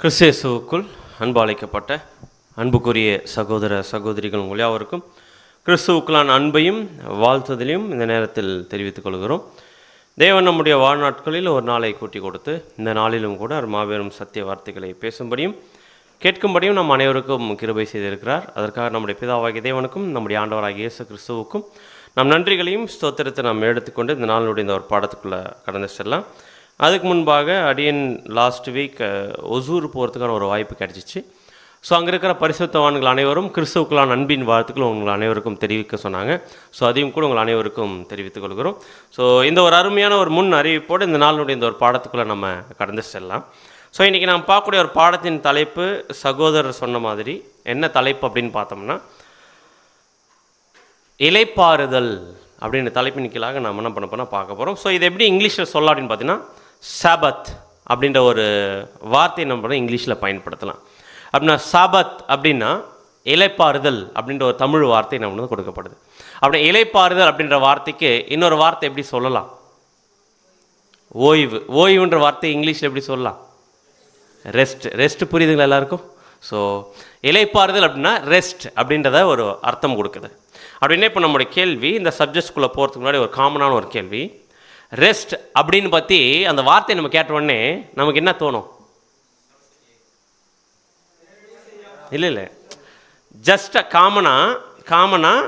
கிறிஸ்து இயேசுவுக்குள் அன்பு அழைக்கப்பட்ட அன்புக்குரிய சகோதர சகோதரிகள் உங்கள் யாவருக்கும் கிறிஸ்துவுக்குள்ளான அன்பையும் வாழ்த்துதலையும் இந்த நேரத்தில் தெரிவித்துக் கொள்கிறோம். தேவன் நம்முடைய வாழ்நாட்களில் ஒரு நாளை கூட்டி கொடுத்து இந்த நாளிலும் கூட மாபெரும் சத்திய வார்த்தைகளை பேசும்படியும் கேட்கும்படியும் நம் அனைவருக்கும் கிருபை செய்திருக்கிறார். அதற்காக நம்முடைய பிதாவாகிய தேவனுக்கும் நம்முடைய ஆண்டவராகிய இயேசு கிறிஸ்துவுக்கும் நம் நன்றிகளையும் ஸ்தோத்திரத்தை நாம் எடுத்துக்கொண்டு இந்த நாளினுடைய இந்த ஒரு பாடத்துக்குள்ளே கடந்து செல்லலாம். அதுக்கு முன்பாக அடியன் லாஸ்ட் வீக் ஒசூர் போகிறதுக்கான ஒரு வாய்ப்பு கிடச்சிச்சு. ஸோ அங்கே இருக்கிற பரிசுத்தவான்கள் அனைவரும் கிறிஸ்துவுக்குள்ளான அன்பின் வாழ்த்துக்கள் உங்கள் அனைவருக்கும் தெரிவிக்க சொன்னாங்க. ஸோ அதையும் கூட உங்கள் அனைவருக்கும் தெரிவித்துக் கொள்கிறோம். ஸோ இந்த ஒரு அருமையான ஒரு முன் அறிவிப்போடு இந்த நாளினுடைய இந்த ஒரு பாடத்துக்குள்ளே நம்ம கடந்து செல்லலாம். ஸோ இன்றைக்கி நாம் பார்க்கக்கூடிய ஒரு பாடத்தின் தலைப்பு சகோதரர் சொன்ன மாதிரி என்ன தலைப்பு அப்படின்னு பார்த்தோம்னா இளைப்பாறுதல் அப்படின்னு தலைப்பின் கீழாக நம்ம என்ன பண்ண போனால் பார்க்க போகிறோம். ஸோ இது எப்படி இங்கிலீஷில் சொல்லலாம் அப்படின்னு பார்த்தீங்கன்னா சாபத் அப்படின்ற ஒரு வார்த்தையை நம்ம இங்கிலீஷில் பயன்படுத்தலாம். அப்படின்னா சாபத் அப்படின்னா இளைப்பாறுதல் அப்படின்ற ஒரு தமிழ் வார்த்தை நம்ம கொடுக்கப்படுது. அப்படி இளைப்பாறுதல் அப்படின்ற வார்த்தைக்கு இன்னொரு வார்த்தை எப்படி சொல்லலாம்? ஓய்வு. ஓய்வுன்ற வார்த்தை இங்கிலீஷில் எப்படி சொல்லலாம்? ரெஸ்ட் புரியுதுங்களா எல்லாருக்கும்? ஸோ இளைப்பாறுதல் அப்படின்னா ரெஸ்ட் அப்படின்றத ஒரு அர்த்தம் கொடுக்குது. அப்படின்னா இப்போ நம்முடைய கேள்வி இந்த சப்ஜெக்ட்ஸ்குள்ளே போகிறதுக்கு முன்னாடி ஒரு காமனான ஒரு கேள்வி, ரெஸ்ட் அப்படின்னு பற்றி அந்த வார்த்தையை நம்ம கேட்ட உடனே நமக்கு என்ன தோணும்? இல்லை ஜஸ்ட் காமனாக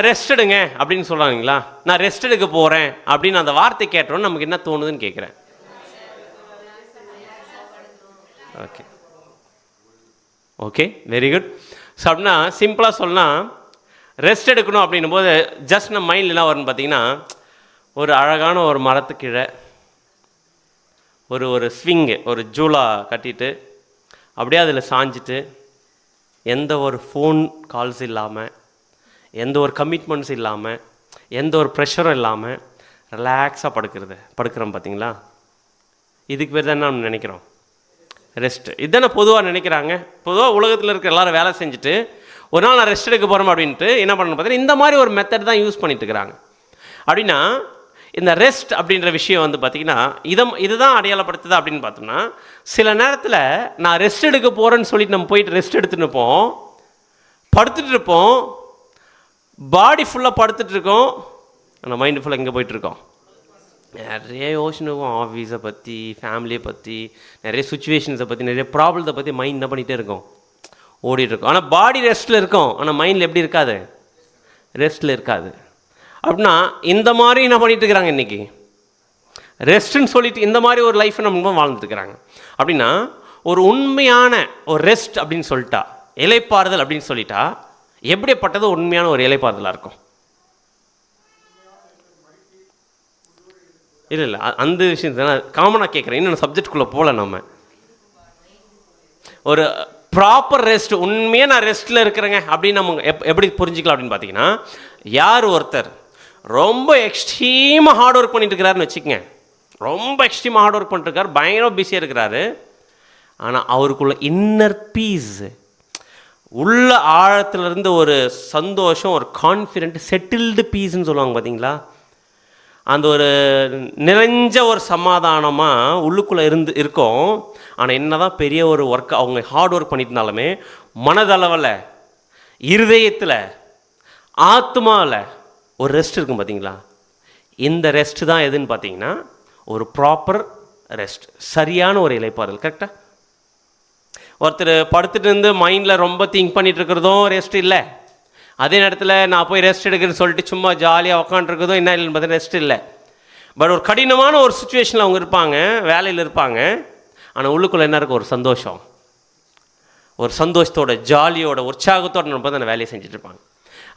ரெஸ்ட் எடுங்க அப்படின்னு சொல்கிறாங்களா? நான் ரெஸ்ட் எடுக்க போகிறேன் அப்படின்னு அந்த வார்த்தை கேட்டோன்னு நமக்கு என்ன தோணுதுன்னு கேட்குறேன். Okay very good. ஸோ அப்படின்னா சிம்பிளாக சொல்லலாம், ரெஸ்ட் எடுக்கணும் அப்படின்னும் போது ஜஸ்ட் நம்ம மைண்டில் என்ன வரும்னு பார்த்தீங்கன்னா ஒரு அழகான ஒரு மரத்துக்கீழே ஒரு ஸ்விங்கு ஒரு ஜூலா கட்டிட்டு அப்படியே அதில் சாஞ்சிட்டு எந்த ஒரு ஃபோன் கால்ஸ் இல்லாமல் எந்த ஒரு கமிட்மெண்ட்ஸ் இல்லாமல் எந்த ஒரு ப்ரெஷரும் இல்லாமல் ரிலாக்ஸாக படுக்கிறோம் பார்த்தீங்களா? இதுக்கு பேர் தான் என்ன நினைக்கிறோம்? ரெஸ்ட். இதுதானே பொதுவாக நினைக்கிறாங்க. பொதுவாக உலகத்தில் இருக்கிற எல்லோரும் வேலை செஞ்சுட்டு ஒரு நாள் நான் ரெஸ்ட் எடுக்க போகிறோம் அப்படின்ட்டு என்ன பண்ணணும் பார்த்தீங்கன்னா இந்த மாதிரி ஒரு மெத்தட் தான் யூஸ் பண்ணிட்டு இருக்கிறாங்க. அப்படின்னா இந்த ரெஸ்ட் அப்படின்ற விஷயம் வந்து பார்த்திங்கன்னா இதுதான் அடையாளப்படுத்துது அப்படின்னு பார்த்தோம்னா சில நேரத்தில் நான் ரெஸ்ட் எடுக்க போகிறேன்னு சொல்லிட்டு நம்ம போயிட்டு ரெஸ்ட் எடுத்துகிட்டு இருப்போம், படுத்துட்டு இருப்போம், பாடி ஃபுல்லாக படுத்துட்டு இருக்கோம், ஆனால் மைண்டு ஃபுல்லாக எங்கே போயிட்டுருக்கோம்? நிறைய யோசனை இருக்கும். ஆஃபீஸை பற்றி, ஃபேமிலியை பற்றி, நிறைய சுச்சுவேஷன்ஸை பற்றி, நிறைய ப்ராப்ளத்தை பற்றி மைண்ட் என்ன பண்ணிகிட்டே இருக்கும்? ஓடிட்டுருக்கோம். ஆனால் பாடி ரெஸ்ட்டில் இருக்கும், ஆனால் மைண்டில் எப்படி இருக்காது? ரெஸ்ட்டில் இருக்காது. அப்படின்னா இந்த மாதிரி என்ன பண்ணிட்டு இருக்கிறாங்க இன்றைக்கி? ரெஸ்ட்டுன்னு சொல்லிட்டு இந்த மாதிரி ஒரு லைஃப்பை நம்ம வாழ்ந்துட்டுருக்கிறாங்க. அப்படின்னா ஒரு உண்மையான ஒரு ரெஸ்ட் அப்படின்னு சொல்லிட்டா, இளைப்பாறுதல் அப்படின்னு சொல்லிட்டா எப்படிப்பட்டது உண்மையான ஒரு இளைப்பாறுதலாக இருக்கும்? இல்லை அந்த விஷயம் தான் காமனாக கேட்குறேன். இன்னும் சப்ஜெக்டுக்குள்ளே போகல. நம்ம ஒரு ப்ராப்பர் ரெஸ்ட், உண்மையாக நான் ரெஸ்ட்டில் இருக்கிறேங்க அப்படின்னு நம்ம எப்படி புரிஞ்சிக்கலாம் அப்படின்னு பார்த்தீங்கன்னா, யார் ஒருத்தர் ரொம்ப எக்ஸ்ட்ரீமாக ஹார்ட் ஒர்க் பண்ணிட்டு இருக்கிறாருன்னு வச்சுக்கோங்க, ரொம்ப எக்ஸ்ட்ரீமாக ஹார்ட் ஒர்க் பண்ணிட்டுருக்காரு, பயங்கரமாக பிஸியாக இருக்கிறாரு, ஆனால் அவருக்குள்ள இன்னர் பீஸ், உள்ள ஆழத்துலேருந்து ஒரு சந்தோஷம், ஒரு கான்ஃபிடென்ட், செட்டில்டு பீஸ்ன்னு சொல்லுவாங்க பார்த்தீங்களா? அந்த ஒரு நிறைஞ்ச ஒரு சமாதானமாக உள்ளுக்குள்ளே இருக்கும். ஆனால் என்ன தான் பெரிய ஒரு ஒர்க் அவங்க ஹார்ட் ஒர்க் பண்ணிட்டு இருந்தாலுமே மனதளவில், இருதயத்தில், ஆத்மாவில் ஒரு ரெஸ்ட் இருக்கும் பார்த்தீங்களா? இந்த ரெஸ்ட்டு தான் எதுன்னு பார்த்தீங்கன்னா ஒரு ப்ராப்பர் ரெஸ்ட், சரியான ஒரு இளைப்பாறுதல். கரெக்டாக ஒருத்தர் படுத்துட்டு இருந்து மைண்டில் ரொம்ப திங்க் பண்ணிகிட்டு இருக்கிறதும் ரெஸ்ட் இல்லை, அதே நேரத்தில் நான் போய் ரெஸ்ட் எடுக்கிறேன்னு சொல்லிட்டு சும்மா ஜாலியாக உக்காண்ட்ருக்கிறதும் என்ன இல்லைன்னு பார்த்தீங்கன்னா ரெஸ்ட் இல்லை. பட் ஒரு கடினமான ஒரு சுச்சுவேஷனில் அவங்க இருப்பாங்க, வேலையில் இருப்பாங்க, ஆனால் உள்ளுக்குள்ளே என்ன இருக்கும்? ஒரு சந்தோஷம், ஒரு சந்தோஷத்தோட, ஜாலியோட, உற்சாகத்தோடு நம்ம அந்த வேலையை செஞ்சுட்டு இருப்பாங்க.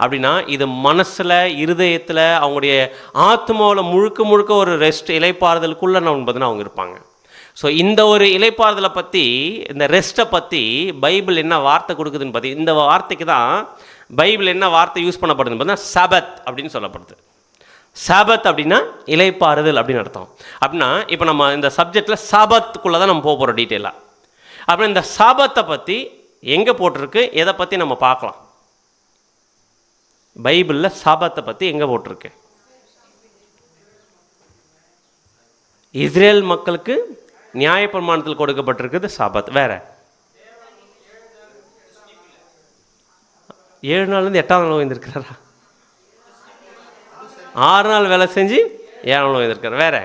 அப்படின்னா இது மனசில், இருதயத்தில், அவங்களுடைய ஆத்மாவில் முழுக்க ஒரு ரெஸ்ட், இளைப்பாறுதலுக்குள்ளே நம்ம பார்த்தீங்கன்னா அவங்க இருப்பாங்க. ஸோ இந்த ஒரு இளைப்பாறுதலை பற்றி, இந்த ரெஸ்ட்டை பற்றி பைபிள் என்ன வார்த்தை கொடுக்குதுன்னு பார்த்தி, இந்த வார்த்தைக்கு தான் பைபிள் என்ன வார்த்தை யூஸ் பண்ணப்படுதுன்னு பார்த்தீங்கன்னா சபத் அப்படின்னு சொல்லப்படுது. சபத் அப்படின்னா இளைப்பாறுதல் அப்படின்னு அர்த்தம். அப்படின்னா இப்போ நம்ம இந்த சப்ஜெக்டில் சபத்துக்குள்ளே தான் நம்ம போக போகிறோம் டீட்டெயிலாக. அப்படின்னா இந்த சபத்தை பற்றி எங்கே போட்டிருக்கு, எதை பற்றி நம்ம பார்க்கலாம்? பைபிளில் சபத்தை பற்றி எங்கே போட்டிருக்கு? இஸ்ரேல் மக்களுக்கு நியாயப்பிரமாணத்தில் கொடுக்கப்பட்டிருக்குது சாபத். வேற 7 நாள்லேருந்து 8ஆம் நாள் ஓய்ந்திருக்கிறாரா? 6 நாள் வேலை செஞ்சு 7 நாள் ஓய்ந்திருக்கிறார். வேற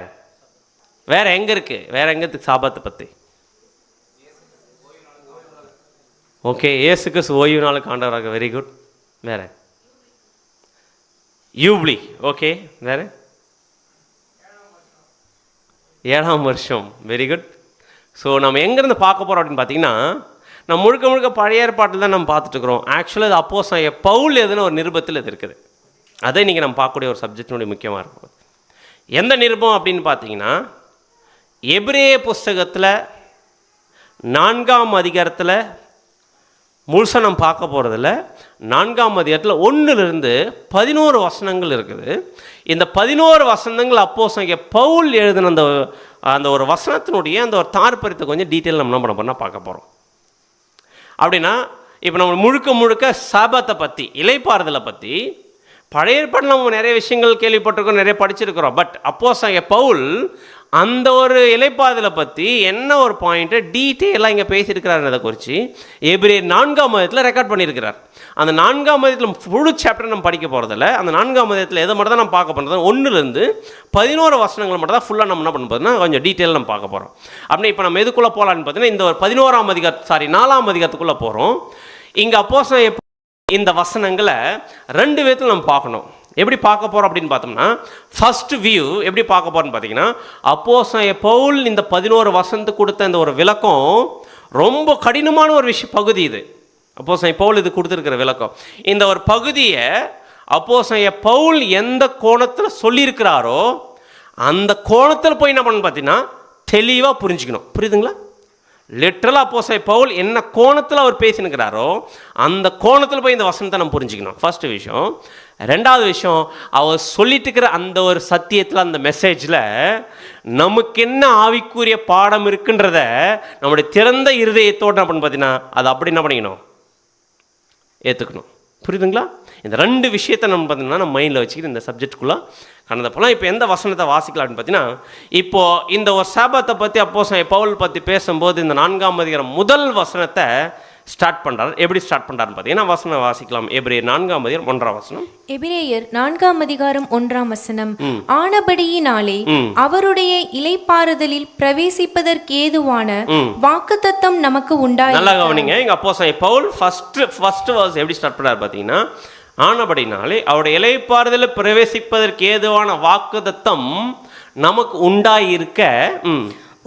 வேற எங்க இருக்கு? வேற எங்க இருக்கு சாபத்தை பத்தி? ஓகே, இயேசு கிறிஸ்து ஓய்வு நாளுக்கு ஆண்டவராக. Very good. வேற யூப்ளி. ஓகே, வேற 7ஆம் வருஷம். Very good. ஸோ நம்ம எங்கேருந்து பார்க்க போகிறோம் அப்படின்னு பார்த்தீங்கன்னா, நம்ம முழுக்க முழுக்க பழைய ஏற்பாட்டில் தான் நம்ம பார்த்துட்டு இருக்கிறோம். ஆக்சுவலாக இது அப்போஸ்தலனாகிய பவுல் எதுன்னு ஒரு நிருபத்தில் இது இருக்குது. அதை இன்றைக்கி நம்ம பார்க்கக்கூடிய ஒரு சப்ஜெக்டினுடைய முக்கியமாக இருக்கும். எந்த நிருபம் அப்படின்னு பார்த்தீங்கன்னா, எபிரேய புஸ்தகத்தில் 4ஆம் அதிகாரத்தில் முழுசாக நம்ம பார்க்க போகிறதில்ல. 4ஆம் அதிகாரத்தில் 1லிருந்து 11 வசனங்கள் இருக்குது. இந்த 11 வசனங்கள் அப்போஸ்தலனாகிய பவுல் எழுதின அந்த ஒரு வசனத்தினுடைய அந்த ஒரு தாற்பயத்தை கொஞ்சம் டீட்டெயில் நம்ம என்ன பண்ண போனால் பார்க்க போகிறோம். அப்படின்னா இப்போ நம்ம முழுக்க முழுக்க சாபத்தை பற்றி, இளைப்பாறுதலை பற்றி பழைய ஏற்பாட்டில் நம்ம நிறைய விஷயங்கள் கேள்விப்பட்டிருக்கோம், நிறைய படிச்சிருக்கிறோம். பட் அப்போஸ்தலனாகிய பவுல் அந்த ஒரு இளைப்பாறுதலை பற்றி என்ன ஒரு பாயிண்ட்டை டீட்டெயிலாக இங்கே பேசியிருக்கிறாருன்றதை குறித்து எபிரேயர் 4ஆம் அதிகாரத்தில் ரெக்கார்ட் பண்ணியிருக்கிறார். அந்த 4ஆம் அதிகாரத்தில் ஃபுல் சாப்டர் நம்ம படிக்க போகிறதில்ல. அந்த 4ஆம் அதிகாரத்தில் எதை மட்டும் தான் நம்ம பார்க்க போகிறது, 1லிருந்து 11 வசனங்கள் மட்டும் தான் ஃபுல்லாக நம்ம என்ன பண்ண போகிறோம்னா கொஞ்சம் டீட்டெயில் நம்ம பார்க்க போகிறோம். அப்படின்னா இப்போ நம்ம எதுக்குள்ளே போகலான்னு பார்த்தீங்கன்னா, இந்த ஒரு 4ஆம் அதிகாரத்துக்குள்ளே போகிறோம். இங்கே அப்போஸ்தலன் இந்த வசனங்களை 2 விதத்தில் நம்ம பார்க்கணும். எப்படி பார்க்க போகிறோம் அப்படின்னு பார்த்தோம்னா, ஃபர்ஸ்ட் வியூ எப்படி பார்க்க போகிறோன்னு பார்த்தீங்கன்னா, அப்போஸ்தலன் பவுல் இந்த 11 வசனத்துக்கு கொடுத்த இந்த ஒரு விளக்கம் ரொம்ப கடினமான ஒரு பகுதி. இது அப்போஸ்தலன் பவுல் இது கொடுத்துருக்கிற விளக்கம். இந்த ஒரு பகுதியை அப்போஸ்தலன் பவுல் எந்த கோணத்தில் சொல்லியிருக்கிறாரோ அந்த கோணத்தில் போய் என்ன பண்ணணும் பார்த்தீங்கன்னா தெளிவாக புரிஞ்சுக்கணும். புரியுதுங்களா? லிட்ரலாக அப்போஸ்தலன் பவுல் என்ன கோணத்தில் அவர் பேசினுக்கிறாரோ அந்த கோணத்தில் போய் இந்த வசனத்தை நம்ம புரிஞ்சுக்கணும். ஃபர்ஸ்ட் விஷயம். 2வது விஷயம், அவர் சொல்லிட்டு இருக்கிற அந்த ஒரு சத்தியத்தில், அந்த மெசேஜில் நமக்கு என்ன ஆவிக்குரிய பாடம் இருக்குன்றத நம்முடைய திறந்த இருதயத்தோடு என்ன பண்ண பார்த்தீங்கன்னா அதை அப்படி என்ன பண்ணிக்கணும், ஏற்றுக்கணும். புரியுதுங்களா? இந்த 2 விஷயத்தை நம்ம பார்த்தீங்கன்னா நம்ம மைண்டில் வச்சுக்கிட்டு இந்த சப்ஜெக்டுக்குள்ளே கடந்த போகலாம். இப்போ எந்த வசனத்தை வாசிக்கலாம் அப்படின்னு பார்த்தீங்கன்னா, இப்போது இந்த ஒரு சாபத்தை பற்றி அப்போஸ்தலன் பவுல் பற்றி பேசும்போது இந்த 4ஆம் அதிகாரம் முதல் வசனத்தை ஸ்டார்ட் பண்ணுறாரு. எப்படி ஸ்டார்ட் பண்ணுறாருன்னு பார்த்தீங்கன்னா வசனம் வாசிக்கலாம். எபிரேயர் 4ஆம் அதிகாரம் 1ஆம் வசனம். எபிரேயர் 4ஆம் அதிகாரம் 1ஆம் வசனம். ஆனபடியினாலே அவருடைய இளைப்பாறுதலில் பிரவேசிப்பதற்கேதுவான வாக்குத்தத்தம் நமக்கு உண்டாயிற்று. நல்லா கவனிங்க. இங்கே அப்போஸ்தலன் பவுல் ஃபர்ஸ்ட் வாஸ் எப்படி ஸ்டார்ட் பண்ணுறாரு பார்த்தீங்கன்னா, ஆனபடினாலே அவருடைய இளைப்பாறுதலில் பிரவேசிப்பதற்கு ஏதுவான வாக்குத்தத்தம் நமக்கு உண்டாயிருக்க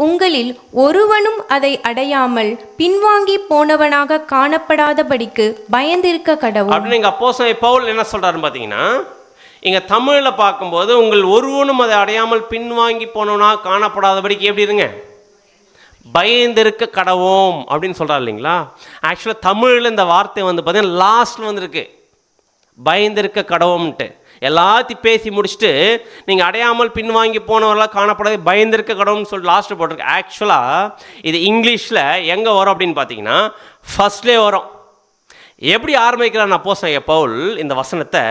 உங்களில் ஒருவனும் அதை அடையாமல் பின்வாங்கி போனவனாக காணப்படாதபடிக்கு பயந்திருக்க கடவுள். அப்படின்னு இங்கே அப்போஸ்தலன் பவுல் என்ன சொல்றாருன்னு பார்த்தீங்கன்னா, இங்கே தமிழில் பார்க்கும்போது உங்கள் ஒருவனும் அதை அடையாமல் பின்வாங்கி போனவனாக காணப்படாதபடிக்கு எப்படி இருங்க, பயந்திருக்க கடவோம் அப்படின்னு சொல்கிறார் இல்லைங்களா? ஆக்சுவலாக தமிழில் இந்த வார்த்தை வந்து பார்த்தீங்கன்னா லாஸ்ட்டில் வந்துருக்கு, பயந்திருக்க கடவோம்ன்ட்டு. எல்லாத்தையும் பேசி முடிச்சுட்டு நீங்கள் அடையாமல் பின்வாங்கி போனவர்களாக காணப்படாது பயந்திருக்க கடவுள்னு சொல்லிட்டு லாஸ்ட்டு போட்டிருக்கு. ஆக்சுவலாக இது இங்கிலீஷில் எங்கே வரும் அப்படின்னு பார்த்தீங்கன்னா ஃபர்ஸ்ட்லேயே வரும். எப்படி ஆரம்பிக்கிறார் அப்போஸ்தலன் பவுல் இந்த வசனத்தை,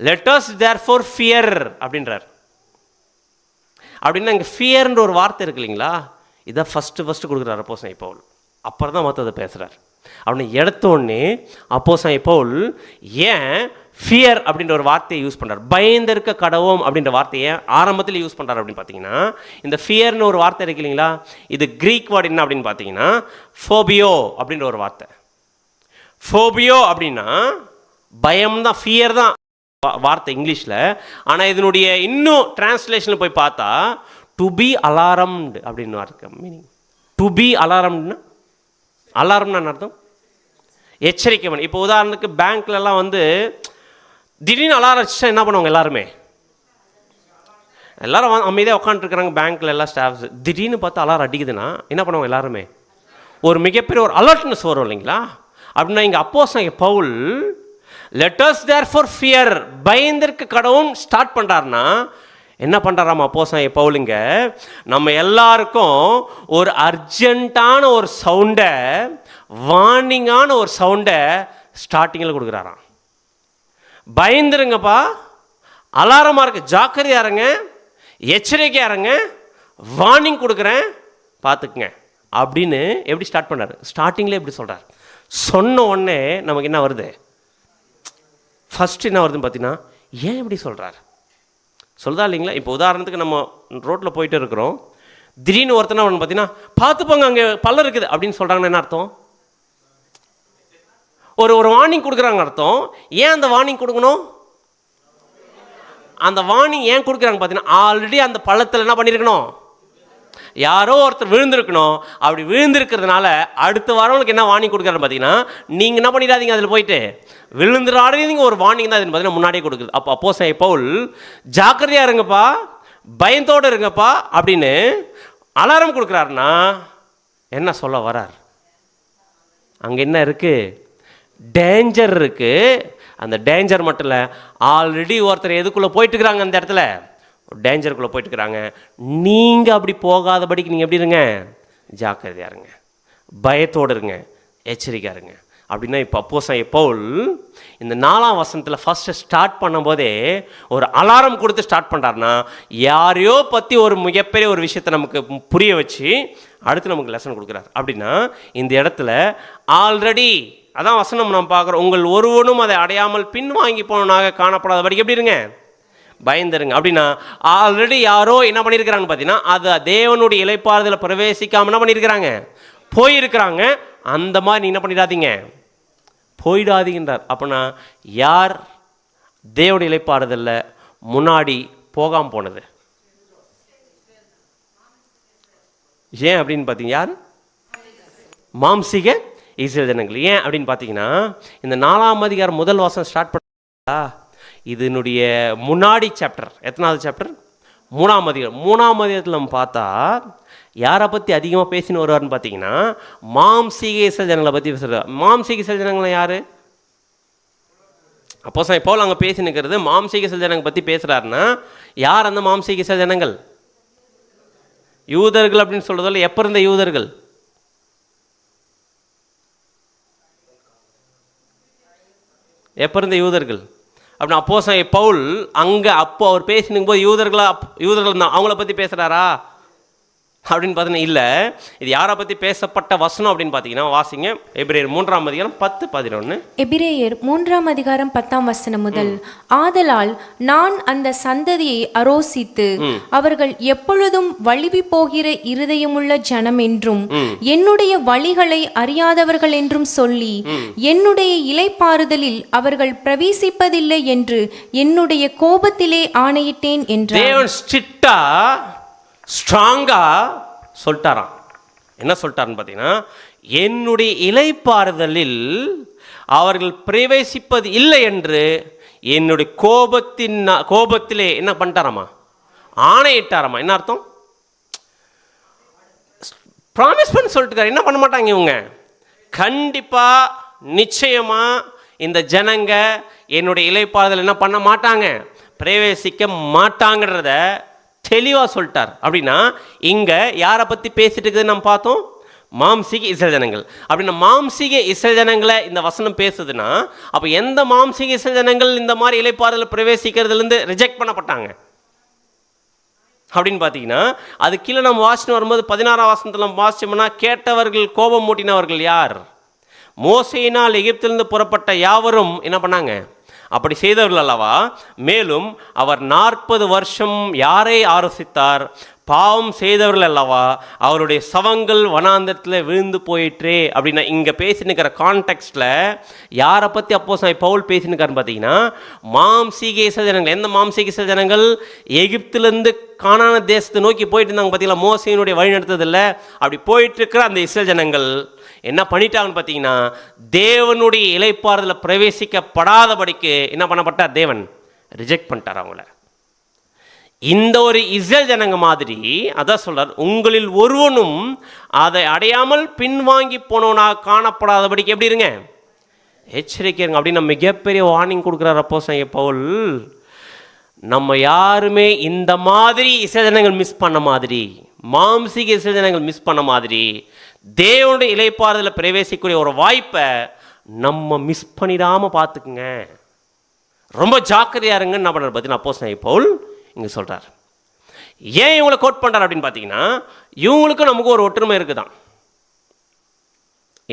லெட் அஸ் தேர்ஃபோர் ஃபியர் அப்படின்றார். அப்படின்னா இங்கே ஃபியர்ன்ற ஒரு வார்த்தை இருக்கு இல்லைங்களா, இதை ஃபஸ்ட்டு கொடுக்குறாரு அப்போஸ்தலன் பவுல். அப்புறம் தான் மற்றதை பேசுகிறார். அப்படின்னு எடுத்தோடனே அப்போஸ்தலன் பவுல் ஏன் ஃபியர் அப்படின்ற ஒரு வார்த்தையை யூஸ் பண்ணுறார், பயந்திருக்க கடவோம் அப்படின்ற வார்த்தையை ஆரம்பத்தில் யூஸ் பண்ணுறாரு அப்படின்னு பார்த்தீங்கன்னா, இந்த ஃபியர்னு ஒரு வார்த்தை இருக்கு இல்லைங்களா, இது கிரீக் வேர்டு என்ன அப்படின்னு பார்த்தீங்கன்னா ஃபோபியோ அப்படின்ற ஒரு வார்த்தை. ஃபோபியோ அப்படின்னா பயம் தான், ஃபியர் தான் வார்த்தை இங்கிலீஷில். ஆனால் இதனுடைய இன்னும் டிரான்ஸ்லேஷனில் போய் பார்த்தா டு பி அலாரம்டு அப்படின்னு இருக்கு மீனிங். டு பி அலாரம்டுன்னா, அலாரம்னா அர்த்தம் எச்சரிக்கை பண்ணி. இப்போ உதாரணத்துக்கு பேங்க்லலாம் வந்து திடீர்னு அலாரம் வச்சுட்டா என்ன பண்ணுவாங்க, எல்லாரும் அமைதியாக உட்காந்துருக்குறாங்க பேங்க்கில் எல்லா ஸ்டாஃப்ஸ், திடீர்னு பார்த்து அலாரம் அடிக்குதுன்னா என்ன பண்ணுவாங்க எல்லாருமே, ஒரு மிகப்பெரிய ஒரு அலர்ட்னஸ் வரும் இல்லைங்களா? அப்படின்னா இங்கே அப்போஸ்தலன் Paul let us therefore fear பயந்திருக்க கடவும் ஸ்டார்ட் பண்ணுறாருன்னா என்ன பண்ணுறாராம் அப்போஸ்தலன் பவுலுங்க, நம்ம எல்லாருக்கும் ஒரு அர்ஜென்ட்டான ஒரு சவுண்டை, வார்னிங்கான ஒரு சவுண்டை ஸ்டார்டிங்கில் கொடுக்குறாராம். பயந்துருங்கப்பா, அலாரமாக இருக்கு, ஜாக்கிரதையா இருங்க, எச்சரிக்கையா இருங்க, வார்னிங் கொடுக்குறேன், பார்த்துக்குங்க அப்படின்னு எப்படி ஸ்டார்ட் பண்ணார்? ஸ்டார்டிங்லேயே எப்படி சொல்கிறார்? சொன்ன உடனே நமக்கு என்ன வருது? ஃபஸ்ட்டு என்ன வருதுன்னு பார்த்தீங்கன்னா, ஏன் இப்படி சொல்கிறார்? சொல்லுதா இல்லைங்களா? இப்போ உதாரணத்துக்கு நம்ம ரோட்டில் போயிட்டு இருக்கிறோம், திடீர்னு ஒருத்தனை அவன் பார்த்தீங்கன்னா, பார்த்துப்போங்க அங்கே பள்ளம் இருக்குது அப்படின்னு சொல்கிறாங்கன்னா என்ன அர்த்தம்? ஒரு வார்னிங் கொடுக்குறாங்க அர்த்தம். ஏன் அந்த வார்னிங் கொடுக்கணும்? அந்த வார்னிங் ஏன் கொடுக்குறாங்க பார்த்தீங்கன்னா, ஆல்ரெடி அந்த பள்ளத்தில் என்ன பண்ணியிருக்கணும்? யாரோ ஒருத்தர் விழுந்திருக்கணும். அப்படி விழுந்திருக்கிறதுனால அடுத்த வரவங்களுக்கு என்ன வார்னிங் கொடுக்குறாரு பார்த்தீங்கன்னா, நீங்கள் என்ன பண்ணிடாதீங்க, அதில் போயிட்டு விழுந்துடாதீங்க. ஒரு வார்னிங் தான் அதுன்னு பார்த்தீங்கன்னா முன்னாடியே கொடுக்குது. அப்போ அப்போஸ்தலன் பவுல் ஜாக்கிரதையாக இருங்கப்பா, பயத்தோடு இருங்கப்பா அப்படின்னு அலாரம் கொடுக்குறாருன்னா என்ன சொல்ல வரார்? அங்கே என்ன இருக்குது? டேஞ்சர் இருக்குது. அந்த டேஞ்சர் மட்டும் இல்லை, ஆல்ரெடி ஒருத்தர் எதுக்குள்ளே போயிட்டுருக்குறாங்க, அந்த இடத்துல டேஞ்சருக்குள்ளே போயிட்டுருக்குறாங்க. நீங்கள் அப்படி போகாதபடிக்கு நீங்கள் எப்படி இருங்க? ஜாக்கிரதையாக இருங்க, பயத்தோடு இருங்க, எச்சரிக்கையாக இருங்க அப்படின்னா. இப்போ அப்போஸ்தலன் பவுல் இந்த 4ஆம் வசனத்தில் ஃபஸ்ட்டு ஸ்டார்ட் பண்ணும்போதே ஒரு அலாரம் கொடுத்து ஸ்டார்ட் பண்ணுறாருன்னா, யாரையோ பற்றி ஒரு மிகப்பெரிய ஒரு விஷயத்தை நமக்கு புரிய வச்சு அடுத்து நமக்கு லெசன் கொடுக்குறாரு. அப்படின்னா இந்த இடத்துல ஆல்ரெடி அதான் வசனம் நம்ம பார்க்குறோம், உங்கள் ஒருவனும் அதை அடையாமல் பின்வாங்கி போனவனாக காணப்படாதபடிக்கு எப்படி இருங்க? பயந்துருங்க. அப்படின்னா ஆல்ரெடி யாரோ என்ன பண்ணியிருக்கிறாங்க பார்த்தீங்கன்னா, அது தேவனுடைய இளைப்பாறுதலை பிரவேசிக்காமல் என்ன பண்ணியிருக்கிறாங்க? போயிருக்கிறாங்க. அந்த மாதிரி நீ என்ன பண்ணிடாதீங்க, போயிடாதீங்கன்றார். அப்படின்னா யார் தேவனுடைய இளைப்பாறுதலில் முன்னாடி போகாமல் போனது? ஏன் அப்படின்னு பார்த்தீங்க, யார்? மாம்சீக இஸ்ரவேல் ஜனங்கள். ஏன் அப்படின்னு பார்த்தீங்கன்னா, இந்த 4ஆம் அதிகாரம் முதல் வசனம் ஸ்டார்ட் பண்ணா இதனுடைய முன்னாடி சாப்டர், எத்தனாவது சாப்டர்? 3ஆம் அதிகாரம். 3ஆம் அதிகாரத்தில் நம்ம பார்த்தா யாரை பற்றி அதிகமாக பேசின்னு வருவார்னு பார்த்தீங்கன்னா, மாம்சீக இஸ்ரவேல் ஜனங்களை பற்றி பேசுகிறார். மாம்சீக இஸ்ரவேல் ஜனங்களை யார்? அப்போஸ்தலன் பவுல் அங்கே பேசி நிற்கிறது மாம்சீக இஸ்ரவேல் ஜனங்களை பற்றி பேசுகிறாருன்னா யார் அந்த மாம்சீக இஸ்ரவேல் ஜனங்கள்? யூதர்கள் அப்படின்னு சொல்கிறதில்ல. எப்போ இருந்த யூதர்கள்? எப்போ இருந்த யூதர்கள் அப்படின்னா அப்போஸ்தலன் பவுல் அங்கே அப்போ அவர் பேசினுக்கும் போது யூதர்கள் தான் அவங்கள பற்றி பேசுகிறாரா அப்படின்னு பார்த்தீங்கன்னா இல்லை. இது யாரை பற்றி பேசப்பட்ட வசனம் அப்படின்னு பார்த்தீங்கன்னா, வாசிங்க எபிரேயர் 3ஆம் அதிகாரம் 10-11. எபிரேயர் 3ஆம் அதிகாரம் 10ஆம் வசனம் முதல். ஆதலால் நான் அந்த சந்ததியை அரோசித்து அவர்கள் எப்பொழுதும் வழுவி போகிற இருதயமுள்ள ஜனம் என்றும் என்னுடைய வழிகளை அறியாதவர்கள் என்றும் சொல்லி என்னுடைய இளைப்பாறுதலில் அவர்கள் பிரவேசிப்பதில்லை என்று என்னுடைய கோபத்திலே ஆணையிட்டேன் என்றார். ஸ்ட்ராங்கா சொல்லிட்டாராம். என்ன சொல்லிட்டாருன்னு பார்த்தீங்கன்னா, என்னுடைய இளைப்பாறுதலில் அவர்கள் பிரவேசிப்பது இல்லை என்று என்னுடைய கோபத்திலே என்ன பண்ணிட்டாராமா? ஆணையிட்டாராமா. என்ன அர்த்தம்? ப்ராமிஸ் பண்ணி சொல்லிட்டு என்ன பண்ண மாட்டாங்க இவங்க? கண்டிப்பாக நிச்சயமாக இந்த ஜனங்க என்னுடைய இளைப்பாறுதல் என்ன பண்ண மாட்டாங்க, பிரவேசிக்க மாட்டாங்கிறத தெளிவாக சொல்லிட்டார். அப்படின்னா இங்கே யாரை பற்றி பேசிட்டு இருக்குது நம்ம பார்த்தோம்? மாம்சீக இஸ்ரவேல் ஜனங்கள். அப்படின்னா மாம்சீக இஸ்ரவேல் ஜனங்களை இந்த வசனம் பேசுதுன்னா, அப்போ எந்த மாம்சீக இஸ்ரவேல் ஜனங்கள் இந்த மாதிரி இளைப்பாறுதல் பிரவேசிக்கிறதுலேருந்து ரிஜெக்ட் பண்ணப்பட்டாங்க அப்படின்னு பார்த்தீங்கன்னா, அது கீழே நம்ம வாசிட்டு வரும்போது 16ஆம் வசனத்தில் நம்ம வாசிச்சோம்னா, கேட்டவர்கள் கோபம் மூட்டினவர்கள் யார்? மோசேயினால் எகிப்திலிருந்து புறப்பட்ட யாவரும் என்ன பண்ணாங்க? அப்படி செய்தவர்கள் அல்லவா? மேலும் அவர் 40 வருஷம் யாரை ஆரோசித்தார்? பாவம் செய்தவர்கள் அல்லவா? அவருடைய சவங்கள் வனாந்தரத்தில் விழுந்து போயிற்றே. அப்படின்னா இங்கே பேசினுக்கிற கான்டெக்ஸ்டில் யாரை பற்றி அப்போஸ்தலன் பவுல் பேசினுக்காருன்னு பார்த்தீங்கன்னா, மாம்சீக இஸ்ரவேல் ஜனங்கள். எந்த மாம்சீக இஸ்ரவேல் ஜனங்கள்? எகிப்திலேருந்து கானான தேசத்தை நோக்கி போயிட்டு இருந்தாங்க பார்த்தீங்களா, மோசேயினுடைய வழி நடத்ததில்லை. அப்படி போயிட்டுருக்கிற அந்த இஸ்ரவேல் ஜனங்கள் என்ன பண்ணிட்டாங்கன்னு பார்த்தீங்கன்னா, தேவனுடைய இளைப்பாறுதலை பிரவேசிக்கப்படாதபடிக்கு என்ன பண்ணப்பட்டார்? தேவன் ரிஜெக்ட் பண்ணிட்டார் அவங்கள. இந்த ஒரு இஸ்ரவேல் ஜனங்க மாதிரி அதான் சொல்றார், உங்களில் ஒருவனும் அதை அடையாமல் பின்வாங்கி போனவனாக காணப்படாதபடிக்கு எப்படி இருங்க? எச்சரிக்கைங்க அப்படின்னு மிகப்பெரிய வார்னிங் கொடுக்குறார் அப்போஸ்தலன் பவுல். நம்ம யாருமே இந்த மாதிரி இஸ்ரவேல் ஜனங்கள் மிஸ் பண்ண மாதிரி, மாம்சீக இஸ்ரவேல் ஜனங்கள் மிஸ் பண்ண மாதிரி தேவனுடைய இளைப்பாறுதலை பிரவேசிக்கக்கூடிய ஒரு வாய்ப்பை நம்ம மிஸ் பண்ணிடாமல் பார்த்துக்குங்க, ரொம்ப ஜாக்கிரதையாக இருங்கன்னு என்ன பண்ணுறாரு பார்த்தீங்கன்னா அப்போஸ்தலன் பவுல் இங்கே சொல்கிறார். ஏன் இவங்களை கோட் பண்ணுறாரு அப்படின்னு பார்த்தீங்கன்னா, இவங்களுக்கும் நமக்கு ஒரு ஒற்றுமை இருக்குதான்.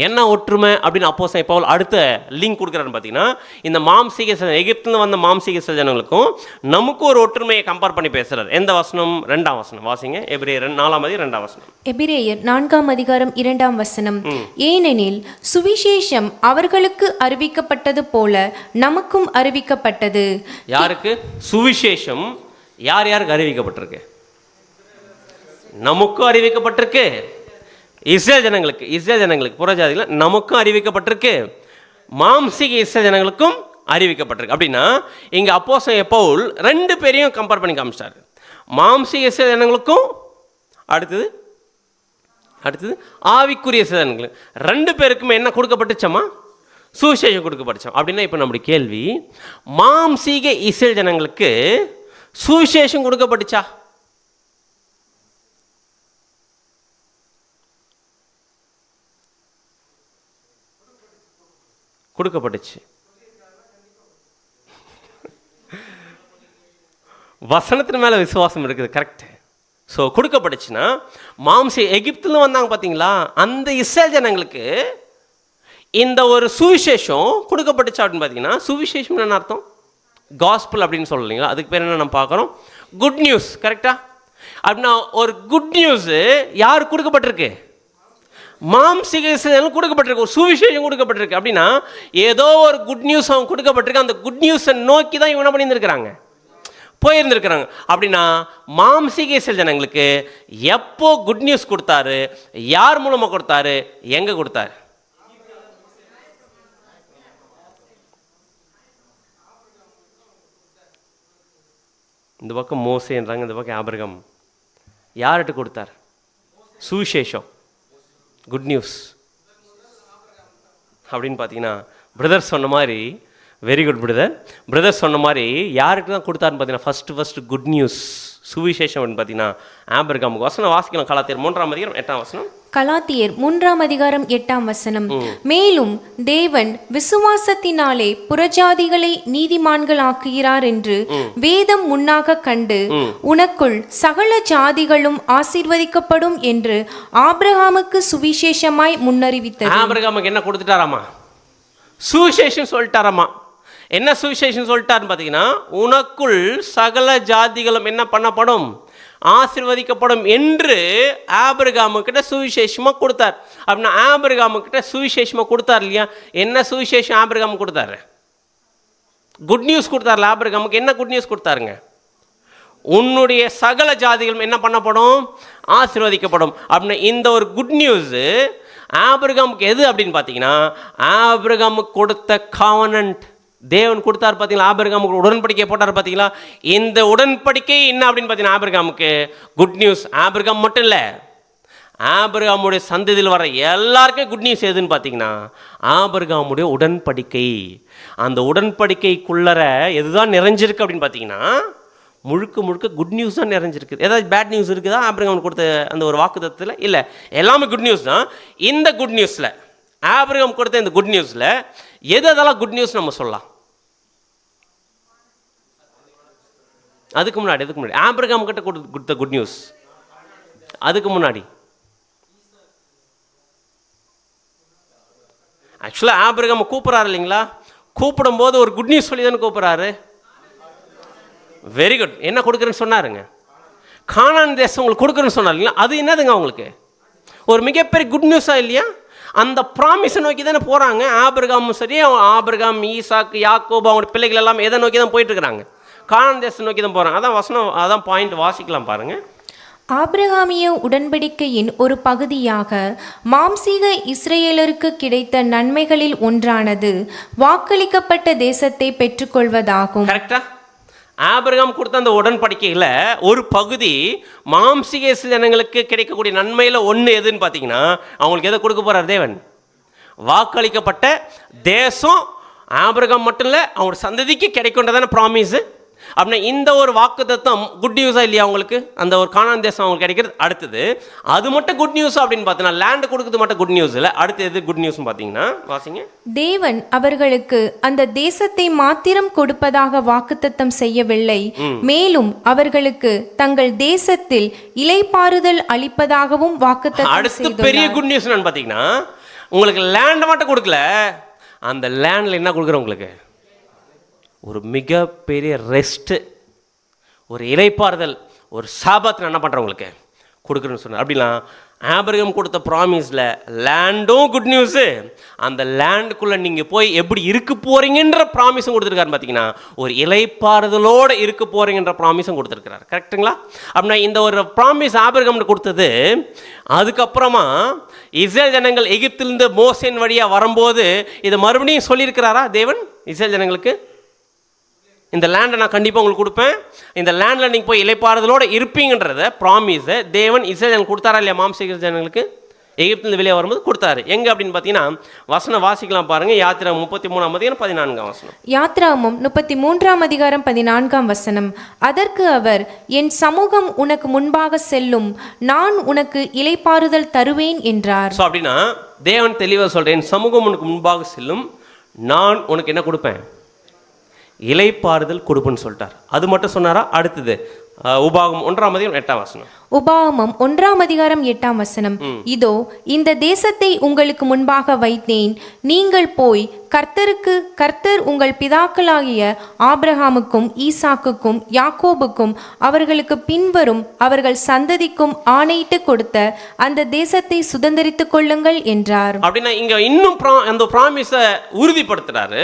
என்ன ஒற்றுமை அப்படின்னு அப்போஸ்தலன் பவுல் அடுத்த லிங்க் கொடுக்குறாருன்னு பார்த்தீங்கன்னா, இந்த மாம்சீக எகிப்துலேருந்து வந்த மாம்சீக ஜனங்களுக்கும் நமக்கும் ஒரு ஒற்றுமையை கம்பேர் பண்ணி பேசுறாரு. எந்த வசனம்? 2ஆம் வசனம் வாசிங்க. எபிரேயர் 4ஆம் அதிகாரம் 2ஆம் வசனம். எபிரேயர் 4ஆம் அதிகாரம் 2ஆம் வசனம். ஏனெனில் சுவிசேஷம் அவர்களுக்கு அறிவிக்கப்பட்டது போல நமக்கும் அறிவிக்கப்பட்டது. யாருக்கு சுவிசேஷம்? யார் யாருக்கு அறிவிக்கப்பட்டிருக்கு? நமக்கும் அறிவிக்கப்பட்டிருக்கு. இஸ்ரேல் ஜனங்களுக்கு புறஜாதிகள் நமக்கும் அறிவிக்கப்பட்டிருக்கு, மாம்சீக இஸ்ரேல் ஜனங்களுக்கும் அறிவிக்கப்பட்டிருக்கு. அப்படின்னா இங்கே அப்போஸ்தலன் பவுல் 2 பேரையும் கம்பேர் பண்ணி காமிச்சிட்டாரு. மாம்சீக இஸ்ரேல் ஜனங்களுக்கும் அடுத்தது ஆவிக்குரிய இஸ்ரேல் ஜனங்களுக்கு 2 பேருக்குமே என்ன கொடுக்கப்பட்டுச்சம்மா? சுவிசேஷம் கொடுக்கப்பட்டுச்சோம். அப்படின்னா இப்போ நம்முடைய கேள்வி, மாம்சீக இஸ்ரேல் ஜனங்களுக்கு சுவிசேஷம் கொடுக்கப்பட்டுச்சா? கொடுக்கப்பட்டுச்சு. வசனத்தின் மேலே விசுவாசம் இருக்குது. கரெக்ட். ஸோ கொடுக்கப்பட்டுச்சுன்னா எகிப்துல வந்தாங்க பார்த்தீங்களா, அந்த இஸ்ரேல் ஜனங்களுக்கு இந்த ஒரு சுவிசேஷம் கொடுக்கப்பட்டுச்சு அப்படின்னு பார்த்தீங்கன்னா, சுவிசேஷம் என்ன அர்த்தம்? காஸ்பிள் அப்படின்னு சொல்லலைங்களா, அதுக்கு பேர் என்ன நம்ம பார்க்குறோம்? Good news. கரெக்டா? அப்படின்னா ஒரு குட் நியூஸ் யார் கொடுக்கப்பட்டிருக்கு? மாம்சீக இஸ்ரேலுக்கு கொடுக்கப்பட்டிருக்கு. ஒரு சுவிசேஷம் கொடுக்கப்பட்டிருக்கு. அப்படின்னா ஏதோ ஒரு குட் நியூஸ் அவங்க கொடுக்கப்பட்டிருக்கு. அந்த குட் நியூஸை நோக்கி தான் இவங்க என்ன பண்ணியிருந்துருக்கிறாங்க? போயிருந்துருக்கிறாங்க. அப்படின்னா மாம்சீக இஸ்ரேல் ஜனங்களுக்கு எப்போ குட் நியூஸ் கொடுத்தாரு? யார் மூலமாக கொடுத்தாரு? எங்கே கொடுத்தாரு? இந்த பக்கம் மோசேன்றாங்க, இந்த பக்கம் ஆபிரகாம். யார்கிட்ட கொடுத்தார் சுவிசேஷம், குட் நியூஸ் அப்படின்னு பார்த்தீங்கன்னா, பிரதர் சொன்ன மாதிரி, வெரி குட் பிரதர் சொன்ன மாதிரி யாருக்கு தான் கொடுத்தாருன்னு பார்த்தீங்கன்னா, ஃபஸ்ட்டு குட் நியூஸ் சுவிசேஷம் அப்படின்னு பார்த்தீங்கன்னா ஆபிரகாமுக்கு. வசனம் வாசிக்கலாம். கலாத்தியர் 3ஆம் அதிகாரம் 8ஆம் வசனம். கலாத்தியர் 3ஆம் அதிகாரம் 8ஆம் வசனம். மேலும் தேவன் விசுவாசத்தினாலே புறஜாதிகளை நீதிமான்கள் ஆக்குகிறார் என்று வேதம் முன்னாக கண்டு உனக்குள் சகல ஜாதிகளும் ஆசீர்வதிக்கப்படும் என்று ஆபிரகாமுக்கு சுவிசேஷமாய் முன்னறிவித்தது. ஆபிரகாமுக்கு என்ன கொடுத்துட்டாராமா? சுவிசேஷம் சொல்லிட்டாராமா. என்ன சுவிசேஷம் சொல்லிட்டாருன்னு பார்த்தீங்கன்னா, உனக்குள் சகல ஜாதிகளும் என்ன பண்ணப்படும்? ஆசீர்வதிக்கப்படும் என்று ஆபிரகாமுக்கிட்ட சுவிசேஷமாக கொடுத்தார். அப்படின்னா ஆபிரகாமுக்கிட்ட சுவிசேஷமாக கொடுத்தார் இல்லையா? என்ன சுவிசேஷம் ஆபிரகாம் கொடுத்தாரு? குட் நியூஸ் கொடுத்தார்ல. ஆபிரகாமுக்கு என்ன குட் நியூஸ் கொடுத்தாருங்க? உன்னுடைய சகல ஜாதிகளும் என்ன பண்ணப்படும்? ஆசீர்வதிக்கப்படும். அப்படின்னா இந்த ஒரு குட் நியூஸு ஆபிரகாமுக்கு எது அப்படின்னு பார்த்தீங்கன்னா, ஆபிரகாமுக்கு கொடுத்த காவனன்ட். தேவன் கொடுத்தார் பார்த்தீங்களா, ஆபிரகாமுக்கு உடன்படிக்கை போட்டார் பார்த்தீங்களா. இந்த உடன்படிக்கை என்ன அப்படின்னு பார்த்தீங்கன்னா ஆபிரகாமுக்கு குட் நியூஸ். ஆபிரகாம் மட்டும் இல்லை, ஆபிரகாமுடைய சந்ததியில் வர எல்லாருக்கும் குட் நியூஸ் எதுன்னு பார்த்தீங்கன்னா ஆபிரகாமுடைய உடன்படிக்கை. அந்த உடன்படிக்கைக்குள்ளற எதுதான் நிறைஞ்சிருக்கு அப்படின்னு பார்த்தீங்கன்னா முழுக்க குட் நியூஸ் தான் நிறைஞ்சிருக்குது. ஏதாவது பேட் நியூஸ் இருக்குதா ஆபிரகாம் கொடுத்த அந்த ஒரு வாக்குத்தத்தத்தில்? இல்லை, எல்லாமே குட் நியூஸ் தான். இந்த குட் நியூஸில், ஆபிரகாம் கொடுத்த இந்த குட் நியூஸில் எதெல்லாம் குட் நியூஸ் நம்ம சொல்லலாம்? அதுக்கு முன்னாடி ஆபிரகாம் கிட்ட கொடுத்த குட் நியூஸ், அதுக்கு முன்னாடி ஆக்சுவலாக ஆபிரகாம் கூப்பிட்றாரு இல்லைங்களா? கூப்பிடும்போது ஒரு குட் நியூஸ் சொல்லி தானே கூப்பிட்றாரு. Very good. என்ன கொடுக்குறேன்னு சொன்னாருங்க? கானான் தேசம் உங்களுக்கு கொடுக்குறேன்னு சொன்னார் இல்லைங்களா? அது என்னதுங்க அவங்களுக்கு? ஒரு மிகப்பெரிய குட் நியூஸாக இல்லையா? அந்த ப்ராமிஸை நோக்கி தானே போகிறாங்க. ஆபிரகாமும் சரி, ஆபிரகாம், ஈசாக்கு, யாக்கோபு, அவங்க பிள்ளைகள் எல்லாம் எதை நோக்கி தான் போயிட்டு இருக்கிறாங்க? கானான் தேசத்தை நோக்கி தான் போகிறாங்க. அதான் வசனம், அதான் பாயிண்ட். வாசிக்கலாம் பாருங்க. ஆபிரகாமிய உடன்படிக்கையின் ஒரு பகுதியாக மாம்சீக இஸ்ரேலருக்கு கிடைத்த நன்மைகளில் ஒன்றானது வாக்களிக்கப்பட்ட தேசத்தை பெற்றுக்கொள்வதாகும். கரெக்டா? ஆபிரகாம் கொடுத்த அந்த உடன்படிக்கையில் ஒரு பகுதி மாம்சீக ஜனங்களுக்கு கிடைக்கக்கூடிய நன்மையில் ஒன்று எதுன்னு பார்த்தீங்கன்னா, அவங்களுக்கு எதை கொடுக்க போகிறார் தேவன்? வாக்களிக்கப்பட்ட தேசம். ஆபிரகாம் மட்டும் இல்லை, அவங்களோட சந்ததிக்கு கிடைக்கின்றதான ப்ராமிஸு. அப்படின்னா இந்த ஒரு வாக்குத்தத்தம் குட் நியூஸா இல்லையா உங்களுக்கு? அந்த ஒரு கானான் தேசம் அவங்களுக்கு கிடைக்கிறது. அடுத்தது அது மட்டும் குட் நியூஸ் அப்படின்னு பார்த்தீங்கன்னா, லேண்ட் கொடுக்குறது மட்டும் குட் நியூஸ் இல்லை. அடுத்து எது குட் நியூஸ் பார்த்தீங்கன்னா, வாசிங்க. தேவன் அவர்களுக்கு அந்த தேசத்தை மாத்திரம் கொடுப்பதாக வாக்குத்தத்தம் செய்யவில்லை, மேலும் அவர்களுக்கு தங்கள் தேசத்தில் இளைப்பாறுதல் அளிப்பதாகவும் வாக்குத்தத்தம் அடுத்து செய்துள்ளார். பெரிய குட் நியூஸ் என்னன்னு பார்த்தீங்கன்னா, உங்களுக்கு லேண்ட் மட்டும் கொடுக்கல, அந்த லேண்டில் என்ன கொடுக்குற உங்களுக்கு ஒரு மிகப்பெரிய ரெஸ்ட்டு, ஒரு இளைப்பாறுதல், ஒரு சாபத்தை என்ன பண்ணுற உங்களுக்கு கொடுக்குறேன்னு சொன்னார். அப்படிலாம் ஆபிரகாம் கொடுத்த ப்ராமிஸில் லேண்டும் குட் நியூஸு, அந்த லேண்டுக்குள்ளே நீங்கள் போய் எப்படி இருக்க போகிறீங்கன்ற ப்ராமிஸும் கொடுத்துருக்காரு. பார்த்தீங்கன்னா ஒரு இளைப்பாறுதலோடு இருக்க போகிறீங்கன்ற ப்ராமிஸும் கொடுத்துருக்கிறார். கரெக்டுங்களா? அப்படின்னா இந்த ஒரு ப்ராமிஸ் ஆபிரகாம் கொடுத்தது, அதுக்கப்புறமா இஸ்ரேல் ஜனங்கள் எகிப்திலிருந்து மோசேன் வழியாக வரும்போது இதை மறுபடியும் சொல்லியிருக்கிறாரா தேவன் இஸ்ரேல் ஜனங்களுக்கு? இந்த லேண்டை நான் கண்டிப்பாக உங்களுக்கு கொடுப்பேன், இந்த லேண்டில் நீங்கள் போய் இளைப்பாறுதலோடு இருப்பீங்கன்றத ப்ராமிஸை தேவன் இஸ்ரேல் ஜனங்களுக்கு கொடுத்தாரா இல்லையா? மாம்சீக ஜனங்களுக்கு எகிப்திலிருந்து வெளியே வரும்போது கொடுத்தாரு. எங்கே அப்படின்னு பார்த்தீங்கன்னா, வசனம் வாசிக்கலாம் பாருங்கள். யாத்திராகமம் 33:14 வசனம். யாத்திராகமம் 33:14 அதற்கு அவர், என் சமூகம் உனக்கு முன்பாக செல்லும், நான் உனக்கு இளைப்பாறுதல் தருவேன் என்றார். ஸோ அப்படின்னா தேவன் தெளிவாக சொல்கிறேன், என் சமூகம் உனக்கு முன்பாக செல்லும், நான் உனக்கு என்ன கொடுப்பேன்? இளைப்பாறுதல் கொடுப்புன்னு சொல்லிட்டார். அது மட்டும் சொன்னாரா? அடுத்தது உபாகமம் 1:8 உபாகமம் 1:8 இதோ இந்த தேசத்தை உங்களுக்கு முன்பாக வைத்தேன், நீங்கள் போய் கர்த்தர் உங்கள் பிதாக்களாகிய ஆபிரகாமுக்கும் ஈசாக்குக்கும் யாக்கோபுக்கும் அவர்களுக்கு பின்வரும் அவர்கள் சந்ததிக்கும் ஆணையிட்டு கொடுத்த அந்த தேசத்தை சுதந்தரித்துக் கொள்ளுங்கள் என்றார். அப்படின்னா இங்க இன்னும் அந்த ப்ராமிஸை உறுதிப்படுத்துறாரு.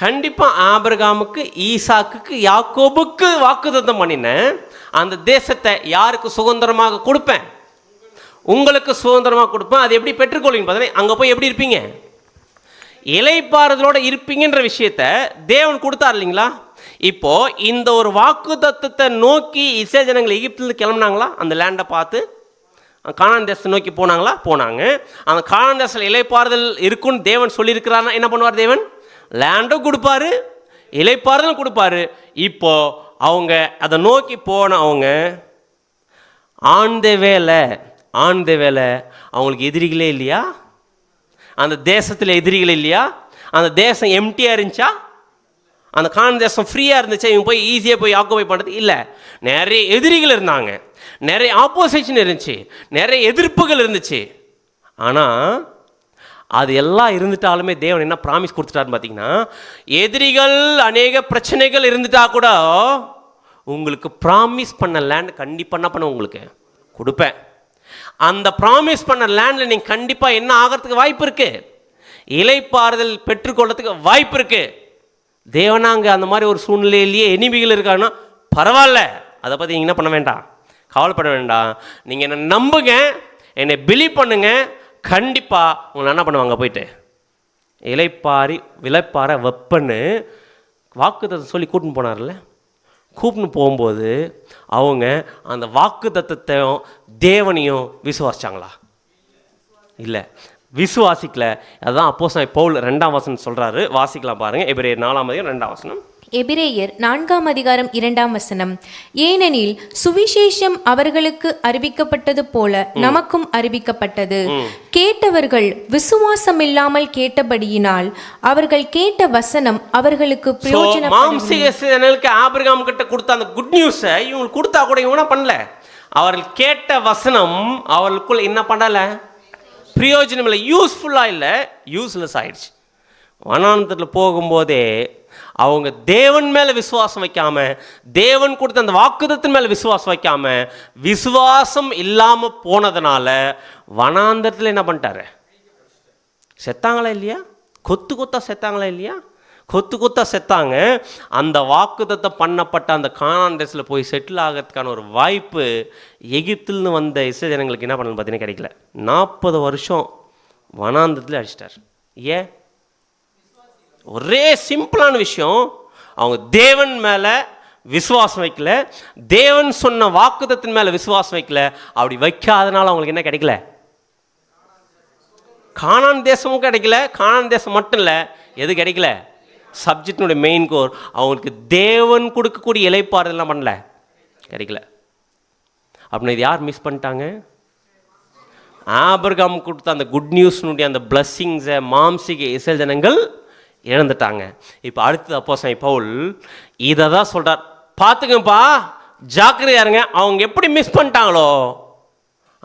கண்டிப்பாக ஆபிரகாமுக்கு ஈசாக்குக்கு யாக்கோபுக்கு வாக்குத்தத்தம் பண்ணினேன், அந்த தேசத்தை யாருக்கு சுதந்திரமாக கொடுப்பேன்? உங்களுக்கு சுதந்திரமாக கொடுப்பேன். அது எப்படி பெற்றுக்கொள்வீங்க பார்த்தீங்கன்னா, அங்கே போய் எப்படி இருப்பீங்க? இளைப்பாறுதலோடு இருப்பீங்கன்ற விஷயத்த தேவன் கொடுத்தார் இல்லைங்களா? இப்போ இந்த ஒரு வாக்குத்தத்தத்தை நோக்கி இஸ்ரேல் ஜனங்கள் எகிப்திலிருந்து கிளம்புனாங்களா? அந்த லேண்டை பார்த்து கானான் தேசத்தை நோக்கி போனாங்களா? போனாங்க. அந்த கானான் தேசத்தில் இளைப்பாறுதல் இருக்குன்னு தேவன் சொல்லியிருக்கிறாருன்னா என்ன பண்ணுவார் தேவன்? லேண்டும் கொடுப்பாரு, இளைப்பாறுதலும் கொடுப்பாரு. இப்போ அவங்க அதை நோக்கி போன அவங்க ஆன் த வேலை அவங்களுக்கு எதிரிகளே இல்லையா? அந்த தேசத்தில் எதிரிகளே இல்லையா? அந்த தேசம் எம்டியாக இருந்துச்சா? அந்த கானான் தேசம் ஃப்ரீயாக இருந்துச்சா? இவங்க போய் ஈஸியாக போய் ஆக்குபை பண்ணுறது இல்லை. நிறைய எதிரிகள் இருந்தாங்க, நிறைய ஆப்போசிஷன் இருந்துச்சு, நிறைய எதிர்ப்புகள் இருந்துச்சு. ஆனால் அது எல்லாம் இருந்துட்டாலுமே தேவன் என்ன ப்ராமிஸ் கொடுத்துட்டாருன்னு பார்த்தீங்கன்னா, எதிரிகள் அநேக பிரச்சனைகள் இருந்துட்டா கூட உங்களுக்கு ப்ராமிஸ் பண்ண லேண்ட் கண்டிப்பாக என்ன பண்ண உங்களுக்கு கொடுப்பேன். அந்த ப்ராமிஸ் பண்ண லேண்டில் நீங்கள் கண்டிப்பாக என்ன ஆகிறதுக்கு வாய்ப்பு இருக்குது? இளைப்பாறுதல் பெற்றுக்கொள்றதுக்கு வாய்ப்பு இருக்குது. தேவனாங்க அந்த மாதிரி ஒரு சூழ்நிலையிலேயே எனிமிகள் இருக்காங்கன்னா பரவாயில்ல, அதை பற்றி நீங்கள் என்ன பண்ண வேண்டாம், கவலைப்பட வேண்டாம். நீங்கள் என்னை நம்புங்க, என்னை பிலீவ் பண்ணுங்க, கண்டிப்பாக உங்களை என்ன பண்ணுவாங்க? போயிட்டு விளைப்பார வெப்பன்னு வாக்குத்தத்தை சொல்லி கூட்டின்னு போனார்ல. கூப்பிட்டு போகும்போது அவங்க அந்த வாக்குத்தத்தையும் தேவனையும் விசுவாசிச்சாங்களா? இல்லை, விசுவாசிக்கல. அதுதான் அப்போஸ்தலன் பவுல் 2 சொல்கிறாரு. வாசிக்கலாம் பாருங்கள். எபிரேயர் 4:2 எபிரேயர் 4:2 ஏனெனில் சுவிசேஷம் அவர்களுக்கு அறிவிக்கப்பட்டது போல நமக்கும் அறிவிக்கப்பட்டது. கேட்டவர்கள் விசுவாசம் இல்லாமல் கேட்டபடியினால் அவர்கள் கேட்ட வசனம் அவர்களுக்கு பிரயோஜனப்படவில்லை. ஆபிரகாம் கிட்ட கொடுத்த அந்த குட் நியூஸை இவங்களுக்கு கொடுத்தா கூட இவங்க பண்ணல. அவர்கள் கேட்ட வசனம் அவர்களுக்குள் என்ன பண்ணல? பிரயோஜனம் இல்லை, யூஸ்ஃபுல்லாக இல்லை, யூஸ்லெஸ் ஆயிடுச்சு. வனாந்தரத்தில் போகும்போதே அவங்க தேவன் மேலே விசுவாசம் வைக்காம, தேவன் கொடுத்த அந்த வாக்குத்தத்தின் மேலே விசுவாசம் வைக்காம, விசுவாசம் இல்லாமல் போனதுனால வனாந்தரத்தில் என்ன பண்ணிட்டாரு? செத்தாங்களா இல்லையா? கொத்தா செத்தாங்களா இல்லையா? கொத்தா செத்தாங்க. அந்த வாக்குத்தத்தை பண்ணப்பட்ட அந்த கானான் தேசத்தில் போய் செட்டில் ஆகிறதுக்கான ஒரு வாய்ப்பு எகிப்திலிருந்து வந்த இஸ்ரேல் ஜனங்களுக்கு என்ன பண்ணணும் பார்த்தீங்கன்னா கிடைக்கல. 40 வருஷம் வனாந்தரத்தில் அடிச்சிட்டார். ஏன்? ஒரே சிம்பிளான விஷயம், அவங்க தேவன் மேலே விசுவாசம் வைக்கல, தேவன் சொன்ன வாக்குத்தத்தின் மேலே விசுவாசம் வைக்கல. அப்படி வைக்காதனால அவங்களுக்கு என்ன கிடைக்கல? கானான் தேசமும் கிடைக்கல. கானான் தேசம் மட்டும் இல்லை, எது கிடைக்கல? சப்ஜெக்டினுடைய மெயின் கோர். அவங்களுக்கு தேவன் கொடுக்கக்கூடிய இளைப்பாறுதல்லாம் பண்ணல, கிடைக்கல. அப்படின்னா இது யார் மிஸ் பண்ணிட்டாங்க? ஆபிரகாம் கொடுத்த அந்த குட் நியூஸ்னுடைய அந்த பிளஸ்ஸிங்ஸை மாம்சீக இஸ்ரவேல் ஜனங்கள் இழந்துட்டாங்க. இப்போ அடுத்தது அப்போஸ்தலன் பவுல் இதை தான் சொல்கிறார், பார்த்துங்கப்பா, ஜாக்கிரதையா இருங்க. அவங்க எப்படி மிஸ் பண்ணிட்டாங்களோ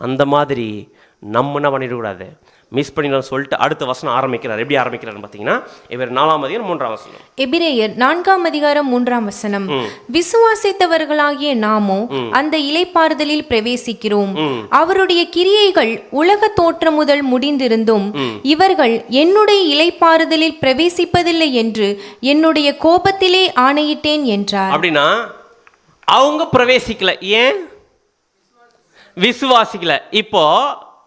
அந்த மாதிரி நம்ம என்ன பண்ணிடக்கூடாது, மிஸ் பண்ணிடலாம் சொல்லிட்டு அடுத்த வசனம் ஆரம்பிக்கிறார். எப்படி ஆரம்பிக்கிறாருன்னு பார்த்தீங்கன்னா, இவர் 4ஆம் அதிகாரம் 3ஆம் வசனம். எபிரேயர் 4ஆம் அதிகாரம் 3ஆம் வசனம். விசுவாசித்தவர்களாகிய நாமோ அந்த இளைப்பாறுதலில் பிரவேசிக்கிறோம். அவருடைய கிரியைகள் உலக தோற்றம் முதல் முடிந்திருந்தும் இவர்கள் என்னுடைய இளைப்பாறுதலில் பிரவேசிப்பதில்லை என்று என்னுடைய கோபத்திலே ஆணையிட்டேன் என்றார். அப்படின்னா அவங்க பிரவேசிக்கல, ஏன்? விசுவாசிக்கல. இப்போ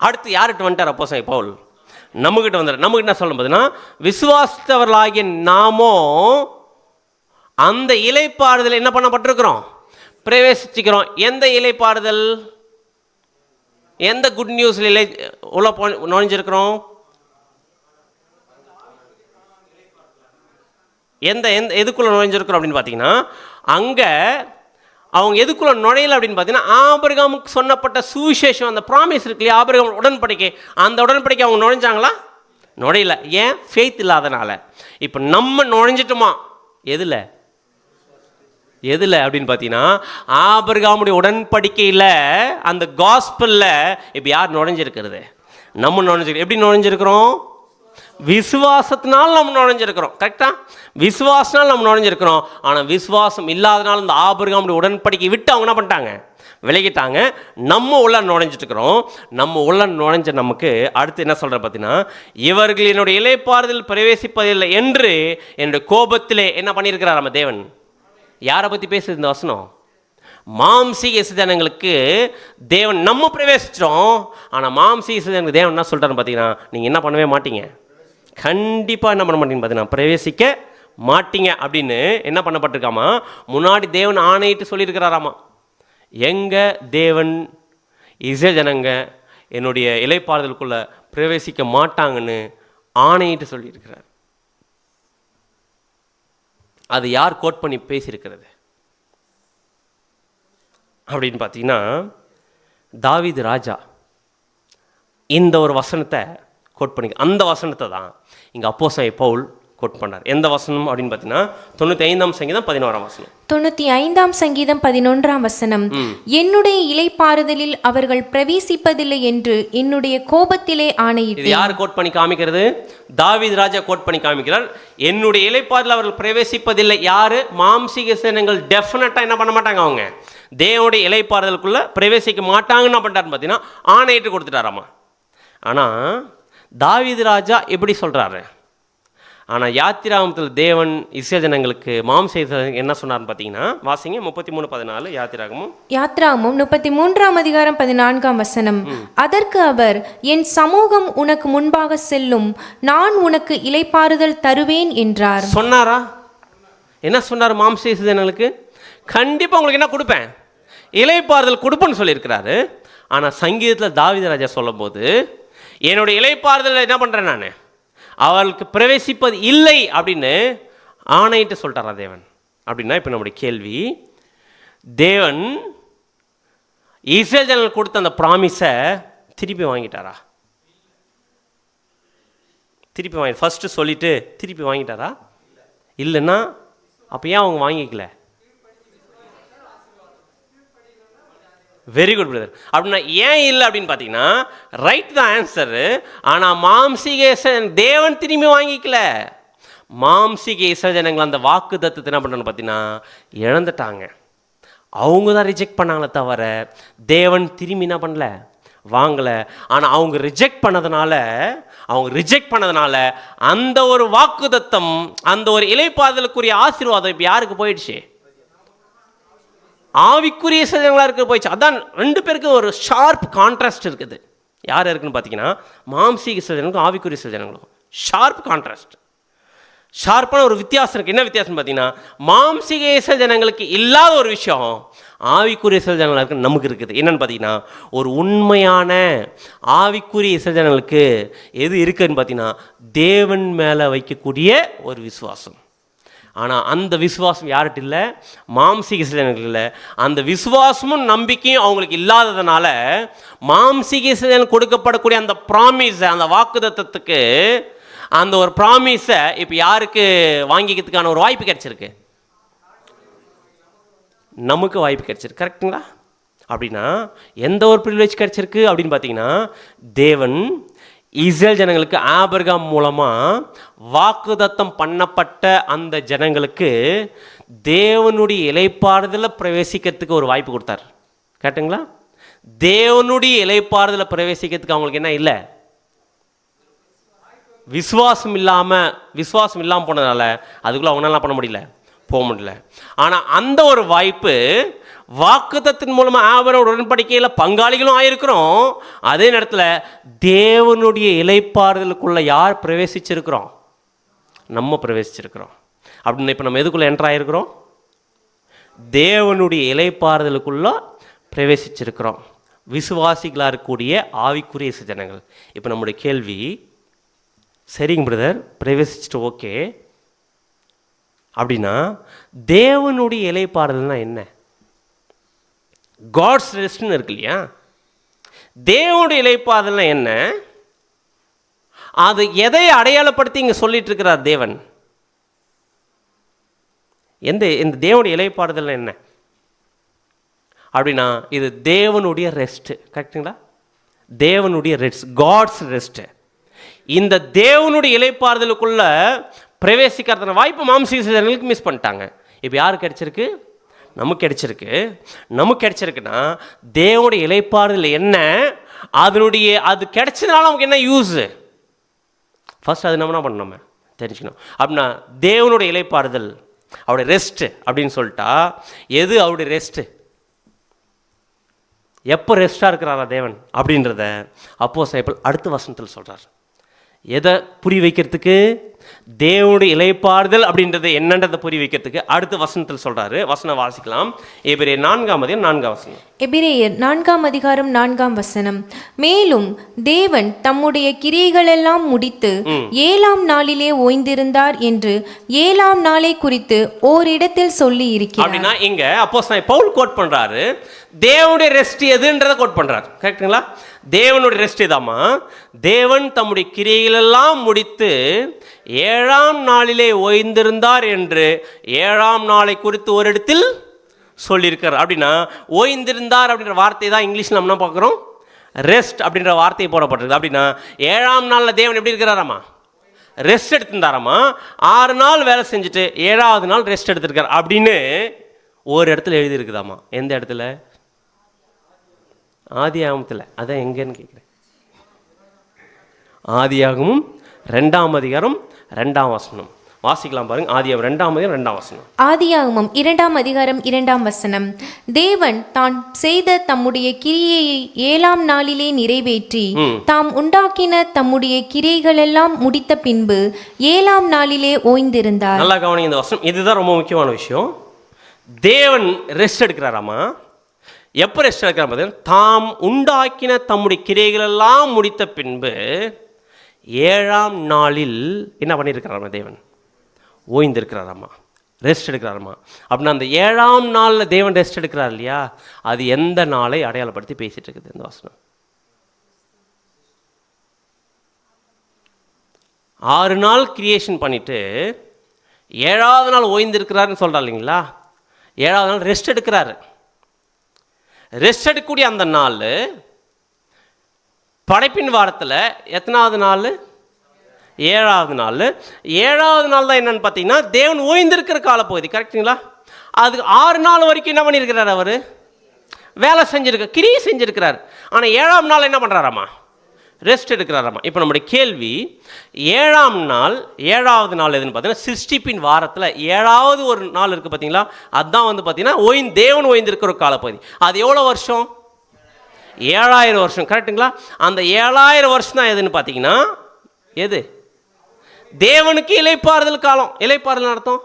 அடுத்து யார்கிட்ட வந்துட்டார் அப்போஸ்தலன் பவுல்? நம்மகிட்ட வந்தார். நம்மகிட்ட என்ன சொல்லும் போதுன்னா, விசுவாசித்தவர்களாகிய நாமோ அந்த இளைப்பாறுதல் என்ன பண்ணப்பட்டிருக்கிறோம், பிரவேசிச்சுக்கிறோம். எந்த இளைப்பாறுதல், எந்த குட் நியூஸ்ல உள்ள நுழைஞ்சிருக்கிறோம்? எதுக்குள்ள நுழைஞ்சிருக்கிறோம் அப்படின்னு பார்த்தீங்கன்னா, அங்கே அவங்க எதுக்குள்ள நுழையல அப்படின்னு பார்த்தீங்கன்னா, ஆபிரகாமுக்கு சொன்னப்பட்ட சுவிசேஷம், அந்த ப்ராமிஸ் இருக்கு இல்லையா, ஆபிரகாம் உடன்படிக்கை, அந்த உடன்படிக்கை அவங்க நுழைஞ்சாங்களா? நுழையல. ஏன்? ஃபெய்த் இல்லாதனால. இப்போ நம்ம நுழைஞ்சிட்டோமா எதில் அப்படின்னு பார்த்தீங்கன்னா, ஆபிரகாமுடைய உடன்படிக்கையில் அந்த காஸ்பலில் இப்போ யார் நுழைஞ்சிருக்கிறது? நம்ம நுழைஞ்சிருக்கோம். எப்படி நுழைஞ்சிருக்கிறோம்? விசுவாசத்தினால் நம்ம நுழைஞ்சிருக்கிறோம். கரெக்டா? விசுவாசனால் நம்ம நுழைஞ்சிருக்கிறோம். ஆனால் விசுவாசம் இல்லாதனால இந்த ஆபிரகாமுடைய உடன்படிக்கை விட்டு அவங்க என்ன பண்ணிட்டாங்க, விலகிட்டாங்க. நம்ம உள்ள நுழைஞ்சிட்டுருக்கிறோம். நம்ம உள்ள நுழைஞ்ச நமக்கு அடுத்து என்ன சொல்கிற பார்த்தீங்கன்னா, இவர்கள் என்னுடைய இளைப்பாறுதல் பிரவேசிப்பதில்லை என்று என்னுடைய கோபத்திலே என்ன பண்ணியிருக்கிறார் நம்ம தேவன். யாரை பற்றி பேசுது இந்த வசனம்? மாம்சீக இசைஜனங்களுக்கு தேவன் நம்ம பிரவேசிச்சிட்டோம். ஆனால் மாம்சீக இசைஜனங்களுக்கு தேவன் என்ன சொல்கிறான்னு பார்த்தீங்கன்னா, நீங்கள் என்ன பண்ணவே மாட்டீங்க, கண்டிப்பாக என்ன பண்ண மாட்டீங்கன்னு பார்த்தீங்கன்னா பிரவேசிக்க மாட்டீங்க அப்படின்னு என்ன பண்ணப்பட்டிருக்காமா, முன்னாடி தேவன் ஆணையிட்டு சொல்லியிருக்கிறாராமா. எங்கள் தேவன் இஸ்ரவேல் ஜனங்க என்னுடைய இளைப்பாறுதலுக்குள்ளே பிரவேசிக்க மாட்டாங்கன்னு ஆணையிட்டு சொல்லியிருக்கிறார். அது யார் கோட் பண்ணி பேசியிருக்கிறது அப்படின்னு பார்த்தீங்கன்னா, தாவீது ராஜா இந்த ஒரு வசனத்தை கோட் பண்ணி, அந்த வசனத்தை தான் இங்கே அப்போஸ்தலன் பவுல் கோட் பண்ணார். எந்த வசனம் அப்படின்னு பார்த்தீங்கன்னா, 95ஆம் சங்கீதம் 11ஆம் வசனம். 95ஆம் சங்கீதம் 11ஆம் வசனம். என்னுடைய இளைப்பாறுதலில் அவர்கள் பிரவேசிப்பதில்லை என்று என்னுடைய கோபத்திலே ஆணையிட்டேன். இது யார் கோட் பண்ணி காமிக்கிறது? தாவீது ராஜா கோட் பண்ணி காமிக்கிறார். என்னுடைய இளைப்பாறுதல் அவர்கள் பிரவேசிப்பதில்லை. யாரு? மாம்சீக சேனங்கள் டெஃபினட்டாக என்ன பண்ண மாட்டாங்க, அவங்க தேவனுடைய இளைப்பாறுதலுக்குள்ள பிரவேசிக்க மாட்டாங்கன்னு என்ன பண்ணிட்டாருன்னு பார்த்தீங்கன்னா ஆணையிட்டு கொடுத்துட்டாராமா. ஆனால் தாவீது ராஜா எப்படி சொல்கிறாரு? ஆனால் யாத்திராகமத்தில் தேவன் இஸ்ரவேல் ஜனங்களுக்கு மாம்சீக என்ன சொன்னார்னு பார்த்தீங்கன்னா, வாசிங்க 33:14 யாத்திராகமம் 33ஆம் அதிகாரம் 14ஆம் வசனம். அதற்கு அவர், என் சமூகம் உனக்கு முன்பாக செல்லும், நான் உனக்கு இளைப்பாறுதல் தருவேன் என்றார். சொன்னாரா? என்ன சொன்னார்? மாம்சீக ஜனங்களுக்கு கண்டிப்பாக உங்களுக்கு என்ன கொடுப்பேன், இளைப்பாறுதல் கொடுப்பேன்னு சொல்லியிருக்கிறாரு. ஆனால் சங்கீதத்தில் தாவீது ராஜா சொல்லும் போது, என்னுடைய இளைப்பாறுதல் என்ன பண்ணுறேன் நான், அவளுக்கு பிரவேசிப்பது இல்லை அப்படின்னு ஆணையிட்டு சொல்லிட்டாரா தேவன். அப்படின்னா இப்போ நம்முடைய கேள்வி, தேவன் இஸ்ரவேல் ஜனங்களுக்கு கொடுத்த அந்த ப்ராமிஸை திருப்பி வாங்கிட்டாரா? திருப்பி வாங்கி ஃபஸ்ட்டு சொல்லிட்டு திருப்பி வாங்கிட்டாரா? இல்லைன்னா அப்போ ஏன் அவங்க வாங்கிக்கல? Very good brother. அப்படின்னா ஏன் இல்லை அப்படின்னு பார்த்தீங்கன்னா, ரைட் தான் ஆன்சரு. ஆனால் மாம்சீக தேவன் திரும்பி வாங்கிக்கல. மாம்சீக இஸ்ரவேல் ஜனங்கள் அந்த வாக்கு தத்துவத்தை என்ன பண்ணுறோன்னு பார்த்தீங்கன்னா இழந்துட்டாங்க. அவங்க தான் ரிஜெக்ட் பண்ணாங்களே தவிர தேவன் திரும்பி என்ன பண்ணல, வாங்கலை. ஆனால் அவங்க ரிஜெக்ட் பண்ணதுனால அந்த ஒரு வாக்கு தத்தம், அந்த ஒரு இளைப்பாறுதலுக்குரிய ஆசீர்வாதம் இப்போ யாருக்கு போயிடுச்சு? ஆவிக்குரிய இஸ்ரவேலர்களாக இருக்க போயிடுச்சு. அதான் ரெண்டு பேருக்கு ஒரு ஷார்ப் கான்ட்ராஸ்ட் இருக்குது. யார் இருக்குன்னு பார்த்தீங்கன்னா, மாம்சீக இஸ்ரவேலர்களுக்கும் ஆவிக்குரிய இஸ்ரவேலர்களுக்கும் ஷார்ப் கான்ட்ராஸ்ட், ஷார்ப்பான ஒரு வித்தியாசம் இருக்குது. என்ன வித்தியாசம்னு பார்த்தீங்கன்னா, மாம்சீக இஸ்ரவேல் ஜனங்களுக்கு இல்லாத ஒரு விஷயம் ஆவிக்குரிய இஸ்ரவேல் ஜனங்களுக்கு நமக்கு இருக்குது. என்னன்னு பார்த்தீங்கன்னா, ஒரு உண்மையான ஆவிக்குரிய இஸ்ரவேல் ஜனங்களுக்கு எது இருக்குதுன்னு பார்த்தீங்கன்னா, தேவன் மேலே வைக்கக்கூடிய ஒரு விசுவாசம். ஆனால் அந்த விசுவாசம் யார்கிட்ட இல்லை? மாம்சீக சிலனுக்கு இல்லை. அந்த விசுவாசமும் நம்பிக்கையும் அவங்களுக்கு இல்லாததுனால மாம்சீக சிலன் கொடுக்கப்படக்கூடிய அந்த ப்ராமிஸை, அந்த வாக்குத்தத்தத்துக்கு அந்த ஒரு ப்ராமிஸை இப்போ யாருக்கு வாங்கிக்கிறதுக்கான ஒரு வாய்ப்பு கிடைச்சிருக்கு? நமக்கு வாய்ப்பு கிடைச்சிருக்கு. கரெக்டுங்களா? அப்படின்னா எந்த ஒரு ப்ரிவிலேஜ் கிடைச்சிருக்கு அப்படின்னு பார்த்தீங்கன்னா, தேவன் இஸ்ரேல் ஜனங்களுக்கு ஆபிரகாம் மூலமாக வாக்குத்தத்தம் பண்ணப்பட்ட அந்த ஜனங்களுக்கு தேவனுடைய இளைப்பாறுதலை பிரவேசிக்கிறதுக்கு ஒரு வாய்ப்பு கொடுத்தார். கேட்டுங்களா? தேவனுடைய இளைப்பாறுதலை பிரவேசிக்கிறதுக்கு அவங்களுக்கு என்ன இல்லை? விசுவாசம் இல்லாமல் போனதுனால அதுக்குள்ளே அவங்களால பண்ண முடியல, போக முடியல. ஆனால் அந்த ஒரு வாய்ப்பு வாக்குத்தத்தின் மூலமாக ஆபிரகாம் உடன்படிக்கையில் பங்காளிகளும் ஆயிருக்கிறோம். அதே நேரத்தில் தேவனுடைய இளைப்பாறுதலுக்குள்ள யார் பிரவேசிச்சிருக்கிறோம்? நம்ம பிரவேசிச்சிருக்கிறோம். அப்படின்னு இப்போ நம்ம எதுக்குள்ளே என்டர் ஆகிருக்கிறோம்? தேவனுடைய இளைப்பாறுதலுக்குள்ள பிரவேசிச்சிருக்கிறோம். விசுவாசிகளாக இருக்கக்கூடிய ஆவிக்குரிய ஜனங்கள். இப்போ நம்முடைய கேள்வி, சரிங்க பிரதர், பிரவேசிச்சுட்டு ஓகே, அப்படின்னா தேவனுடைய இளைப்பாறுதல்னா என்ன? காட்ஸ் ரெஸ்ட்னு இருக்கு இல்லையா? தேவனுடைய இளைப்பாறுதல்னா என்ன? அது எதை அடையாளப்படுத்தி இங்கே சொல்லிட்டு இருக்கிறார் தேவன்? இந்த தேவனுடைய இளைப்பாறுதல்னா என்ன அப்படின்னா, இது தேவனுடைய ரெஸ்ட். கரெக்டுங்களா? தேவனுடைய ரெஸ்ட், காட்ஸ் ரெஸ்ட். இந்த தேவனுடைய இளைப்பாறுதலுக்குள்ள பிரவேசிக்கிறதுன வாய்ப்பு மாம்சீகர்களுக்கு மிஸ் பண்ணிட்டாங்க. இப்போ யாருக்கு கிடைச்சிருக்கு? நமக்கு கிடைச்சிருக்கு. நமக்கு கிடைச்சிருக்குன்னா தேவனுடைய இளைப்பாறுதல் என்ன, அது கிடைச்சதுனால நமக்கு என்ன யூஸ்? ஃபர்ஸ்ட் அது நம்ம என்ன பண்ணணும், நம்ம தெரிஞ்சுக்கணும். அப்படின்னா தேவனுடைய இளைப்பாறுதல், அவருடைய ரெஸ்ட் அப்படின்னு சொல்லிட்டா, எது அவருடைய ரெஸ்ட்டு? எப்போ ரெஸ்ட்டாக இருக்கிறாரா தேவன் அப்படின்றத அப்போஸ்தலர் அடுத்த வசனத்தில் சொல்கிறார். எதை புரிய வைக்கிறதுக்கு? தேவனுடைய இளைப்பாறுதல் அப்படின்றது என்னன்றதை புரிய வைக்கிறதுக்கு அடுத்த வசனத்தில் சொல்றாரு. வசனம் வாசிக்கலாம். எபிரேயர் 4:4. எபிரேயர் 4:4. மேலும் தேவன் தம்முடைய கிரியைகளெல்லாம் முடித்து 7ஆம் நாளிலே ஓய்ந்திருந்தார் என்று 7ஆம் நாளை குறித்து ஓரிடத்தில் சொல்லி இருக்கிறார். அப்படின்னா இங்க அப்போஸ்தலன் பவுல் கோட் பண்றாரு, தேவனுடைய ரெஸ்ட் எதுன்றதை கோட் பண்றாரு. கரெக்டுங்களா? தேவனுடைய ரெஸ்ட் இதாமா, தேவன் தம்முடைய கிரியைகளெல்லாம் முடித்து 7ஆம் நாளிலே ஓய்ந்திருந்தார் என்று 7ஆம் நாளை குறித்து ஒரு இடத்தில் சொல்லியிருக்கார். அப்படின்னா ஓய்ந்திருந்தார் அப்படின்ற வார்த்தை தான் இங்கிலீஷில் நம்ம என்ன பார்க்குறோம்? ரெஸ்ட் அப்படின்ற வார்த்தை போடப்பட்டிருக்கு. அப்படின்னா 7ஆம் நாளில் தேவன் எப்படி இருக்கிறாராமா? ரெஸ்ட் எடுத்திருந்தாராமா. 6 நாள் வேலை செஞ்சுட்டு 7ஆவது நாள் ரெஸ்ட் எடுத்திருக்கார் அப்படின்னு ஒரு இடத்துல எழுதியிருக்குதாமா. எந்த இடத்துல? ஆதியாகமத்தில். அதான் எங்கன்னு கேட்குறேன். ஆதியாகமும் 2ஆம் அதிகாரம் 2ஆம் வசனம் வாசிக்கலாம் பாருங்க. ஆதியாகமம் 2ஆம் அதிகாரம் 2ஆம் வசனம். ஆதியாகமம் 2ஆம் அதிகாரம் 2ஆம் வசனம். தேவன் தான் செய்த தம்முடைய கிரியையை 7ஆம் நாளிலே நிறைவேற்றி தாம் உண்டாக்கின தம்முடைய கிரியைகளெல்லாம் முடித்த பின்பு 7ஆம் நாளிலே ஓய்ந்திருந்தார். நல்லா கவனிங்க இந்த வசனம். இதுதான் ரொம்ப முக்கியமான விஷயம். தேவன் ரெஸ்ட் எடுக்கிறாராமா. எப்போ ரெஸ்ட் எடுக்கிறார்? தாம் உண்டாக்கின தம்முடைய கிரியைகளெல்லாம் முடித்த பின்பு 7ஆம் நாளில் என்ன பண்ணியிருக்கிறாராமா? தேவன் ஓய்ந்திருக்கிறாராமா, ரெஸ்ட் எடுக்கிறாராமா. அப்படின்னா அந்த 7ஆம் நாளில் தேவன் ரெஸ்ட் எடுக்கிறார் இல்லையா, அது எந்த நாளை அடையாளப்படுத்தி பேசிட்டு இருக்குது இந்த வசனம்? 6 நாள் கிரியேஷன் பண்ணிட்டு 7ஆவது நாள் ஓய்ந்திருக்கிறாருன்னு சொல்கிறா இல்லைங்களா? 7ஆவது நாள் ரெஸ்ட் எடுக்கிறாரு. ரெஸ்ட் எடுக்கக்கூடிய அந்த நாள் படைப்பின் வாரத்தில் எத்தனாவது நாள்? 7ஆவது நாள். 7ஆவது நாள் தான் என்னன்னு பார்த்தீங்கன்னா தேவன் ஓய்ந்திருக்கிற காலப்பகுதி. கரெக்டுங்களா? அதுக்கு 6 நாள் வரைக்கும் என்ன பண்ணியிருக்கிறார்? அவர் வேலை கிரியை செஞ்சுருக்கிறார். ஆனால் 7ஆம் நாள் என்ன பண்ணுறாராமா? ரெஸ்ட் எடுக்கிறாராமா. இப்போ நம்முடைய கேள்வி, 7ஆம் நாள் 7ஆவது நாள் எதுன்னு பார்த்தீங்கன்னா சிருஷ்டிப்பின் வாரத்தில் 7ஆவது ஒரு நாள் இருக்குது பார்த்தீங்களா? அதுதான் வந்து பார்த்தீங்கன்னா தேவன் ஓய்ந்திருக்கிற ஒரு காலப்பகுதி. அது எவ்வளோ வருஷம்? 7000 வருஷம். கரெக்டுங்களா? அந்த 7000 வருஷம் தான் எதுன்னு பார்த்தீங்கன்னா எது? தேவனுக்கு இளைப்பாறுதல் காலம். இளைப்பாறுதல் அர்த்தம்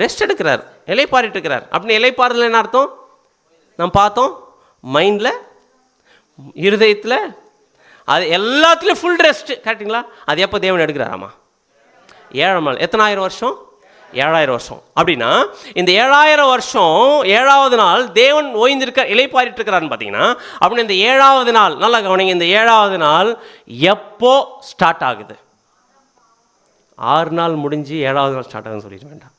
ரெஸ்ட் எடுக்கிறார், இளைப்பாறிட்டு இருக்கிறார். அப்படின்னு இளைப்பாறுதல் என்ன அர்த்தம்? நம்ம பார்த்தோம். மைண்டில், இருதயத்தில், அது எல்லாத்துலேயும் ஃபுல் ரெஸ்ட். கரெக்டுங்களா? அது எப்போ தேவன் எடுக்கிறாராமா? 7ஆம் நாள். எத்தனாயிரம் வருஷம்? 7000 வருஷம். அப்படின்னா இந்த 7000 வருஷம் 7வது நாள் தேவன் ஓய்ந்திருக்க இளைப்பாறிட்டு இருக்கிறான்னு பார்த்தீங்கன்னா, அப்படின்னு இந்த 7வது நாள் நல்லா கவனிங்க, இந்த 7வது நாள் எப்போ ஸ்டார்ட் ஆகுது? 6 நாள் முடிஞ்சு 7வது நாள் ஸ்டார்ட் ஆகுதுன்னு சொல்லிட வேண்டாம்.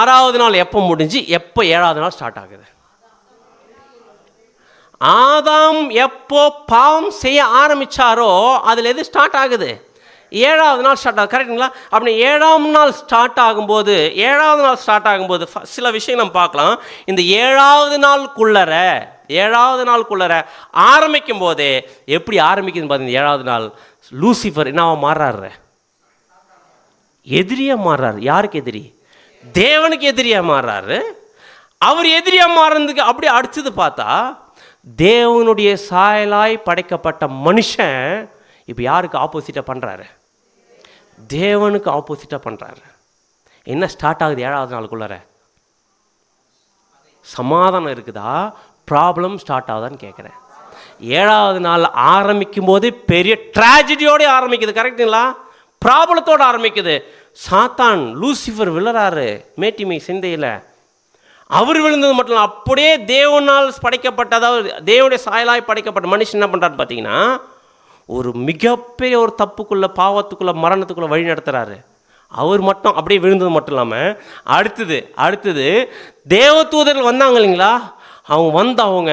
6வது நாள் எப்போ முடிஞ்சு எப்போ 7வது நாள் ஸ்டார்ட் ஆகுது? ஆதாம் எப்போ பாவம் செய்ய ஆரம்பிச்சாரோ அதில் எது ஸ்டார்ட் ஆகுது? 7வது நாள் ஸ்டார்ட் ஆகுது. கரெக்டுங்களா? அப்படி 7ஆம் நாள் ஸ்டார்ட் ஆகும்போது 7வது நாள் ஸ்டார்ட் ஆகும்போது சில விஷயம் நம்ம பார்க்கலாம். இந்த 7வது நாளுக்குள்ளர ஆரம்பிக்கும் போதே எப்படி ஆரம்பிக்குதுன்னு பார்த்தீங்கன்னா, 7வது நாள் லூசிஃபர் என்னவா மாறுறாரு? எதிரியா மாறுறாரு. யாருக்கு எதிரி? தேவனுக்கு எதிரியா மாறுறாரு. அவர் எதிரியா மாறுறதுக்கு அப்படி அடிச்சது பார்த்தா, தேவனுடைய சாயலாய் படைக்கப்பட்ட மனுஷன் இப்போ யாருக்கு ஆப்போசிட்டாக பண்ணுறாரு? தேவனுக்கு ஆப்போசிட்டாக பண்ணுறாரு. என்ன ஸ்டார்ட் ஆகுது 7வது நாளுக்குள்ளார? சமாதானம் இருக்குதா? ப்ராப்ளம் ஸ்டார்ட் ஆகுதான்னு கேட்குறேன். 7வது நாள் ஆரம்பிக்கும் போது பெரிய ட்ராஜடியோடு ஆரம்பிக்குது. கரெக்டுங்களா? ப்ராப்ளத்தோடு ஆரம்பிக்குது. சாத்தான் லூசிஃபர் விழுறாரு மேட்டிமை சிந்தையில். அவர் விழுந்தது மட்டும் இல்லை, அப்படியே தேவனால் படைக்கப்பட்ட, அதாவது தேவனுடைய சாயலாய் படைக்கப்பட்ட மனுஷன் என்ன பண்ணுறாரு பார்த்தீங்கன்னா, ஒரு மிகப்பெரிய ஒரு தப்புக்குள்ளே, பாவத்துக்குள்ளே, மரணத்துக்குள்ளே வழி நடத்துகிறாரு. அவர் மட்டும் அப்படியே விழுந்தது மட்டும் இல்லாமல் அடுத்தது தேவதூதர்கள் வந்தாங்க இல்லைங்களா, அவங்க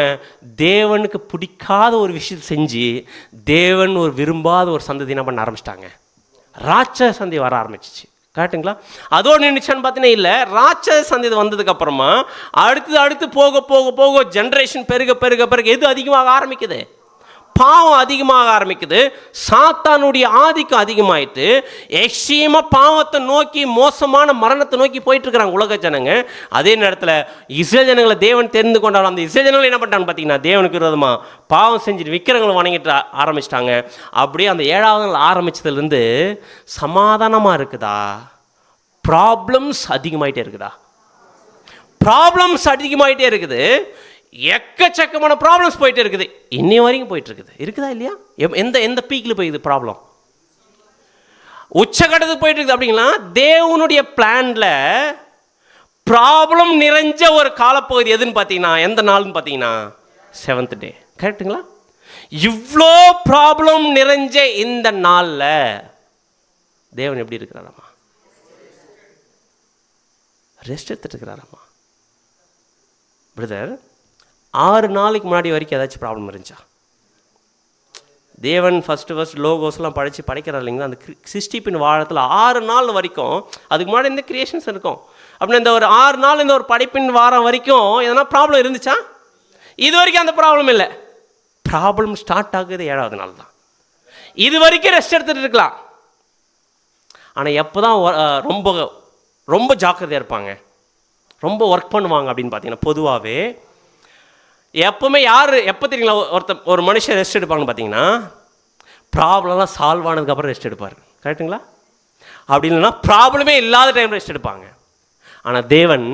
தேவனுக்கு பிடிக்காத ஒரு விஷயத்தை செஞ்சு தேவன் ஒரு விரும்பாத ஒரு சந்ததி என்ன பண்ண ஆரம்பிச்சிட்டாங்க? ராட்சச சந்ததி வர ஆரம்பிச்சிச்சு. கரெக்டுங்களா? அதோடு நினைச்சான்னு பார்த்தீங்கன்னா இல்லை, ராட்சச சந்ததி வந்ததுக்கு அப்புறமா அடுத்து போக ஜென்ரேஷன் பெருக எது அதிகமாக ஆரம்பிக்குது? பாவம் அதிகமாக ஆரம்பிக்குது. சாத்தானுடைய ஆதிக்கம் அதிகமாயிட்டு எக்ஸ்ட்ரீமா பாவத்தை நோக்கி, மோசமான மரணத்தை நோக்கி போயிட்டு இருக்கிறாங்க உலக ஜனங்க. அதே நேரத்தில் இஸ்ரேல் ஜனங்களை தேவன் தெரிந்து கொண்டாலும் அந்த இஸ்ரேல் ஜனங்கள் என்ன பண்ணிட்டாங்க பார்த்தீங்கன்னா, தேவனுக்கு விரோதமாக பாவம் செஞ்சுட்டு விக்கிரங்களை வணங்கிட்டு ஆரம்பிச்சிட்டாங்க. அப்படியே அந்த 7வது நாள் ஆரம்பிச்சதுலேருந்து சமாதானமாக இருக்குதா? ப்ராப்ளம்ஸ் அதிகமாயிட்டே இருக்குதா? ப்ராப்ளம்ஸ் அதிகமாயிட்டே இருக்குது. எக்கச்சக்கமான ப்ராப்ளம்ஸ் போயிட்டே இருக்குது. இன்னி வரைக்கும் போயிட்டு இருக்குதா இல்லையா? எந்த பீக்கில் போயிடுது ப்ராப்ளம்? உச்சகட்டத்துக்கு போயிட்டு இருக்குது. அப்படிங்களா? தேவனுடைய பிளான்ல ப்ராப்ளம் நிறைஞ்ச ஒரு காலப்பகுதி எதுன்னு பார்த்தீங்கன்னா, எந்த நாள்னு பார்த்தீங்கன்னா 7th டே. கரெக்டுங்களா? இவ்வளோ ப்ராப்ளம் நிறைஞ்ச இந்த நாளில் தேவன் எப்படி இருக்கிறாராமா? ரெஸ்ட் எடுத்துட்டு இருக்கிறாராமா? பிரதர், 6 நாளைக்கு முன்னாடி வரைக்கும் ஏதாச்சும் ப்ராப்ளம் இருந்துச்சா? தேவன் ஃபஸ்ட்டு லோகோஸ்லாம் படைக்கிறார் இல்லைங்களா, அந்த சிருஷ்டிப்பின் வாரத்தில் 6 நாள் வரைக்கும், அதுக்கு முன்னாடி இந்த கிரியேஷன்ஸ் இருக்கும். அப்படின்னா இந்த ஒரு 6 நாள் இந்த ஒரு படைப்பின் வாரம் வரைக்கும் எதனா ப்ராப்ளம் இருந்துச்சா? இது வரைக்கும் அந்த ப்ராப்ளம் இல்லை. ப்ராப்ளம் ஸ்டார்ட் ஆகுது 7வது நாள் தான். இது வரைக்கும் ரெஸ்ட் எடுத்துகிட்டு இருக்கலாம். ஆனால் எப்போ தான் ரொம்ப ஜாக்கிரதையாக இருப்பாங்க, ரொம்ப ஒர்க் பண்ணுவாங்க அப்படின்னு பார்த்தீங்கன்னா, பொதுவாகவே எப்போவுமே எப்போ தெரியுங்களா ஒரு மனுஷன் ரெஸ்ட் எடுப்பாங்கன்னு பார்த்தீங்கன்னா, ப்ராப்ளம்லாம் சால்வ் ஆனதுக்கப்புறம் ரெஸ்ட் எடுப்பார். கரெக்டுங்களா? அப்படி இல்லைன்னா ப்ராப்ளமே இல்லாத டைமில் ரெஸ்ட் எடுப்பாங்க. ஆனால் தேவன்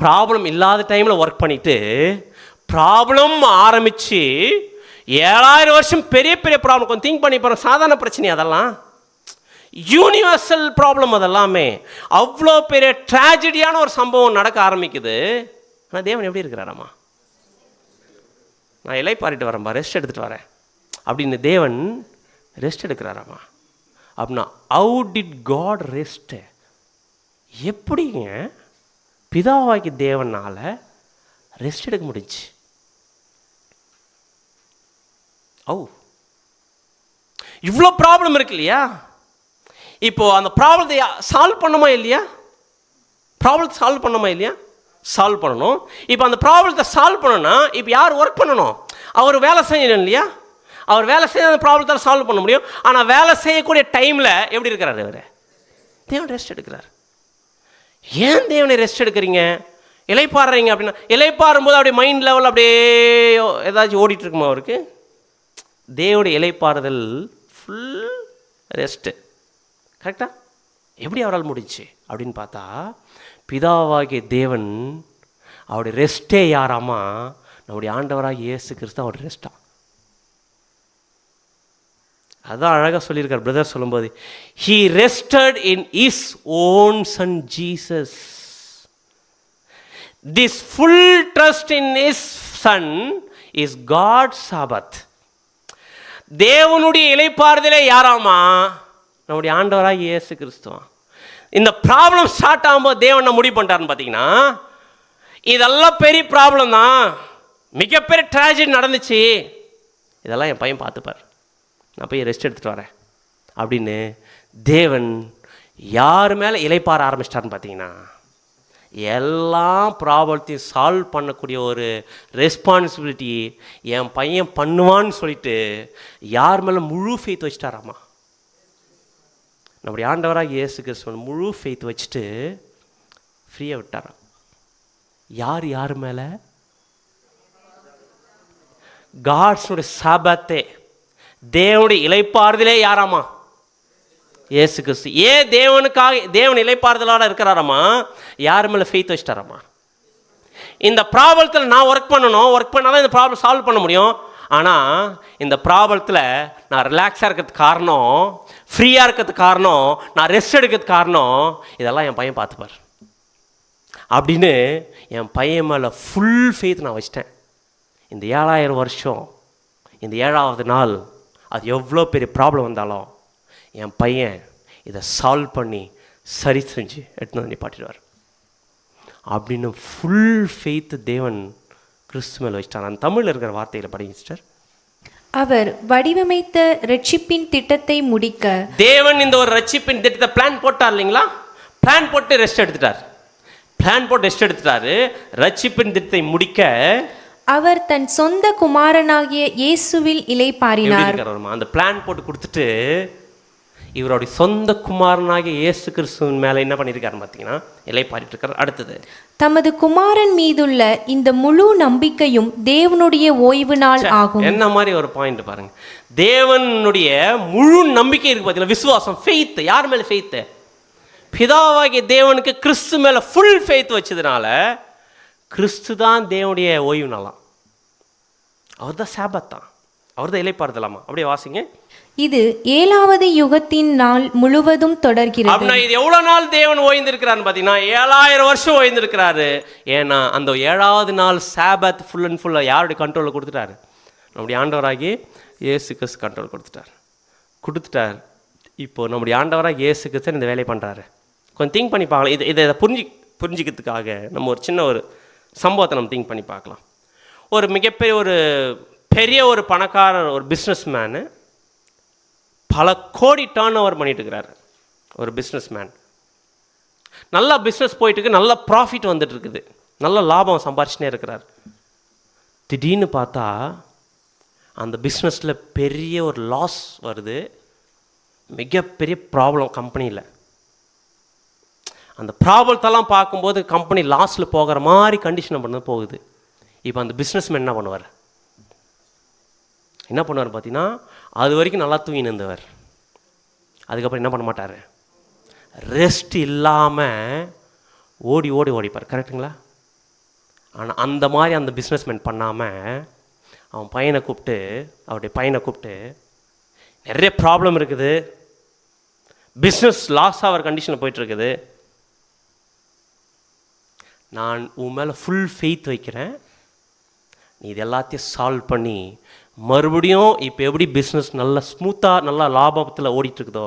ப்ராப்ளம் இல்லாத டைமில் ஒர்க் பண்ணிவிட்டு ப்ராப்ளம் ஆரம்பித்து 7000 வருஷம் பெரிய ப்ராப்ளம். கொஞ்சம் திங்க் பண்ணி பாருங்க. சாதாரண பிரச்சனை அதெல்லாம், யூனிவர்சல் ப்ராப்ளம் அதெல்லாமே. அவ்வளோ பெரிய ட்ராஜடியான ஒரு சம்பவம் நடக்க ஆரம்பிக்குது. ஆனால் தேவன் எப்படி இருக்கிறாராம்மா? நான் இலைப்பாரிட்டு வரேன்பா, ரெஸ்ட் எடுத்துகிட்டு வரேன் அப்படின்னு தேவன் ரெஸ்ட் எடுக்கிறாராம்மா? அப்படின்னா ஹவு டிட் காட் ரெஸ்ட்? எப்படிங்க பிதாவாகி தேவனால் ரெஸ்ட் எடுக்க முடிஞ்சு? இவ்வளோ ப்ராப்ளம் இருக்கு இல்லையா? இப்போது அந்த ப்ராப்ளத்தை சால்வ் பண்ணுமா இல்லையா? சால்வ் பண்ணணும். இப்போ அந்த ப்ராப்ளத்தை சால்வ் பண்ணணும்னா இப்போ யார் ஒர்க் பண்ணணும்? அவர் வேலை செய்யணும் இல்லையா? அவர் வேலை செய்ய அந்த ப்ராப்ளத்தை சால்வ் பண்ண முடியும். ஆனால் வேலை செய்யக்கூடிய டைமில் எப்படி இருக்கிறார் அவர்? தேவன் ரெஸ்ட் எடுக்கிறார். ஏன் தேவனை ரெஸ்ட் எடுக்கிறீங்க, இலைப்பாடுறீங்க அப்படின்னா, இலைப்பாறும்போது அப்படியே மைண்ட் லெவல் அப்படியே ஏதாச்சும் ஓடிட்டு இருக்குமா அவருக்கு? தேவனுடைய இலைப்பாறுதல் ஃபுல் ரெஸ்ட்டு. கரெக்டாக எப்படி அவரால் முடிச்சு அப்படின்னு பார்த்தா, பிதாவாகிய தேவன் அவருடைய ரெஸ்ட்டே யாராமா? நம்முடைய ஆண்டவராக இயேசு கிறிஸ்து அவருடைய ரெஸ்ட்டா. அதான் அழகாக சொல்லியிருக்கார் பிரதர் சொல்லும்போது, he rested in his own son Jesus. This full trust in his son is God's Sabbath. தேவனுடைய இளைப்பாறுதலே யாராமா? நம்முடைய ஆண்டவராக இயேசு கிறிஸ்துவா. இந்த ப்ராப்ளம் ஸ்டார்ட் ஆகும்போது தேவன் முடிவு பண்ணிட்டாருன்னு பார்த்தீங்கன்னா, இதெல்லாம் பெரிய ப்ராப்ளம் தான், மிகப்பெரிய ட்ராஜடி நடந்துச்சு, இதெல்லாம் என் பையன் பார்த்துப்பார், நான் போய் ரெஸ்ட் எடுத்துகிட்டு வரேன் அப்படின்னு தேவன் யார் மேலே இளைப்பாற ஆரம்பிச்சிட்டாருன்னு பார்த்தீங்கன்னா, எல்லா ப்ராப்ளத்தையும் சால்வ் பண்ணக்கூடிய ஒரு ரெஸ்பான்சிபிலிட்டி என் பையன் பண்ணுவான்னு சொல்லிட்டு யார் மேலே முழு ஃபெய்த் வச்சுட்டாராமா? நம்முடைய ஆண்டவராக இயேசு கிறிஸ்துவன் முழு ஃபெய்த் வச்சுட்டு ஃப்ரீயாக விட்டாராம். யார் யார் மேலே? காட்ஸுடைய சாபத்தே, தேவனுடைய இளைப்பாறுதலே யாராமா? இயேசு கிறிஸ்து. ஏன் தேவனுக்காக, தேவன் இளைப்பாறுதலோட இருக்கிறாராமா? யார் மேலே ஃபெய்த் வச்சுட்டாராமா? இந்த ப்ராப்ளத்தில் நான் ஒர்க் பண்ணணும், ஒர்க் பண்ணால் தான் இந்த ப்ராப்ளம் சால்வ் பண்ண முடியும். ஆனால் இந்த ப்ராப்ளத்தில் நான் ரிலாக்ஸாக இருக்கிறதுக்கு காரணம், ஃப்ரீயாக இருக்கிறதுக்கு காரணம், நான் ரெஸ்ட் எடுக்கிறதுக்கு காரணம், இதெல்லாம் என் பையன் பார்த்துப்பார் அப்படின்னு என் பையன் மேலே ஃபுல் ஃபெய்த் நான் வச்சிட்டேன். இந்த 7000 வருஷம், இந்த 7வது நாள், அது எவ்வளோ பெரிய ப்ராப்ளம் வந்தாலும் என் பையன் இதை சால்வ் பண்ணி சரி செஞ்சு எடுத்து வந்து நிப்பாட்டிடுவார் அப்படின்னு ஃபுல் ஃபெய்த் தேவன் கிறிஸ்து மேலே வச்சிட்டார். அந்த தமிழில் இருக்கிற வார்த்தைகளை படிங்க சிஸ்டர். அவர் வடிவமைத்த ரட்சிப்பின் திட்டத்தை முடிக்க, தேவன் இந்த ஒரு ரட்சிப்பின் திட்டத்தை பிளான் போட்டார் இல்லைங்களா? பிளான் போட்டு ரெஸ்ட் எடுத்துட்டார், பிளான் போட்டு ரெஸ்ட் எடுத்துட்டாரு. ரட்சிப்பின் திட்டத்தை முடிக்க அவர் தன் சொந்த குமாரனாகிய இயேசுவில் இளைப்பாறினார். அந்த பிளான் போட்டு கொடுத்துட்டு இவருடைய சொந்த குமாரனாகிய இயேசு கிறிஸ்துவின் மேலே என்ன பண்ணியிருக்காரு பார்த்தீங்கன்னா, இளைப்பாறிட்டு இருக்கார். அடுத்தது, தமது குமாரன் மீதுள்ள இந்த முழு நம்பிக்கையும் தேவனுடைய ஓய்வு நாள் ஆகும். என்ன மாதிரி ஒரு பாயிண்ட் பாருங்க. தேவனுடைய முழு நம்பிக்கை இருக்கு பார்த்தீங்களா, விசுவாசம், ஃபெய்த். யார் மேலே ஃபெய்த்? பிதாவாகிய தேவனுக்கு கிறிஸ்து மேலே ஃபுல் ஃபெய்த் வச்சதுனால கிறிஸ்து தான் தேவனுடைய ஓய்வு நாளாம். அவர் தான் சாபத் தான், அவர் தான் இளைப்பாறுதலாமா. அப்படியே வாசிங்க. இது 7வது யுகத்தின் நாள் முழுவதும் தொடர்கிறது. அப்படின்னா இது எவ்வளோ நாள் தேவன் ஓய்ந்திருக்கிறான்னு பார்த்தீங்கன்னா 7000 வருஷம் ஓய்ந்திருக்கிறாரு. ஏன்னா அந்த 7வது நாள் சாபத் ஃபுல் அண்ட் ஃபுல்லாக யாருடைய கண்ட்ரோலில் கொடுத்துட்டாரு? நம்முடைய ஆண்டவராகி இயேசு கிறிஸ்து கண்ட்ரோல் கொடுத்துட்டார். இப்போது நம்முடைய ஆண்டவராக இயேசு கிறிஸ்து இந்த வேலையை பண்ணுறாரு. கொஞ்சம் திங்க் பண்ணி பார்க்கலாம். இதை புரிஞ்சிக்கிறதுக்காக நம்ம ஒரு சின்ன ஒரு சம்பவத்தை நம்ம திங்க் பண்ணி பார்க்கலாம். ஒரு மிகப்பெரிய பெரிய ஒரு பணக்காரர், ஒரு பிஸ்னஸ் மேனு, பல கோடி டர்ன் ஓவர் பண்ணிட்டு இருக்கிறாரு. ஒரு பிஸ்னஸ் மேன், நல்லா பிஸ்னஸ் போயிட்டுருக்கு, நல்ல ப்ராஃபிட் வந்துட்டு இருக்குது, நல்ல லாபம் சம்பாரிச்சுனே இருக்கிறார். திடீர்னு பார்த்தா அந்த பிஸ்னஸில் பெரிய ஒரு லாஸ் வருது, மிகப்பெரிய ப்ராப்ளம் கம்பெனியில். அந்த ப்ராப்ளத்தெல்லாம் பார்க்கும்போது கம்பெனி லாஸில் போகிற மாதிரி கண்டிஷனை பண்ண போகுது. இப்போ அந்த பிஸ்னஸ்மேன் என்ன பண்ணுவார் பார்த்தீங்கன்னா, அது வரைக்கும் நல்லா தூங்கின்னு இருந்தவர் அதுக்கப்புறம் என்ன பண்ண மாட்டார், ரெஸ்ட் இல்லாமல் ஓடிப்பார். கரெக்டுங்களா? ஆனால் அந்த மாதிரி அந்த பிஸ்னஸ்மேன் பண்ணாமல் அவருடைய பையனை கூப்பிட்டு நிறைய ப்ராப்ளம் இருக்குது, பிஸ்னஸ் லாஸ் ஆகிற கண்டிஷனில் போயிட்டுருக்குது, நான் உன் மேலே ஃபுல் ஃபெய்த் வைக்கிறேன், நீ இது எல்லாத்தையும் சால்வ் பண்ணி மறுபடியும் இப்போ எப்படி பிஸ்னஸ் நல்லா ஸ்மூத்தாக நல்லா லாபத்தில் ஓடிட்டுருக்குதோ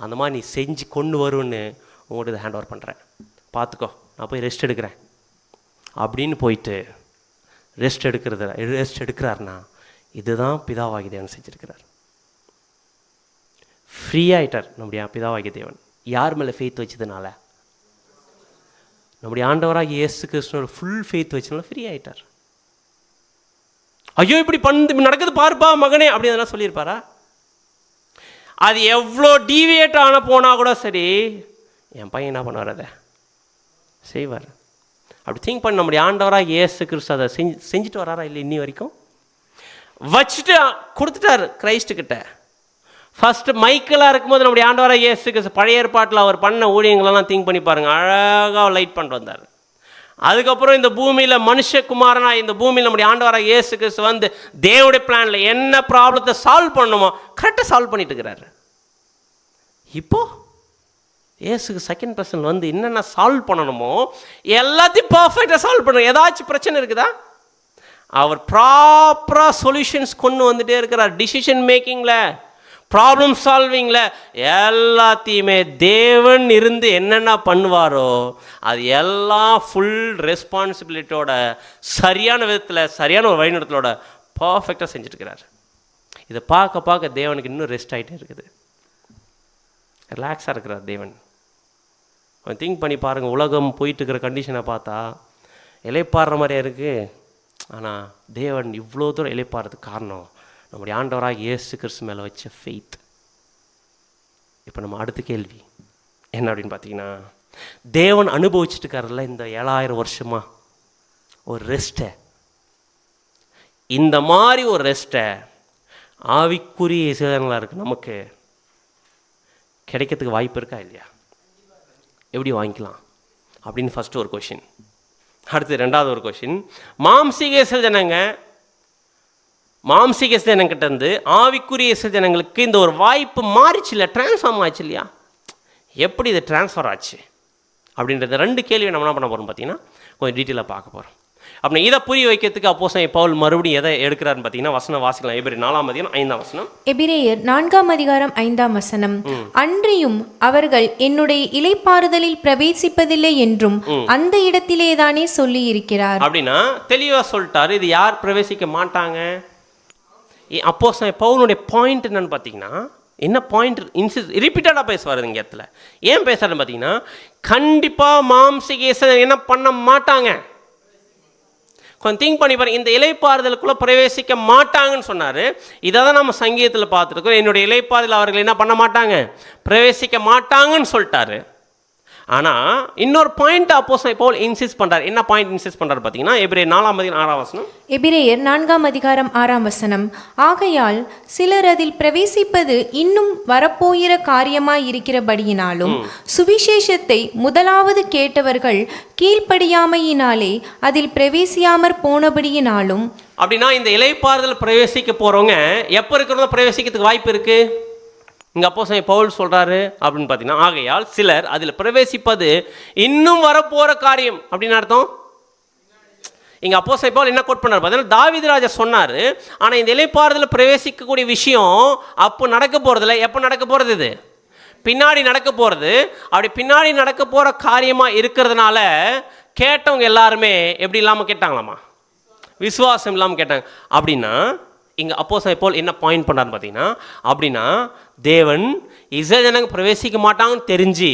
அந்த மாதிரி நீ செஞ்சு கொண்டு வருன்னு உங்கள்கிட்ட இதை ஹேண்ட் ஓவர் பண்ணுறேன், பார்த்துக்கோ, நான் போய் ரெஸ்ட் எடுக்கிறேன் அப்படின்னு போயிட்டு ரெஸ்ட் எடுக்கிறாருன்னா இதுதான் பிதாவாகிய தேவன் செஞ்சுருக்கிறார். ஃப்ரீ ஆகிட்டார் நம்முடைய பிதாவாகிய தேவன். யார் மேலே ஃபெய்த் வச்சதுனால? நம்முடைய ஆண்டவராக இயேசு கிறிஸ்துவோட ஃபுல் ஃபெய்த் வச்சதுனால ஃப்ரீ ஆகிட்டார். ஐயோ இப்படி நடக்குது பாருப்பா மகனே அப்படி அதெல்லாம் சொல்லியிருப்பாரா? அது எவ்வளோ டீவியேட் ஆன போனால் கூட சரி, என் பையன் என்ன பண்ணுவார், அதை செய்வார். அப்படி திங்க் பண்ண நம்முடைய ஆண்டவராக இயேசு கிறிஸ்து அதை செஞ்சுட்டு வராரா இல்லை? இன்னி வரைக்கும் வச்சுட்டு கொடுத்துட்டார் கிரைஸ்டுக்கிட்ட. ஃபஸ்ட்டு மைக்கெல்லாம் இருக்கும்போது நம்முடைய ஆண்டவராக இயேசு கிறிஸ்து பழைய ஏற்பாட்டில் அவர் பண்ண ஊழியங்களெல்லாம் திங்க் பண்ணி பாருங்கள், அழகாக லைட் பண்ணிட்டு வந்தார். அதுக்கப்புறம் இந்த பூமியில் மனுஷகுமாரனா இந்த பூமியில் நம்முடைய ஆண்டவராக இயேசு கிறிஸ்து வந்து தேவனுடைய பிளான்ல என்ன ப்ராப்ளத்தை சால்வ் பண்ணணுமோ கரெக்டாக சால்வ் பண்ணிட்டு இருக்கிறாரு. இப்போ இயேசுக்கு செகண்ட் பர்சன் வந்து என்னென்ன சால்வ் பண்ணணுமோ எல்லாத்தையும் பர்ஃபெக்டாக சால்வ் பண்ணணும். ஏதாச்சும் பிரச்சனை இருக்குதா, அவர் ப்ராப்பராக சொல்யூஷன்ஸ் கொண்டு வந்துட்டே இருக்கிறார். டிசிஷன் மேக்கிங்கில், ப்ராப்ளம் சால்விங்கில் எல்லாத்தையுமே தேவன் இருந்து என்னென்ன பண்ணுவாரோ அது எல்லாம் ஃபுல் ரெஸ்பான்சிபிலிட்டியோட சரியான விதத்தில் சரியான ஒரு வழிநடத்தலோட பர்ஃபெக்டாக செஞ்சுட்டுருக்கிறார். இதை பார்க்க பார்க்க தேவனுக்கு இன்னும் ரெஸ்ட் ஆகிட்டே இருக்குது. ரிலாக்ஸாக இருக்கிறார் தேவன். திங்க் பண்ணி பாருங்கள், உலகம் போயிட்டு இருக்கிற கண்டிஷனை பார்த்தா இலைப்பாடுற மாதிரியா இருக்குது. ஆனால் தேவன் இவ்வளோ தூரம் இலைப்பாடுறதுக்கு காரணம் நம்முடைய ஆண்டவராக இயேசு கிறிஸ்து மேலே வச்ச ஃபெய்த். இப்போ நம்ம அடுத்த கேள்வி என்ன அப்படின்னு பார்த்தீங்கன்னா, தேவன் அனுபவிச்சுட்டு இருக்காருல்ல இந்த 7000 வருஷமா ஒரு ரெஸ்ட்டை, இந்த மாதிரி ஒரு ரெஸ்ட்டை ஆவிக்குரிய சேதங்களாக இருக்குது நமக்கு கிடைக்கிறதுக்கு வாய்ப்பு இருக்கா இல்லையா? எப்படி வாங்கிக்கலாம் அப்படின்னு ஃபஸ்ட்டு ஒரு கொஷின். அடுத்து ரெண்டாவது ஒரு கொஷின், மாம்சீக ஜனங்கிட்ட இருந்து ஆவிக்குரிய ஜனங்களுக்கு இந்த ஒரு வாய்ப்பு மாறிச்சு இல்லை, டிரான்ஸ்ஃபார்ம் ஆச்சு இல்லையா? எப்படி இது டிரான்ஸ்ஃபர் ஆச்சு அப்படின்றத 2 கேள்வியை நம்ம என்ன பண்ண போகிறோம் பார்த்தீங்கன்னா கொஞ்சம் டீட்டெயிலாக பார்க்க போகிறோம். அப்படி இதை புரிய வைக்கிறதுக்கு அப்போஸ்தலன் பவுல் மறுபடியும் எதை எடுக்கிறாருன்னு பார்த்தீங்கன்னா வசனம் வாசிக்கலாம். எபிரேயர் 4:5 எபிரேயர் 4:5 அன்றியும் அவர்கள் என்னுடைய இளைப்பாறுதலில் பிரவேசிப்பதில்லை என்றும் அந்த இடத்திலேதானே சொல்லி இருக்கிறார். அப்படின்னா தெளிவாக சொல்லிட்டாரு, இது யார் பிரவேசிக்க மாட்டாங்க. அப்போஸ்தலன் பவுலுடைய பாயிண்ட் என்னன்னு பார்த்தீங்கன்னா, என்ன பாயிண்ட் ரிப்பீட்டடாக பேசுவார் இந்த இடத்துல. ஏன் பேசுறாருன்னு பார்த்தீங்கன்னா, கண்டிப்பாக மாம்சீக என்ன பண்ண மாட்டாங்க. கொஞ்சம் திங்க் பண்ணி பாருங்க, இந்த இலைப்பாறுதலுக்குள்ளே பிரவேசிக்க மாட்டாங்கன்னு சொன்னார். இதை தான் நம்ம சங்கீதத்தில் பார்த்துருக்கோம். என்னுடைய இலைப்பாறுதல் அவர்கள் என்ன பண்ண மாட்டாங்க, பிரவேசிக்க மாட்டாங்கன்னு சொல்லிட்டாரு. ஆனால் இன்னொரு பாயிண்ட் அப்போஸ்தலன் பவுல் இன்சிஸ்ட் பண்ணுறார். என்ன பாயிண்ட் இன்சிஸ்ட் பண்ணுறாரு பார்த்தீங்கன்னா, எபிரேயர் 4:6 எபிரேயர் 4:6 ஆகையால் சிலர் அதில் பிரவேசிப்பது இன்னும் வரப்போகிற காரியமாய் இருக்கிறபடியினாலும் சுவிசேஷத்தை முதலாவது கேட்டவர்கள் கீழ்ப்படியாமையினாலே அதில் பிரவேசியாமற் போனபடியினாலும். அப்படின்னா இந்த இலைப்பாறுதல் பிரவேசிக்க போகிறவங்க எப்போ இருக்கிறதோ பிரவேசிக்கிறதுக்கு வாய்ப்பு இருக்குது. இங்கே அப்போஸ்தலன் பவுல் சொல்கிறாரு அப்படின்னு பார்த்தீங்கன்னா, ஆகையால் சிலர் அதில் பிரவேசிப்பது இன்னும் வரப்போகிற காரியம் அப்படின்னு அர்த்தம். இங்கே அப்போஸ்தலன் பவுல் என்ன கோட் பண்ணார் பார்த்தீங்கன்னா, தாவீது ராஜா சொன்னார், ஆனால் இந்த இலைப்பாறுதல் பிரவேசிக்கக்கூடிய விஷயம் அப்போ நடக்க போகிறதில்ல. எப்போ நடக்க போகிறது, இது பின்னாடி நடக்க போகிறது. அப்படி பின்னாடி நடக்க போகிற காரியமாக இருக்கிறதுனால கேட்டவங்க எல்லாருமே எப்படி இல்லாமல் கேட்டாங்களாமா, விசுவாசம் இல்லாமல் கேட்டாங்க. அப்படின்னா இங்கே அப்போஸ்தலன் பவுல் என்ன பாயிண்ட் பண்ணார்னு பார்த்தீங்கன்னா, அப்படின்னா தேவன் இஸ்ரவேல் ஜனங்க பிரவேசிக்க மாட்டாங்கன்னு தெரிஞ்சு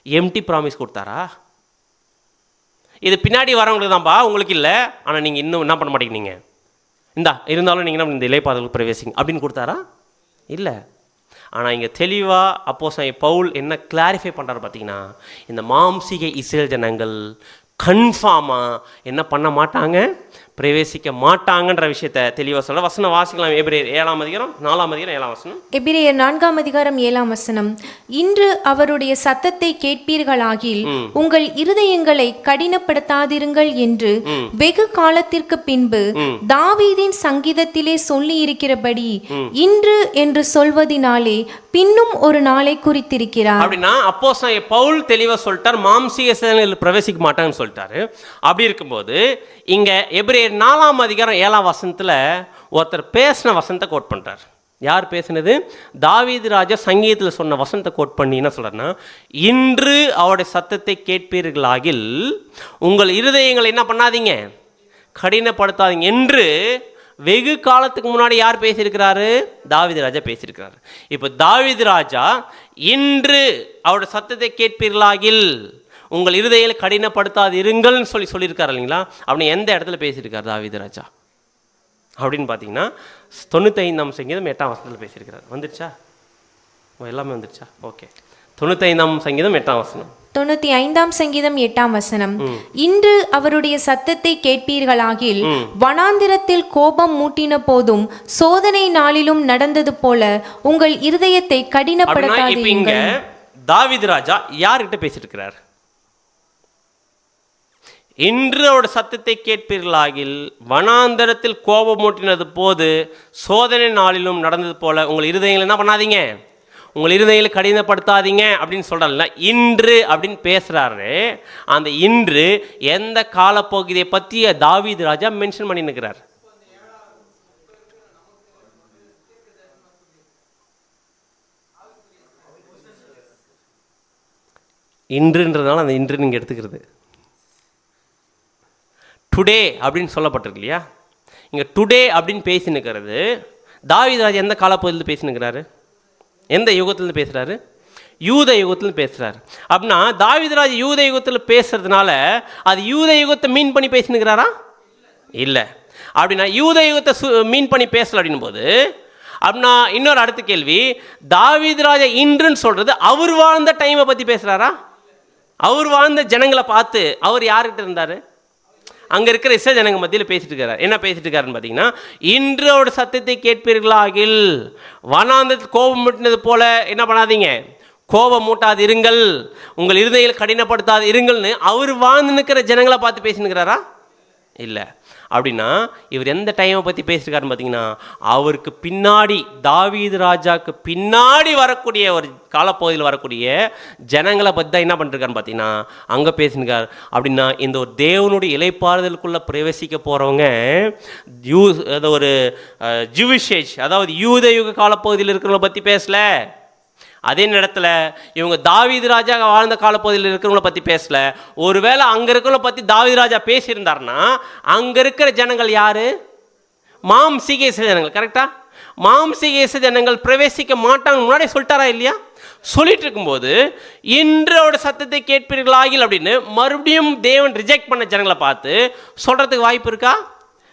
எம்டி ப்ராமிஸ் கொடுத்தாரா? இது பின்னாடி வரவங்களுக்கு தான்ப்பா, உங்களுக்கு இல்லை. ஆனால் நீங்கள் இன்னும் என்ன பண்ண மாட்டேங்கிறீங்க, இந்தா இருந்தாலும் நீங்கள் என்ன இந்த இலைப்பாறுதலுக்கு பிரவேசிங்க அப்படின்னு கொடுத்தாரா? இல்லை. ஆனால் இங்கே தெளிவாக அப்போஸ்தலன் பவுல் என்ன கிளாரிஃபை பண்ணுறாரு பார்த்தீங்கன்னா, இந்த மாம்சீக இஸ்ரவேல் ஜனங்கள் கன்ஃபார்மாக என்ன பண்ண மாட்டாங்க, பிரவேசிக்க மாட்டாங்கன்ற விஷயத்தை தெளிவாக சொல்ல வசனம் வாசிக்கலாம். எபிரேயர் 4:7 எபிரேயர் 4:7 இன்று அவருடைய சத்தத்தை கேட்பீர்களாகில் உங்கள் இருதயங்களை கடினப்படுத்தாதிருங்கள் என்று வெகு காலத்திற்கு பின்பு தாவீதின் சங்கீதத்திலே சொல்லி இருக்கிறபடி இன்று என்று சொல்வதினாலே பின்னும் ஒரு நாளை குறித்திருக்கிறார். அப்படின்னா அப்போஸ்தலன் பவுல் தெளிவாக சொல்லிட்டார், மாம்சீக சேதனையில் பிரவேசிக்க மாட்டாங்கன்னு சொல்லிட்டாரு. அப்படி இருக்கும்போது இங்கே எபிரேயர் 4:7 ஒருத்தர் பேசின வசனத்தை கோட் பண்ணுறார். யார் பேசினது? தாவீது ராஜா சங்கீதத்தில் சொன்ன வசனத்தை கோட் பண்ணி என்ன சொல்றாருன்னா, இன்று அவருடைய சத்தத்தை கேட்பீர்களாகில் உங்கள் இருதயங்களை என்ன பண்ணாதீங்க, கடினப்படுத்தாதீங்க என்று வெகு காலத்துக்கு முன்னாடி யார் பேசியிருக்கிறாரு? தாவீது ராஜா பேசியிருக்கிறாரு. இப்போ தாவீது ராஜா இன்று அவருடைய சத்தத்தை கேட்பீர்களாகில் உங்கள் இருதயங்களை கடினப்படுத்தாது இருங்கள்னு சொல்லியிருக்காரு இல்லைங்களா? அப்படி எந்த இடத்துல பேசியிருக்காரு தாவீது ராஜா அப்படின்னு பார்த்தீங்கன்னா 95 சங்கீதம் 8 பேசியிருக்கிறார். வந்துருச்சா? எல்லாமே வந்துருச்சா? ஓகே. 95 சங்கீதம் 8 95 சங்கீதம் 8 இன்று அவருடைய சத்தத்தை கேட்பீர்களாகில் வனாந்திரத்தில் கோபம் மூட்டின போதும் சோதனை நாளிலும் நடந்தது போல உங்கள் இருதயத்தை கடினப்படுத்தாதீர்கள். தாவீது ராஜா யார்கிட்ட பேசிட்டு இருக்கிறார்? இன்று அவருடைய சத்தத்தை கேட்பீர்களாகில் வனாந்தரத்தில் கோபமூட்டினது போது சோதனை நாளிலும் நடந்தது போல உங்கள் இருதயங்களை என்ன பண்ணாதீங்க, உங்கள் இருதயங்களை கடினப்படுத்தாதீங்க அப்படின்னு சொல்கிறாங்கல்ல. இன்று அப்படின்னு பேசுகிறாரு. அந்த இன்று எந்த காலப்பகுதியை பற்றி தாவீது ராஜா மென்ஷன் பண்ணின்னுக்கிறார்? இன்றுன்றதுனால அந்த இன்று நீங்கள் எடுத்துக்கிறது டுடே அப்படின்னு சொல்லப்பட்டிருக்கு இல்லையா? இங்கே டுடே அப்படின்னு பேசினுக்கிறது தாவீது ராஜா எந்த காலப்பகுதியில் பேசினுக்கிறாரு? எந்த யுகத்துலேருந்து பேசுகிறாரு? யூத யுகத்துலேருந்து பேசுகிறாரு. அப்படின்னா தாவீது ராஜா யூத யுகத்தில் பேசுறதுனால அது யூத யுகத்தை மீன் பண்ணி பேசினுக்கிறாரா? இல்லை. அப்படின்னா யூத யுகத்தை மீன் பண்ணி பேசல அப்படின் போது அப்படின்னா இன்னொரு அடுத்த கேள்வி, தாவீது ராஜா இன்றுன்னு சொல்கிறது அவர் வாழ்ந்த டைமை பற்றி பேசுகிறாரா? அவர் வாழ்ந்த ஜனங்களை பார்த்து அவர் யார்கிட்ட இருந்தார்? அங்கே இருக்கிற இஸ்ரவேல் ஜனங்க மத்தியில் பேசிட்டு இருக்காரு. என்ன பேசிட்டு இருக்காருன்னு பார்த்தீங்கன்னா, இன்று அவருடைய சத்தத்தை கேட்பீர்களாகில் வனாந்தரத்தில் கோபம் மூட்டினது போல என்ன பண்ணாதீங்க, கோபம் மூட்டாது இருங்கள், உங்கள் இருதயங்களை கடினப்படுத்தாது இருங்கள்னு அவர் வாழ்ந்து நிற்கிற ஜனங்களை பார்த்து பேசினுக்கிறாரா? இல்லை. அப்படின்னா இவர் எந்த டைமை பற்றி பேசியிருக்காருன்னு பார்த்தீங்கன்னா, அவருக்கு பின்னாடி தாவீது ராஜாவுக்கு பின்னாடி வரக்கூடிய ஒரு காலப்பகுதியில் வரக்கூடிய ஜனங்களை பற்றி தான் என்ன பண்ணிருக்காருன்னு பார்த்தீங்கன்னா அங்கே பேசினுக்கார். அப்படின்னா இந்த ஒரு தேவனுடைய இலைப்பாறுதலுக்குள்ளே பிரவேசிக்க போகிறவங்க ஒரு ஜூவிஷ் ஏஜ், அதாவது யூத யுக காலப்பகுதியில் இருக்கிறவங்கள பற்றி பேசலை. அதே நேரத்தில் இவங்க தாவீது ராஜா வாழ்ந்த காலப்பகுதியில் இருக்கிறவங்கள பற்றி பேசல. ஒருவேளை அங்கே இருக்கிறவங்கள பற்றி தாவீது ராஜா பேசியிருந்தாருன்னா அங்கே இருக்கிற ஜனங்கள் யார்? மாம்சீக ஜனங்கள். கரெக்டா? மாம்சீக ஜனங்கள் பிரவேசிக்க மாட்டாங்க முன்னாடி சொல்லிட்டாரா இல்லையா? சொல்லிட்டு இருக்கும்போது இன்று அவரோட சத்தத்தை கேட்பீர்களாகில் அப்படின்னு மறுபடியும் தேவன் ரிஜெக்ட் பண்ண ஜனங்களை பார்த்து சொல்கிறதுக்கு வாய்ப்பு இருக்கா?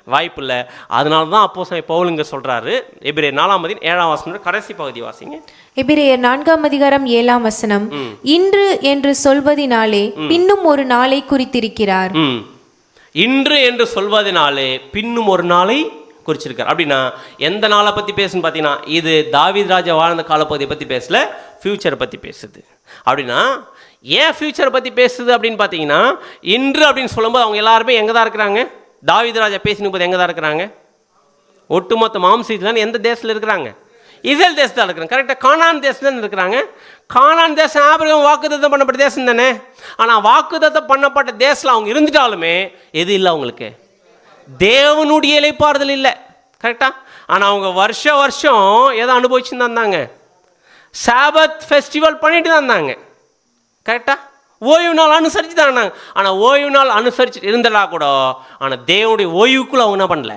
வாய்ப்பு இல்லை. அதனால தான் அப்போஸ்தலன் பவுல் இங்கே சொல்கிறாரு, எபிரேயர் 4:7 கடைசி பகுதி வாசிங்க. எபிரேயர் 4:7 இன்று என்று சொல்வதினாலே பின்னும் ஒரு நாளை குறித்திருக்கிறார். இன்று என்று சொல்வதனாலே பின்னும் ஒரு நாளை குறிச்சிருக்கார். அப்படின்னா எந்த நாளை பற்றி பேசுன்னு பார்த்தீங்கன்னா இது தாவீது ராஜா வாழ்ந்த காலப்பகுதியை பற்றி பேசல, ஃபியூச்சரை பற்றி பேசுது. அப்படின்னா ஏன் ஃபியூச்சரை பற்றி பேசுது அப்படின்னு பார்த்தீங்கன்னா, இன்று அப்படின்னு சொல்லும்போது அவங்க எல்லாருமே எங்கே தான் இருக்கிறாங்க? தாவீது ராஜா பேசின போது எங்கே தான் இருக்கிறாங்க? ஒட்டுமொத்த மாம்சீகத்தில் தான் எந்த தேசத்தில் இருக்கிறாங்க? இஸ்ரேல் தேசத்தில் இருக்கிறாங்க. கரெக்டாக கானான் தேசத்தில் இருக்கிறாங்க. கானான் தேசம் ஆபிரகாம் வாக்குத்தத்தம் பண்ணப்பட்ட தேசம் தானே. ஆனால் வாக்குத்தத்தம் பண்ணப்பட்ட தேசத்தில் அவங்க இருந்துட்டாலுமே எது இல்லை அவங்களுக்கு? தேவனுடைய இலைப்பாறுதல் இல்லை. கரெக்டாக? ஆனால் அவங்க வருஷம் எதை அனுபவிச்சுன்னு தான் இருந்தாங்க? சாபத் ஃபெஸ்டிவல் பண்ணிட்டு தான் இருந்தாங்க. கரெக்டாக? ஓய்வு நாள் அனுசரித்து தான் இருந்தாங்க. ஆனால் ஓய்வு நாள் அனுசரித்து இருந்தடா கூட ஆனால் தேவனுடைய ஓய்வுக்குள்ளே அவங்க என்ன பண்ணல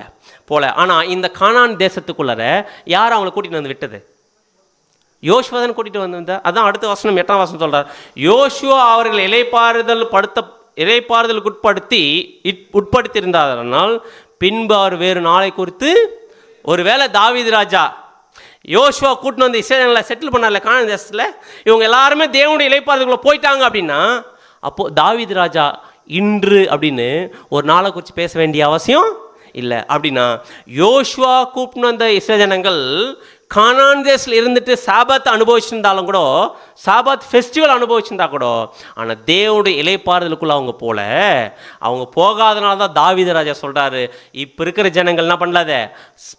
போல. ஆனால் இந்த கானான் தேசத்துக்குள்ளார யார் அவங்களை கூட்டிகிட்டு வந்து விட்டது? யோசுவா தான் கூட்டிகிட்டு வந்து. அதான் அடுத்த வசனம் 8ஆம் வசனம் சொல்கிறார், யோசுவா அவர்கள் இலைப்பாறுதலுக்கு உட்படுத்தி இருந்தால் பின்பு அவர் வேறு நாளை குறித்து ஒருவேளை தாவீது ராஜா யோசுவா கூட்டின்னு வந்து இஸ்ரவேலை செட்டில் பண்ணார்ல கானான் தேசத்தில், இவங்க எல்லாருமே தேவனுடைய இலைப்பாறுதலுக்குள்ள போயிட்டாங்க அப்படின்னா அப்போது தாவீது ராஜா இன்று அப்படின்னு ஒரு நாளை குறித்து பேச வேண்டிய அவசியம் இல்லை. அப்படின்னா யோசுவா கூப்பிட்டு வந்த இஸ்ரவேல் ஜனங்கள் கானான் தேசத்தில் இருந்துட்டு சாபத்தை அனுபவிச்சிருந்தாலும் கூட, சாபத் ஃபெஸ்டிவல் அனுபவிச்சிருந்தா கூட, ஆனால் தேவனுடைய இலைப்பாறுதலுக்குள்ள அவங்க அவங்க போகாதனால தான் தாவீது ராஜா சொல்கிறாரு, இப்போ இருக்கிற ஜனங்கள் என்ன பண்ணலாத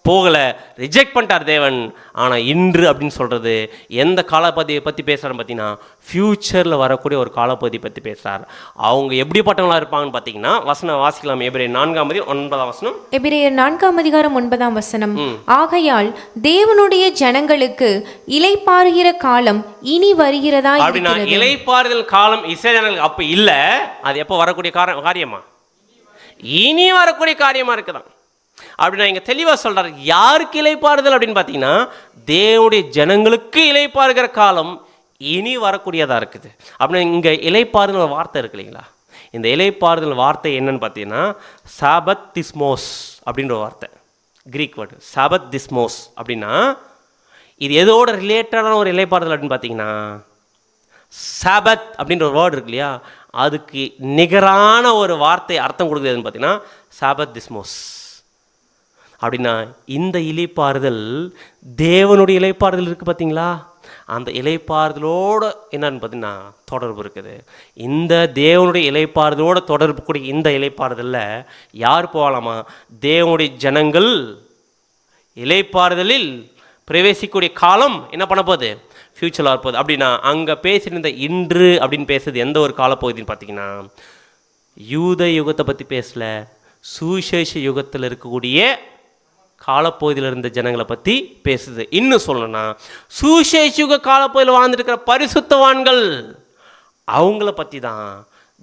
போகலை, ரிஜெக்ட் பண்ணிட்டார் தேவன். ஆனால் இன்று அப்படின்னு சொல்கிறது எந்த காலப்பகுதியை பற்றி பேசுகிறான்னு பார்த்தீங்கன்னா ஃப்யூச்சரில் வரக்கூடிய ஒரு காலப்பகுதியை பற்றி பேசுகிறார். அவங்க எப்படிப்பட்டவங்களா இருப்பாங்கன்னு பார்த்தீங்கன்னா வசனம் வாசிக்கலாம். எபிரேயர் 4:9 எபிரேயர் 4:9 ஆகையால் தேவனுடைய ஜனங்களுக்கு இலைப்பாறுகிற காலம் இனி வருகிறதா? அப்படின்னா இலைப்பாறுதல் காலம் இஸ்ரவேல் ஜனங்களுக்கு அப்ப இல்ல, அது எப்போ வரக்கூடிய காரியமா? இனி வரக்கூடிய காரியமா இருக்குதான். அப்படின்னா இங்க தெளிவா சொல்றாரு, யாருக்கு இலைப்பாறுதல் அப்படின்னு பார்த்தீங்கன்னா தேவனுடைய ஜனங்களுக்கு இலைப்பாறுகிற காலம் இனி வரக்கூடியதா இருக்குது. அப்படின்னா இங்க இலைப்பாறுதல் வார்த்தை இருக்கு இல்லைங்களா? இந்த இலைப்பாறுதல் வார்த்தை என்னன்னு பார்த்தீங்கன்னா சாபத் திஸ்மோஸ் அப்படின்ற வார்த்தை, கிரீக் வேர்டு சாபத் திஸ்மோஸ். அப்படின்னா இது எதோட ரிலேட்டடான ஒரு இலைப்பாறுதல் அப்படின்னு பார்த்தீங்கன்னா சாபத் அப்படின்ற ஒரு வேர்டு இருக்கு இல்லையா, அதுக்கு நிகரான ஒரு வார்த்தை அர்த்தம் கொடுக்குறதுன்னு பார்த்தீங்கன்னா சாபத் திஸ்மோஸ். அப்படின்னா இந்த இலைப்பாறுதல் தேவனுடைய இலைப்பாறுதல் இருக்குது பார்த்தீங்களா, அந்த இளைப்பாறுதலோடு என்னன்னு பார்த்தீங்கன்னா தொடர்பு இருக்குது. இந்த தேவனுடைய இளைப்பாறுதலோடு தொடர்பு கூடிய இந்த இளைப்பாறுதலில் யார் போகலாமா? தேவனுடைய ஜனங்கள் இளைப்பாறுதலில் பிரவேசிக்கக்கூடிய காலம் என்ன பண்ண போகுது? ஃப்யூச்சரில் வரப்போகுது. அப்படின்னா அங்கே பேசியிருந்த இன்று அப்படின்னு பேசுறது எந்த ஒரு காலப்பகுதின்னு பார்த்தீங்கன்னா, யூத யுகத்தை பற்றி பேசல, சுவிசேஷ யுகத்தில் இருக்கக்கூடிய காலப்பகுதியில் இருந்த ஜனங்களை பற்றி பேசுது. இன்னும் சொல்லணும்னா சுவிசேஷ யுக காலப்பகுதியில் வாழ்ந்துருக்கிற பரிசுத்தவான்கள் அவங்கள பற்றி தான்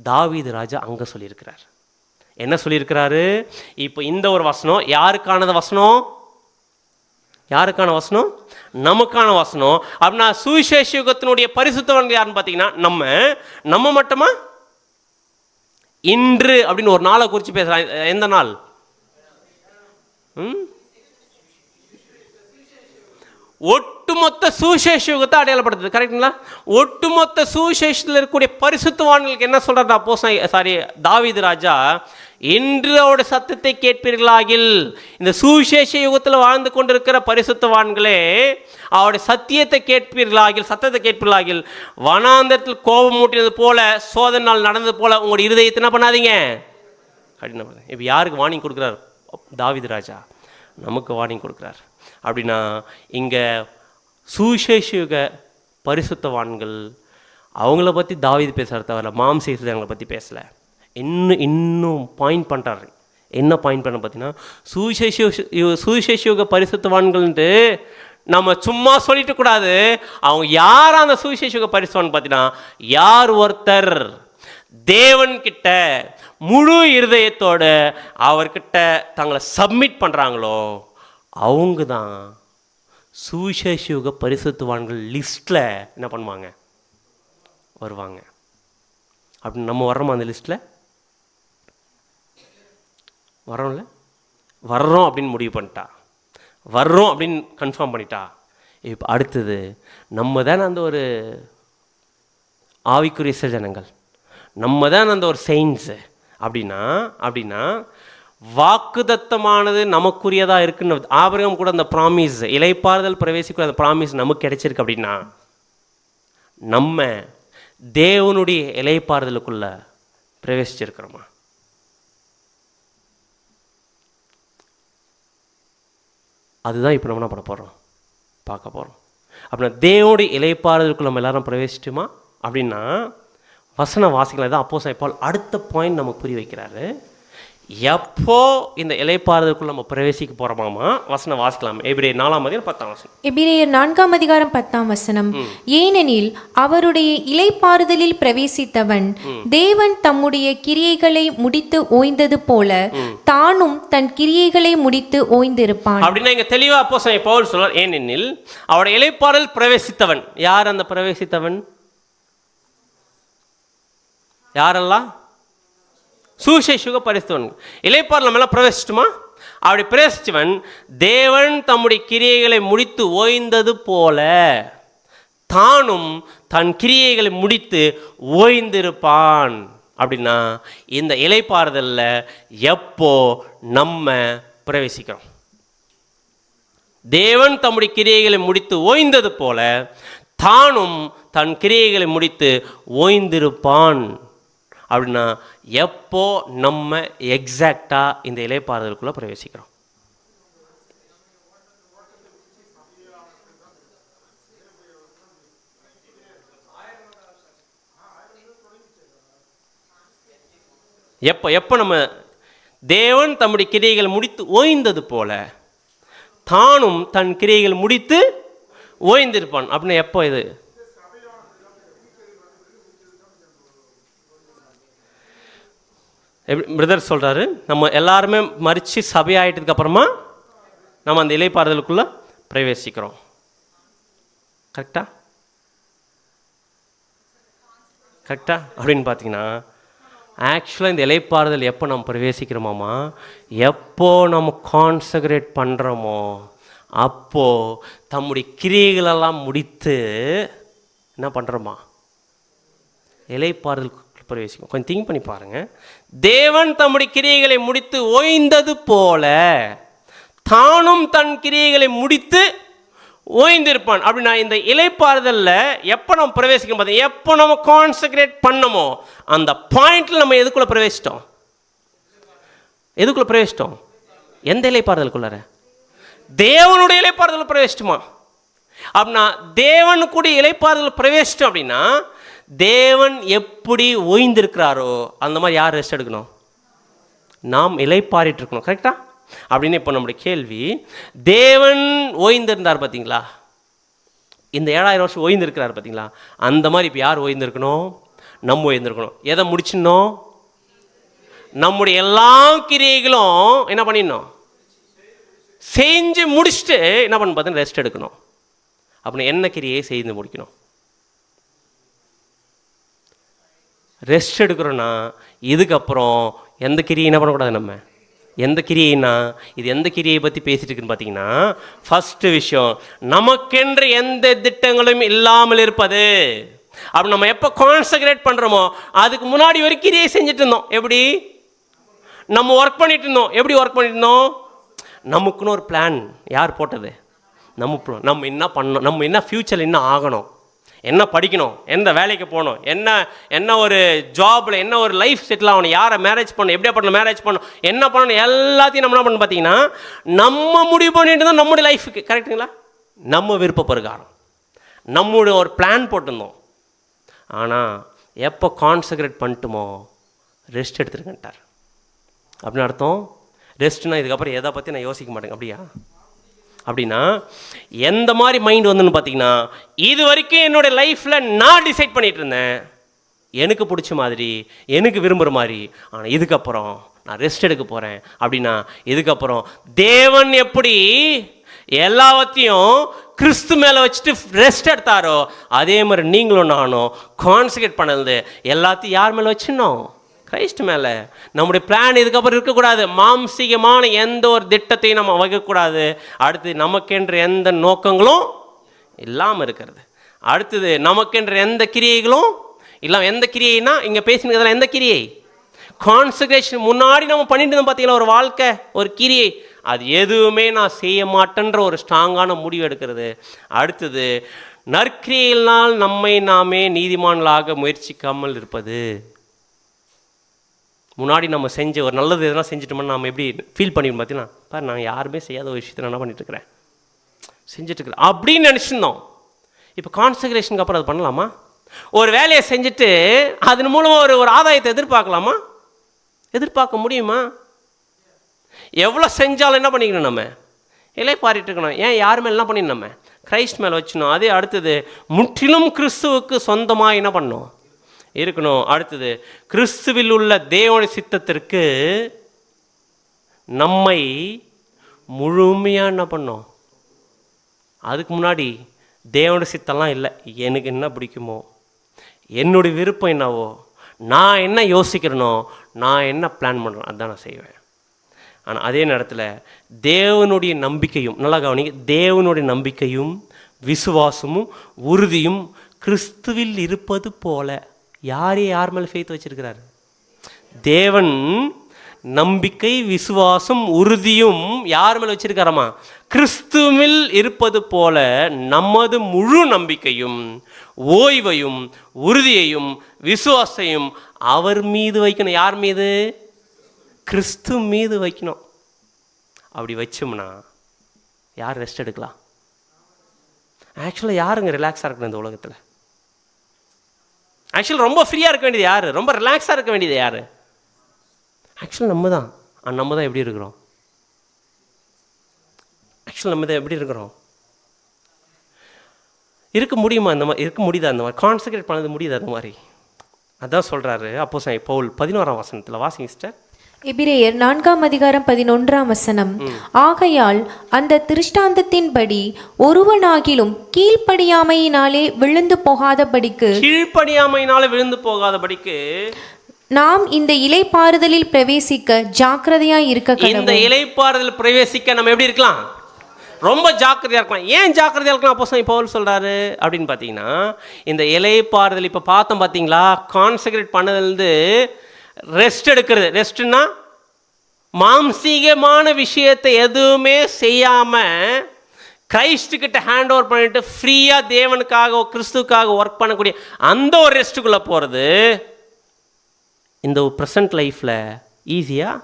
தாவீது ராஜா அங்கே சொல்லியிருக்கிறார். என்ன சொல்லியிருக்கிறாரு? இப்போ இந்த ஒரு வசனம் யாருக்கானது வசனம்? யாருக்கான வசனம்? நமக்கான வசனம். அப்படின்னா சுவிசேஷ யுகத்தினுடைய பரிசுத்தவான்கள் யாருன்னு பார்த்தீங்கன்னா நம்ம மட்டுமா? இன்று அப்படின்னு ஒரு நாளை குறித்து பேசுகிறான். எந்த நாள்? ஒட்டுமொத்த சுவிசேஷ யுகத்தை அடையாளப்படுத்துது. கரெக்டுங்களா? ஒட்டுமொத்த சுவிசேஷத்தில் இருக்கக்கூடிய பரிசுத்தவான்களுக்கு என்ன சொல்றாரு தாவீது ராஜா? இன்று அவருடைய சத்தத்தை கேட்பீர்களாகில், இந்த சுவிசேஷ யுகத்தில் வாழ்ந்து கொண்டிருக்கிற பரிசுத்தவான்களே அவருடைய சத்தியத்தை கேட்பீர்களாகில், சத்தத்தை கேட்பீர்களாகில், வனாந்தரத்தில் கோபம் மூட்டினது போல, சோதனை நாள் நடந்தது போல உங்களுடைய இருதயத்தை என்ன பண்ணாதீங்க, கடினப்படுது. இப்போ யாருக்கு வார்னிங் கொடுக்குறார் தாவீது ராஜா? நமக்கு வார்னிங் கொடுக்குறார். அப்படின்னா இங்கே சுவிசேஷ பரிசுத்தவான்கள் அவங்கள பற்றி தாவீது பேசுகிற தவிர மாம்சங்களை பற்றி பேசலை. இன்னும் பாயிண்ட் பண்ணுறாரு. என்ன பாயிண்ட் பண்ண பார்த்தீங்கன்னா, சுவிசேஷ பரிசுத்தவான்கள்ன்ட்டு நம்ம சும்மா சொல்லிட்டு கூடாது. அவங்க யார் அந்த சுவிசேஷ பரிசுத்தவான் பார்த்தீங்கன்னா, யார் ஒருத்தர் தேவன்கிட்ட முழு இருதயத்தோட அவர்கிட்ட தங்களை சப்மிட் பண்ணுறாங்களோ அவங்க தான் சுவிசேஷ பரிசுத்தவான்கள் லிஸ்ட்டில் என்ன பண்ணுவாங்க, வருவாங்க. அப்படின்னு நம்ம வர்றோமா அந்த லிஸ்ட்டில்? வரோம்ல? வர்றோம் அப்படின்னு முடிவு பண்ணிட்டா, வர்றோம் அப்படின்னு கன்ஃபார்ம் பண்ணிட்டா, இப்போ அடுத்தது நம்ம தானே அந்த ஒரு ஆவிக்குரிய ஜனங்கள், நம்ம தான் அந்த ஒரு செயின்ஸு. அப்படின்னா வாக்குதத்தமானது நமக்குரியதாக இருக்குன்னு ஆபிரகாம் கூட அந்த ப்ராமிஸ், இளைப்பாறுதல் பிரவேசிக்கிற அந்த ப்ராமிஸ் நமக்கு கிடைச்சிருக்கு. அப்படின்னா நம்ம தேவனுடைய இளைப்பாறுதலுக்குள்ள பிரவேசிச்சிருக்கிறோமா? அதுதான் இப்போ நம்ம என்ன பண்ண போகிறோம், பார்க்க போகிறோம். அப்படின்னா தேவனுடைய இளைப்பாறுதலுக்குள்ள நம்ம எல்லாரும் பிரவேசிச்சுமா அப்படின்னா வசனம் வாசிக்கலாம். தான் அப்போஸ்தலன் பவுல் அடுத்த பாயிண்ட் நமக்கு புரிய வைக்கிறாரு. எப்போ இந்த இளைப்பாறுதலுக்குள்ள நம்ம பிரவேசிக்க போறோமாமா? வசனம் வாசிக்கலாம். எபிரேயர் 4:10. எபிரேயர் 4:10. ஏனெனில் அவருடைய இளைப்பாறுதலில் பிரவேசித்தவன் தேவன் தம்முடைய கிரியைகளை முடித்து ஓய்ந்தது போல தானும் தன் கிரியைகளை முடித்து ஓய்ந்திருப்பான். அப்படின்னா இங்க தெளிவா அப்போஸ்தலன் பவுல் சொல்றார், ஏனெனில் அவருடைய இளைப்பாறுதல் பிரவேசித்தவன். யார் அந்த பிரவேசித்தவன்? யாரெல்லாம்? சுவிசேஷ பரிசுத்தவன். இளைப்பாறுதல் நம்ம எல்லாம் பிரவேசிச்சுமா? அப்படி பிரவேசிச்சவன் தேவன் தம்முடைய கிரியைகளை முடித்து ஓய்ந்தது போல தானும் தன் கிரியைகளை முடித்து ஓய்ந்திருப்பான். அப்படின்னா இந்த இளைப்பாறுதல்ல எப்போ நம்ம பிரவேசிக்கிறோம்? தேவன் தம்முடைய கிரியைகளை முடித்து ஓய்ந்தது போல தானும் தன் கிரியைகளை முடித்து ஓய்ந்திருப்பான். அப்படின்னா எப்போ நம்ம எக்ஸாக்டாக இந்த இளைப்பாறுதலுக்குள்ளே பிரவேசிக்கிறோம்? எப்போ நம்ம தேவன் தம்முடைய கிரியைகள் முடித்து ஓய்ந்தது போல தானும் தன் கிரியைகள் முடித்து ஓய்ந்திருப்பான். அப்படின்னா எப்போ இது? பிரதர் சொல்கிறாரு, நம்ம எல்லாருமே மறித்து சபையாயிட்டதுக்கு அப்புறமா நம்ம அந்த இளைப்பாறுதலுக்குள்ளே பிரவேசிக்கிறோம். கரெக்டா அப்படின்னு பார்த்தீங்கன்னா ஆக்சுவலாக இந்த இளைப்பாறுதல் எப்போ நம்ம பிரவேசிக்கிறோமாமா? எப்போ நம்ம கான்சக்ரேட் பண்ணுறோமோ அப்போது தம்முடைய கிரியைகளெல்லாம் முடித்து என்ன பண்ணுறோமா? இளைப்பாறுதல் பிரவேசிக்கும். கொஞ்சம் திங்க் பண்ணி பாருங்கள். தேவன் தம்முடைய கிரியைகளை முடித்து ஓய்ந்தது போல தானும் தன் கிரியைகளை முடித்து ஓய்ந்திருப்பான். அப்படின்னா இந்த இலைப்பாறுதலில் எப்போ நம்ம பிரவேசிக்கணும் பார்த்தீங்கன்னா, எப்போ நம்ம கான்சென்ட்ரேட் பண்ணமோ அந்த பாயிண்ட்ல நம்ம எதுக்குள்ளே பிரவேசிட்டோம்? எதுக்குள்ளே பிரவேசிட்டோம்? எந்த இலைப்பாறுதலுக்குள்ளார? தேவனுடைய இலைப்பாறுதல் பிரவேசிட்டுமா? அப்படின்னா தேவனு கூட இலைப்பாறுதல் பிரவேசிட்டோம் அப்படின்னா, தேவன் எப்படி ஓய்ந்திருக்கிறாரோ அந்த மாதிரி யார் ரெஸ்ட் எடுக்கணும்? நாம் இலைப்பாரிட்டு இருக்கணும். கரெக்டா? அப்படின்னு இப்போ நம்முடைய கேள்வி, தேவன் ஓய்ந்திருந்தார் பார்த்தீங்களா, இந்த 7000 வருஷம் ஓய்ந்திருக்கிறார் பார்த்தீங்களா, அந்த மாதிரி இப்போ யார் ஓய்ந்திருக்கணும்? நம்ம ஓய்ந்திருக்கணும். எதை முடிச்சிடணும்? நம்முடைய எல்லா கிரியைகளும் என்ன பண்ணிடணும்? செஞ்சு முடிச்சுட்டு என்ன பண்ண பார்த்தீங்கன்னா ரெஸ்ட் எடுக்கணும். அப்படின்னு என்ன கிரியை செய்து முடிக்கணும்? ரெஸ்ட் எடுக்கிறோன்னா இதுக்கப்புறம் எந்த கிரியை என்ன பண்ணக்கூடாது? நம்ம எந்த கிரியைனா, இது எந்த கிரியை பற்றி பேசிட்டு இருக்குன்னு பார்த்தீங்கன்னா, ஃபர்ஸ்ட் விஷயம், நமக்கென்று எந்த திட்டங்களும் இல்லாமல் இருப்பது. அப்படி நம்ம எப்போ கான்சன்ட்ரேட் பண்ணுறோமோ அதுக்கு முன்னாடி ஒரு கிரியை செஞ்சுட்டு இருந்தோம். எப்படி? நம்ம ஒர்க் பண்ணிட்டு இருந்தோம். எப்படி ஒர்க் பண்ணிட்டு இருந்தோம்? நமக்குன்னு ஒரு பிளான் யார் போட்டது? நம்ம என்ன பண்ணணும், நம்ம என்ன ஃப்யூச்சரில் என்ன ஆகணும், என்ன படிக்கணும், எந்த வேலைக்கு போகணும், என்ன ஒரு ஜாபில் என்ன ஒரு லைஃப் செட்டில் ஆகணும், யாரை மேரேஜ் பண்ணணும், எப்படியா பண்ணணும், மேரேஜ் பண்ணணும், என்ன பண்ணணும், எல்லாத்தையும் நம்ம என்ன பண்ணணும் பார்த்தீங்கன்னா நம்ம முடிவு பண்ணிட்டு இருந்தோம் நம்முடைய லைஃபுக்கு. கரெக்டுங்களா? நம்ம விருப்ப பிரகாரம் நம்முடைய ஒரு பிளான் போட்டிருந்தோம். ஆனால் எப்போ கான்சன்ட்ரேட் பண்ணிட்டுமோ ரெஸ்ட் எடுத்துருக்கேன்ட்டார். அப்படின்னு அர்த்தம் ரெஸ்ட்னா இதுக்கப்புறம் எதை பற்றி நான் யோசிக்க மாட்டேங்க. அப்படியா? அப்படின்னா எந்த மாதிரி மைண்ட் வந்துன்னு பார்த்தீங்கன்னா, இது வரைக்கும் என்னோடய லைஃப்பில் நான் டிசைட் பண்ணிகிட்டு இருந்தேன் எனக்கு பிடிச்ச மாதிரி, எனக்கு விரும்புகிற மாதிரி. ஆனால் இதுக்கப்புறம் நான் ரெஸ்ட் எடுக்க போகிறேன். அப்படின்னா இதுக்கப்புறம் தேவன் எப்படி எல்லாவற்றையும் கிறிஸ்து மேலே வச்சுட்டு ரெஸ்ட் எடுத்தாரோ அதே மாதிரி நீங்களும் நானும் கான்சன்ட்ரேட் பண்ணது எல்லாத்தையும் யார் மேலே வச்சுனோம்? கிரைஸ்ட் மேலே. நம்முடைய பிளான் இதுக்கப்புறம் இருக்கக்கூடாது. மாம்சீகமான எந்த ஒரு திட்டத்தையும் நம்ம வைக்கக்கூடாது. அடுத்து நமக்கென்ற எந்த நோக்கங்களும் இல்லாமல் இருக்கிறது. அடுத்தது நமக்கென்ற எந்த கிரியைகளும் இல்லாமல். எந்த கிரியைனா இங்கே பேசினதெல்லாம் எந்த கிரியை? கான்சன்ட்ரேஷன். முன்னாடி நம்ம பண்ணிட்டு இருந்தோம் பார்த்தீங்களா ஒரு வாழ்க்கை, ஒரு கிரியை, அது எதுவுமே நான் செய்ய மாட்டேன்ற ஒரு ஸ்ட்ராங்கான முடிவு எடுக்கிறது. அடுத்தது நற்கிரியினால் நம்மை நாமே நீதிமான்களாக முயற்சிக்காமல் இருப்பது. முன்னாடி நம்ம செஞ்ச ஒரு நல்லது எதனா செஞ்சுட்டோம்னா நம்ம எப்படி ஃபீல் பண்ணிக்கணும் பார்த்தீங்கன்னா, பாரு நான் யாருமே செய்யாத ஒரு விஷயத்தை நான் என்ன பண்ணிட்டுருக்கிறேன், செஞ்சுட்ருக்கிறேன் அப்படின்னு நினச்சிருந்தோம். இப்போ கான்சன்ட்ரேஷனுக்கு அப்புறம் அது பண்ணலாமா? ஒரு வேலையை செஞ்சுட்டு அதன் மூலமாக ஒரு ஆதாயத்தை எதிர்பார்க்கலாமா? எதிர்பார்க்க முடியுமா? எவ்வளோ செஞ்சாலும் என்ன பண்ணிக்கணும்? நம்ம இலைப்பாரிட்டு இருக்கணும். ஏன் யார் மேலே என்ன பண்ணிடணும்? நம்ம கிரைஸ்ட் மேலே வச்சுக்கணும். அதே அடுத்தது முற்றிலும் கிறிஸ்துவுக்கு சொந்தமாக என்ன பண்ணணும்? இருக்கணும். அடுத்தது கிறிஸ்துவில் உள்ள தேவனுடைய சித்தத்திற்கு நம்மை முழுமையாக என்ன பண்ணோம்? அதுக்கு முன்னாடி தேவனுடைய சித்தம்லாம் இல்லை. எனக்கு என்ன பிடிக்குமோ, என்னுடைய விருப்பம் என்னவோ, நான் என்ன யோசிக்கிறேனோ, நான் என்ன பிளான் பண்ணுறேன் அதுதான் நான் செய்வேன். ஆனால் அதே நேரத்தில் தேவனுடைய நம்பிக்கையும், நல்லா கவனிங்க, தேவனுடைய நம்பிக்கையும் விசுவாசமும் உறுதியும் கிறிஸ்துவில் இருப்பது போல. யார் மேலே ஃபெய்த் வச்சிருக்கிறாரு? தேவன் நம்பிக்கை விசுவாசம் உறுதியும் யார் மேலே வச்சிருக்காராமா? கிறிஸ்துவில் இருப்பது போல நமது முழு நம்பிக்கையும் ஓய்வையும் உறுதியையும் விசுவாசையும் அவர் மீது வைக்கணும். யார் மீது? கிறிஸ்து மீது வைக்கணும். அப்படி வச்சோம்னா யார் ரெஸ்ட் எடுக்கலாம்? ஆக்சுவலாக யாருங்க ரிலாக்ஸாக இருக்கணும் இந்த உலகத்தில்? ஆக்சுவலாக ரொம்ப ஃப்ரீயாக இருக்க வேண்டியது யார்? ரொம்ப ரிலாக்ஸாக இருக்க வேண்டியது யார்? ஆக்சுவலாக நம்ம தான். நம்ம தான் எப்படி இருக்கிறோம்? ஆக்சுவலாக நம்ம தான் எப்படி இருக்கிறோம்? இருக்க முடியுமா? அந்த மாதிரி இருக்க முடியுதா? அந்த மாதிரி கான்சன்ட்ரேட் பண்ணது முடியுது? அந்த மாதிரி அதான் சொல்கிறாரு அப்போஸ்தலன் பவுல் 11ஆம் வசனத்தில். வாசிங்க சிஸ்டர். எபிரேயர் 4ஆம் அதிகாரம் 11ஆம் வசனம். ஆகையால் அந்த திருஷ்டாந்தத்தின்படி ஒருவனாகிலும் கீழ்ப்படியாமையினாலே விழுந்து போகாதபடிக்கு நாம் இந்த இலைப்பாறுதலில் பிரவேசிக்க ஜாக்கிரதையாய் இருக்க கடவோம். இந்த இலைப்பாறுதல் பிரவேசிக்க நம்ம எப்படி இருக்கலாம்? ரொம்ப ஜாக்கிரதையாக இருக்கலாம். ஏன் ஜாக்கிரதையாக இருக்கலாம் அப்போஸ்தலன் பவுல் சொல்கிறாரு அப்படின்னு பார்த்தீங்கன்னா, இந்த இலைப்பாறுதல் இப்போ பார்த்தோம் பார்த்தீங்களா, கான்சன்ட்ரேட் பண்ணதுலேருந்து ரெஸ்ட் எடுக்கிறது. ரெஸ்ட்னா மாம்சீகமான விஷயத்தை எதுவுமே செய்யாமல் கிரைஸ்டுக்கிட்ட ஹேண்ட் ஓவர் பண்ணிட்டு ஃப்ரீயாக தேவனுக்காக கிறிஸ்துக்காக ஒர்க் பண்ணக்கூடிய அந்த ஒரு ரெஸ்ட்டுக்குள்ளே போகிறது இந்த ப்ரெசன்ட் லைஃப்பில் ஈஸியாக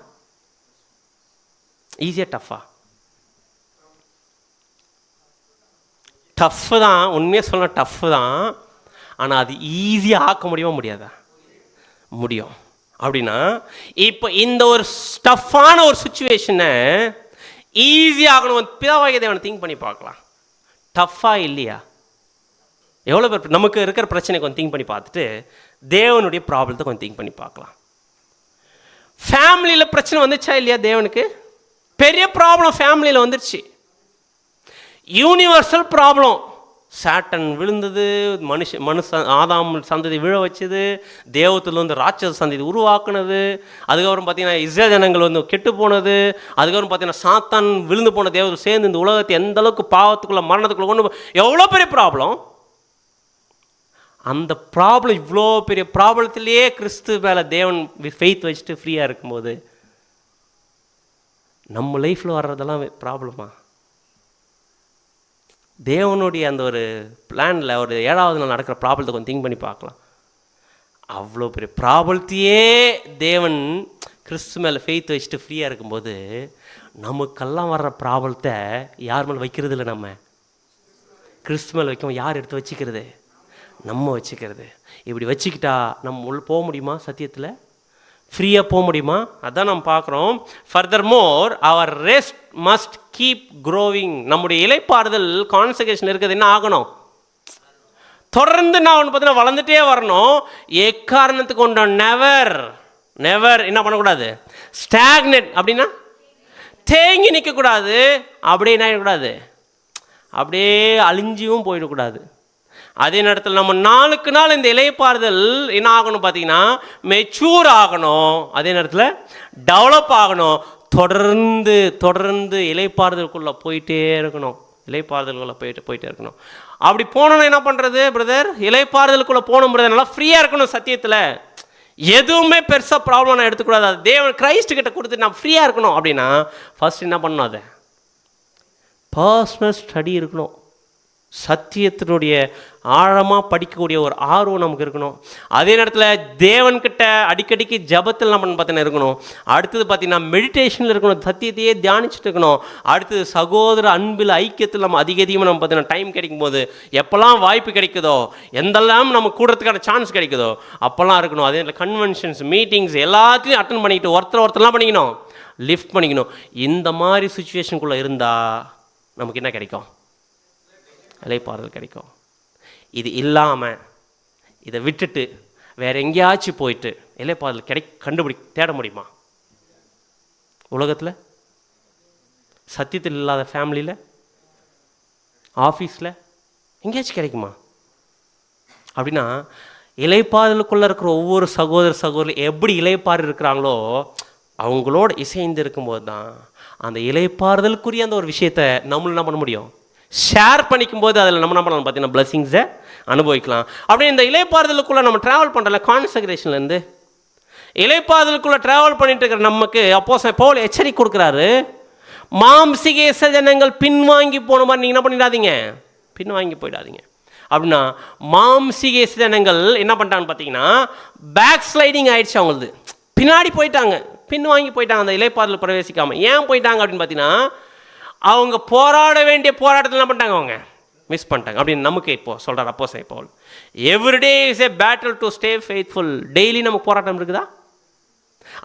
டஃப்பா? டஃப்பு தான், உண்மையாக சொல்ல டஃப்பு தான். ஆனால் அது ஈஸியாக ஆக்க முடியுமா முடியாதா? முடியும். அப்படின்னா இப்போ இந்த ஒரு டஃப்பான ஒரு சுச்சுவேஷனை ஈஸியாகணும் பிதாவாகிய தேவனை திங்க் பண்ணி பார்க்கலாம். டஃப்பாக இல்லையா? எவ்வளோ பேர் நமக்கு இருக்கிற பிரச்சனை கொஞ்சம் திங்க் பண்ணி பார்த்துட்டு தேவனுடைய ப்ராப்ளத்தை கொஞ்சம் திங்க் பண்ணி பார்க்கலாம். ஃபேமிலியில் பிரச்சனை வந்துச்சா இல்லையா? தேவனுக்கு பெரிய ப்ராப்ளம் ஃபேமிலியில் வந்துருச்சு. Universal problem. சாட்டன் விழுந்தது, ஆதாம் சந்ததி விழ வச்சது, தேவத்தில் வந்து ராட்சச சந்ததி உருவாக்குனது, அதுக்கப்புறம் பார்த்தீங்கன்னா இஸ்ரேல் ஜனங்கள் வந்து கெட்டு போனது, அதுக்கப்புறம் பார்த்தீங்கன்னா சாத்தான் விழுந்து போன தேவத்தை சேர்ந்து இந்த உலகத்தை எந்த அளவுக்கு பாவத்துக்குள்ளே மரணத்துக்குள்ளே கொண்டு எவ்வளோ பெரிய ப்ராப்ளம். அந்த ப்ராப்ளம், இவ்வளோ பெரிய ப்ராப்ளத்திலேயே கிறிஸ்து மேலே தேவன் ஃபெய்த் வச்சுட்டு ஃப்ரீயாக இருக்கும்போது நம்ம லைஃப்பில் வர்றதெல்லாம் ப்ராப்ளமா? தேவனுடைய அந்த ஒரு பிளானில் ஒரு 7வது நாள் நடக்கிற ப்ராப்ளத்தை கொஞ்சம் திங்க் பண்ணி பார்க்கலாம். அவ்வளோ பெரிய ப்ராப்ளத்தையே தேவன் கிறிஸ்து மேலே ஃபெய்த் வச்சுட்டு ஃப்ரீயாக இருக்கும்போது நமக்கெல்லாம் வர்ற ப்ராப்ளத்தை யார் மேலே வைக்கிறது இல்லை, நம்ம கிறிஸ்து மேலே வைக்கும். யார் எடுத்து வச்சுக்கிறது? நம்ம வச்சுக்கிறது. இப்படி வச்சுக்கிட்டா நம்ம உள்ள போக முடியுமா? சத்தியத்தில் ஃப்ரீயாக போக முடியுமா? அதான் நம்ம பார்க்குறோம். ஃபர்தர் மோர் அவர் ரெஸ்ட் மஸ்ட் கீப் க்ரோவிங். நம்முடைய இலைப்பாறுதல் கான்சன்ட்ரேஷன் இருக்கிறது என்ன ஆகணும்? தொடர்ந்து நான் ஒன்று பார்த்தீங்கன்னா வளர்ந்துட்டே வரணும். எக்காரணத்துக்கு கொண்ட நெவர் என்ன பண்ணக்கூடாது? ஸ்டாக்னெட். அப்படின்னா தேங்கி நிற்கக்கூடாது. அப்படியே என்ன ஆகிடக்கூடாது? அப்படியே அழிஞ்சியும் போயிடக்கூடாது. அதே நேரத்தில் நம்ம நாளுக்கு நாள் இந்த இலைப்பாறுதல் என்ன ஆகணும் பார்த்தீங்கன்னா மெச்சூர் ஆகணும். அதே நேரத்தில் டெவலப் ஆகணும். தொடர்ந்து இலைப்பாறுதலுக்குள்ளே போயிட்டே இருக்கணும். இலைப்பாறுதலுக்குள்ளே போயிட்டே இருக்கணும். அப்படி போனோன்னா என்ன பண்ணுறது பிரதர்? இலைப்பாறுதலுக்குள்ளே போகணும் பிரதர். நல்லா ஃப்ரீயாக இருக்கணும். சத்தியத்தில் எதுவுமே பெருசாக ப்ராப்ளம் நான் எடுத்துக்கூடாது. அது தேவன் கிரைஸ்ட் கிட்ட கொடுத்து நான் ஃப்ரீயாக இருக்கணும் அப்படின்னா ஃபர்ஸ்ட் என்ன பண்ணணும்? அதை பர்சனல் ஸ்டடி இருக்கணும். சத்தியத்தினுடைய ஆழமாக படிக்கக்கூடிய ஒரு ஆர்வம் நமக்கு இருக்கணும். அதே நேரத்தில் தேவன்கிட்ட அடிக்கடிக்கு ஜபத்தில் நம்ம பார்த்தீங்கன்னா இருக்கணும். அடுத்தது பார்த்தீங்கன்னா மெடிடேஷனில் இருக்கணும். சத்தியத்தையே தியானிச்சுட்டு இருக்கணும். அடுத்தது சகோதர அன்பில் ஐக்கியத்தில் நம்ம அதிகமாக நம்ம பார்த்தீங்கன்னா டைம் கிடைக்கும் போது எப்போல்லாம் வாய்ப்பு கிடைக்குதோ, எந்தெல்லாம் நம்ம கூடுறதுக்கான சான்ஸ் கிடைக்குதோ அப்போல்லாம் இருக்கணும். அதே நேரத்தில் கன்வென்ஷன்ஸ், மீட்டிங்ஸ் எல்லாத்தையும் அட்டன் பண்ணிக்கிட்டு ஒருத்தர்லாம் பண்ணிக்கணும், லிஃப்ட் பண்ணிக்கணும். இந்த மாதிரி சுச்சுவேஷனுக்குள்ளே இருந்தால் நமக்கு என்ன கிடைக்கும்? இலைப்பாறுதல் கிடைக்கும். இது இல்லாமல் இதை விட்டுட்டு வேறு எங்கேயாச்சும் போயிட்டு இலைப்பாறுதல் தேட முடியுமா? உலகத்தில் சத்தியத்தில் இல்லாத ஃபேமிலியில், ஆஃபீஸில் எங்கேயாச்சும் கிடைக்குமா? அப்படின்னா இலைப்பாறுதலுக்குள்ளே இருக்கிற ஒவ்வொரு சகோதரி எப்படி இலைப்பாறு இருக்கிறாங்களோ அவங்களோட இசைந்து இருக்கும்போது தான் அந்த இலைப்பாறுதலுக்குரிய அந்த ஒரு விஷயத்தை நம்மளும் என்ன பண்ண முடியும்? ஷேர் பண்ணிக்கும் போது அதில் நம்ம பண்ணலாம் பார்த்தீங்கன்னா பிளஸிங்ஸை அனுபவிக்கலாம். அப்படியே இந்த இலைப்பாறுதலுக்குள்ளே நம்ம ட்ராவல் பண்ணுறல கான்சக்ரேஷன்லேருந்து இலைப்பாறுதலுக்குள்ளே ட்ராவல் பண்ணிட்டு இருக்கிற நமக்கு அப்போஸ்தலன் பவுல் எச்சரிக்கை கொடுக்குறாரு. மாம்சீக ஜனங்கள் பின்வாங்கி போன மாதிரி நீங்கள் என்ன பண்ணிடாதீங்க, பின்வாங்கி போயிடாதீங்க. அப்படின்னா மாம்சீக ஜனங்கள் என்ன பண்ணிட்டாங்கன்னு பார்த்தீங்கன்னா பேக் ஸ்லைடிங் ஆயிடுச்சு. அவங்களது பின்னாடி போயிட்டாங்க, பின்வாங்கி போயிட்டாங்க. அந்த இலைப்பாறுதல் பிரவேசிக்காமல் ஏன் போயிட்டாங்க அப்படின்னு பார்த்தீங்கன்னா அவங்க போராட வேண்டிய போராட்டத்தில் என்ன பண்ணிட்டாங்க? அவங்க மிஸ் பண்ணிட்டாங்க. அப்படின்னு நமக்கு இப்போது சொல்கிறார் அப்போஸ்தலன் Paul. Everyday is a battle to stay faithful. Daily நமக்கு போராட்டம் இருக்குதா?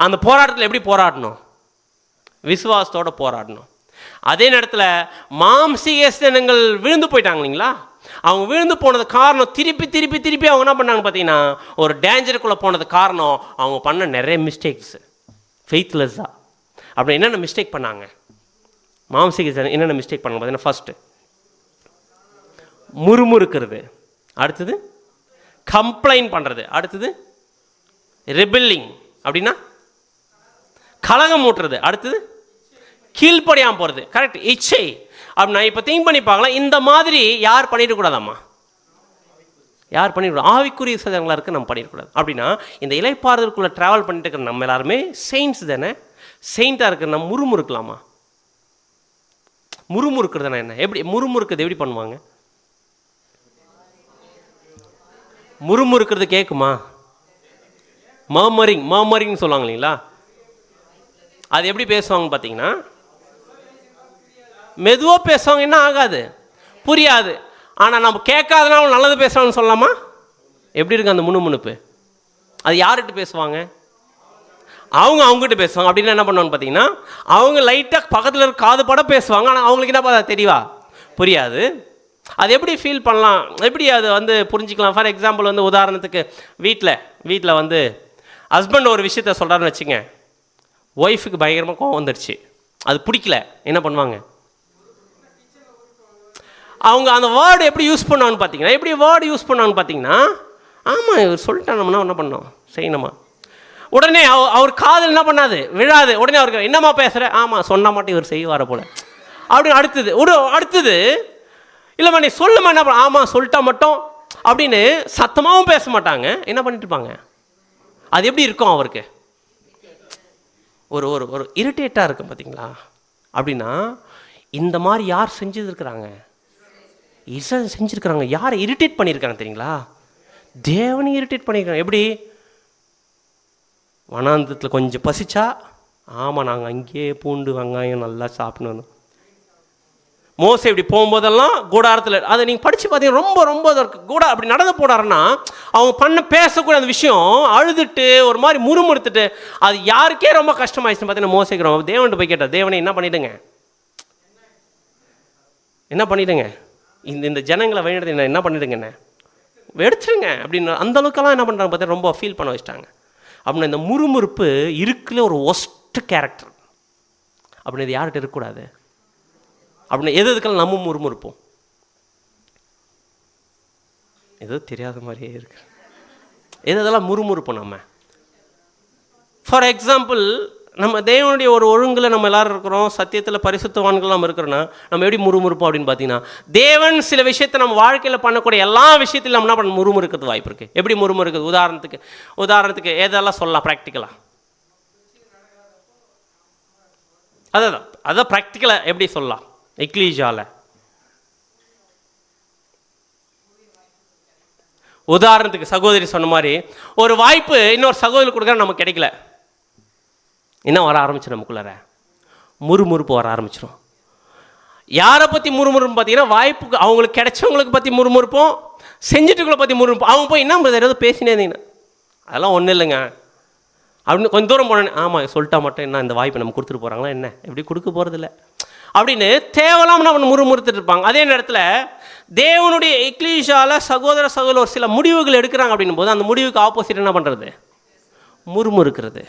அந்த போராட்டத்தில் எப்படி போராடணும்? விசுவாசத்தோடு போராடணும். அதே நேரத்தில் மாம்சீகங்கள் விழுந்து போயிட்டாங்க இல்லைங்களா? அவங்க விழுந்து போனது காரணம் திருப்பி அவங்க என்ன பண்ணாங்க பார்த்தீங்கன்னா ஒரு டேஞ்சருக்குள்ளே போனது காரணம் அவங்க பண்ண நிறைய மிஸ்டேக்ஸு, ஃபெய்த்லெஸ்ஸாக. அப்படி என்னென்ன மிஸ்டேக் பண்ணாங்க? மாம்சீக என்னென்ன மிஸ்டேக் பண்ணாங்க பார்த்தீங்கன்னா ஃபர்ஸ்ட்டு முறுமுறுக்கிறது, அடுத்தது கம்ப்ளைண்ட் பண்ணுறது, அடுத்தது ரெபெல்லிங் அப்படின்னா கலகம் ஊட்டுறது, அடுத்தது கீழ்ப்படியாமல் போகிறது. கரெக்ட், இச்சை. அப்படின்னா இப்போ திங்க் பண்ணி பார்க்கலாம். இந்த மாதிரி யார் பண்ணிடக்கூடாதாம்மா? யார் பண்ணிடக்கூடாது? ஆவிக்குரிய சதங்களாக இருக்க நம்ம பண்ணிடக்கூடாது. அப்படின்னா இந்த இலைப்பாறுதலுக்குள்ளே ட்ராவல் பண்ணிட்டு இருக்கிற நம்ம எல்லாருமே செயின்ஸ் தானே. செயின்ட்டாக இருக்கிற நம்ம முறுமுறுக்கலாமா? முறுமுறுக்கிறதுனா என்ன? எப்படி முறுமுறுக்கிறது எப்படி பண்ணுவாங்க? முறுமுறுக்கிறது கேட்குமா? மர்மரிங்னு சொல்லுவாங்க இல்லைங்களா? அது எப்படி பேசுவாங்க பார்த்தீங்கன்னா, மெதுவாக பேசுவாங்க, என்ன ஆகாது, புரியாது. ஆனால் நம்ம கேட்காதனால நல்லது பேசுகிறான்னு சொல்லலாமா? எப்படி இருக்கு அந்த முணுமுணுப்பு? அது யார்கிட்ட பேசுவாங்க? அவங்ககிட்ட பேசுவாங்க. அப்படின்னா என்ன பண்ணுவாங்க பார்த்தீங்கன்னா, அவங்க லைட்டாக பக்கத்தில் இருக்க காது பட பேசுவாங்க. ஆனால் அவங்களுக்கு என்ன தெரியவா புரியாது. அது எப்படி ஃபீல் பண்ணலாம், எப்படி அது வந்து புரிஞ்சிக்கலாம்? ஃபார் எக்ஸாம்பிள் வந்து உதாரணத்துக்கு வீட்டில் வந்து ஹஸ்பண்ட் ஒரு விஷயத்த சொல்கிறாருன்னு வச்சுங்க, ஒய்ஃபுக்கு பயங்கரமாக கோவம் வந்துடுச்சு, அது பிடிக்கல, என்ன பண்ணுவாங்க? அவங்க அந்த வேர்டு எப்படி யூஸ் பண்ணுவாங்கன்னு பார்த்தீங்கன்னா, ஆமாம் இவர் சொல்லிட்டானோம்னா என்ன பண்ணோம், செய்யணுமா? உடனே அவர் காதல் என்ன பண்ணாது, விழாது. உடனே அவருக்கு என்னம்மா பேசுகிற, ஆமாம் சொன்னால் மட்டும் இவர் செய்வார போல அப்படின்னு. அடுத்தது இல்லைம்மா நீ சொல்லுமா, என்ன பண்ண, ஆமாம் சொல்லிட்டா மட்டும் அப்படின்னு சத்தமாகவும் பேச மாட்டாங்க. என்ன பண்ணிட்டு இருப்பாங்க? அது எப்படி இருக்கும் அவருக்கு? ஒரு ஒரு ஒரு இரிட்டேட்டாக இருக்கும் பார்த்தீங்களா? அப்படின்னா இந்த மாதிரி யார் செஞ்சுருக்கிறாங்க? செஞ்சுருக்கிறாங்க. யாரை இரிட்டேட் பண்ணியிருக்காங்க தெரியுங்களா? தேவனை இரிட்டேட் பண்ணியிருக்காங்க. எப்படி? வனாந்தத்தில் கொஞ்சம் பசிச்சா, ஆமாம் நாங்கள் அங்கேயே பூண்டு வெங்காயம் நல்லா சாப்பிடணும். மோசே இப்படி போகும்போதெல்லாம் கூடாரத்தில், அதை நீங்கள் படித்து பார்த்தீங்கன்னா ரொம்ப கூட அப்படி நடந்து போனாருன்னா அவங்க பேசக்கூடிய அந்த விஷயம் அழுதுட்டு ஒரு மாதிரி முறுமுறுத்துட்டு, அது யாருக்கே ரொம்ப கஷ்டமாயிடுச்சுன்னு பார்த்தீங்கன்னா மோசேக்கு தேவன்கிட்ட போய் கேட்டார், தேவனை என்ன பண்ணிவிடுங்க இந்த ஜனங்களை வழிநடத்தி என்ன பண்ணிவிடுங்க, என்ன எடுத்துருங்க அப்படின்னு. அந்த அளவுக்கெல்லாம் என்ன பண்ணுறாங்க பார்த்தீங்கன்னா ரொம்ப ஃபீல் பண்ண வச்சிட்டாங்க. அப்படின்னா இந்த முறுமுறுப்பு இருக்குல்ல ஒரு ஒஸ்ட் கேரக்டர். அப்படின்னு இது யார்கிட்ட இருக்கக்கூடாது. அப்படின்னா எதுக்கெல்லாம் நம்ம முறுமுறுப்போம்? ஏதோ தெரியாத மாதிரியே இருக்கு. எதெல்லாம் முறுமுறுப்போம் நம்ம? ஃபார் எக்ஸாம்பிள், நம்ம தேவனுடைய ஒரு ஒழுங்கில் நம்ம எல்லாரும் இருக்கிறோம், சத்தியத்தில் பரிசுத்தவான்கள் நம்ம இருக்கிறோன்னா நம்ம எப்படி முறுமுறுப்போம் அப்படின்னு பார்த்தீங்கன்னா, தேவன் சில விஷயத்தை நம்ம வாழ்க்கையில் பண்ணக்கூடிய எல்லா விஷயத்திலும் நம்ம என்ன பண்ண முறுமுறுக்கிறது வாய்ப்பு இருக்குது. எப்படி முறுமுறுக்குது? உதாரணத்துக்கு எதெல்லாம் சொல்லலாம் ப்ராக்டிக்கலாக? அதான் ப்ராக்டிக்கலாக எப்படி சொல்லலாம்? எக்லீசியாவில் உதாரணத்துக்கு சகோதரி சொன்ன மாதிரி ஒரு வாய்ப்பு இன்னொரு சகோதரி கொடுக்குற நமக்கு கிடைக்கல, என்ன வர ஆரம்பிச்சு நமக்குள்ளார முறுமுறுப்பு வர ஆரம்பிச்சிடும். யாரை பற்றி முறுமுறுப்பு பார்த்தீங்கன்னா, வாய்ப்புக்கு அவங்களுக்கு கிடைச்சவங்களுக்கு பற்றி முறுமுறுப்போம், செஞ்சுட்டுக்குள்ள பற்றி முறுமுறுப்போம். அவங்க போய் என்ன ஏதாவது பேசினே இருந்தீங்கன்னா அதெல்லாம் ஒன்றும் இல்லைங்க அப்படின்னு கொஞ்சம் தூரம் போனேன், ஆமாம் சொல்லிட்டா மட்டும் என்ன இந்த வாய்ப்பை நம்ம கொடுத்துட்டு போகிறாங்களா, என்ன எப்படி கொடுக்க போகிறதில்ல அப்படின்னு தேவலாம் நம்ம முறுமுறுத்துட்டு இருப்பாங்க. அதே நேரத்தில் தேவனுடைய எக்லீசியாவில் சகோதர ஒரு சில முடிவுகள் எடுக்கிறாங்க அப்படின்னும் போது அந்த முடிவுக்கு ஆப்போசிட் என்ன பண்ணுறது? முறுமுறுக்கிறது.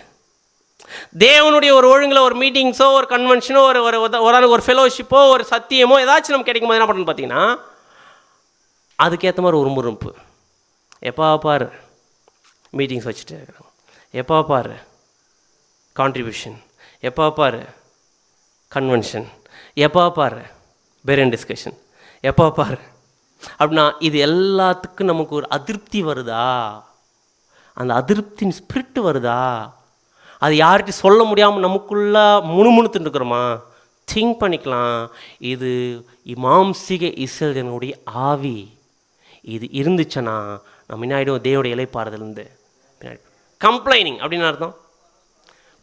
தேவனுடைய ஒரு ஒழுங்கில் ஒரு மீட்டிங்ஸோ ஒரு கன்வென்ஷனோ ஒரு ஃபெலோஷிப்போ ஒரு சத்தியமோ ஏதாச்சும் நம்ம கிடைக்கும் போது என்ன பண்ணணும் பார்த்தீங்கன்னா, அதுக்கேற்ற மாதிரி ஒரு முறுமுறுப்பு. எப்போ பாரு மீட்டிங்ஸ் வச்சுட்டு இருக்கிறாங்க, எப்போ பாரு கான்ட்ரிபியூஷன், எப்போ பாரு கன்வென்ஷன், எப்போ பாரு பேரன் டிஸ்கஷன், எப்போ பாரு அப்படின்னா இது எல்லாத்துக்கும் நமக்கு ஒரு அதிருப்தி வருதா? அந்த அதிருப்தியின் ஸ்பிரிட் வருதா? அது யார்கிட்ட சொல்ல முடியாமல் நமக்குள்ளே முணுமுணுத்துட்டு இருக்கிறோமா? திங்க் பண்ணிக்கலாம். இது மாம்சீக இஸ்ரவேலினுடைய ஆவி. இது இருந்துச்சுன்னா நம்ம என்ன ஆகிடும்? தேவனுடைய இலைப்பாறுதலேருந்து கம்ப்ளைனிங் அப்படின்னு அர்த்தம்.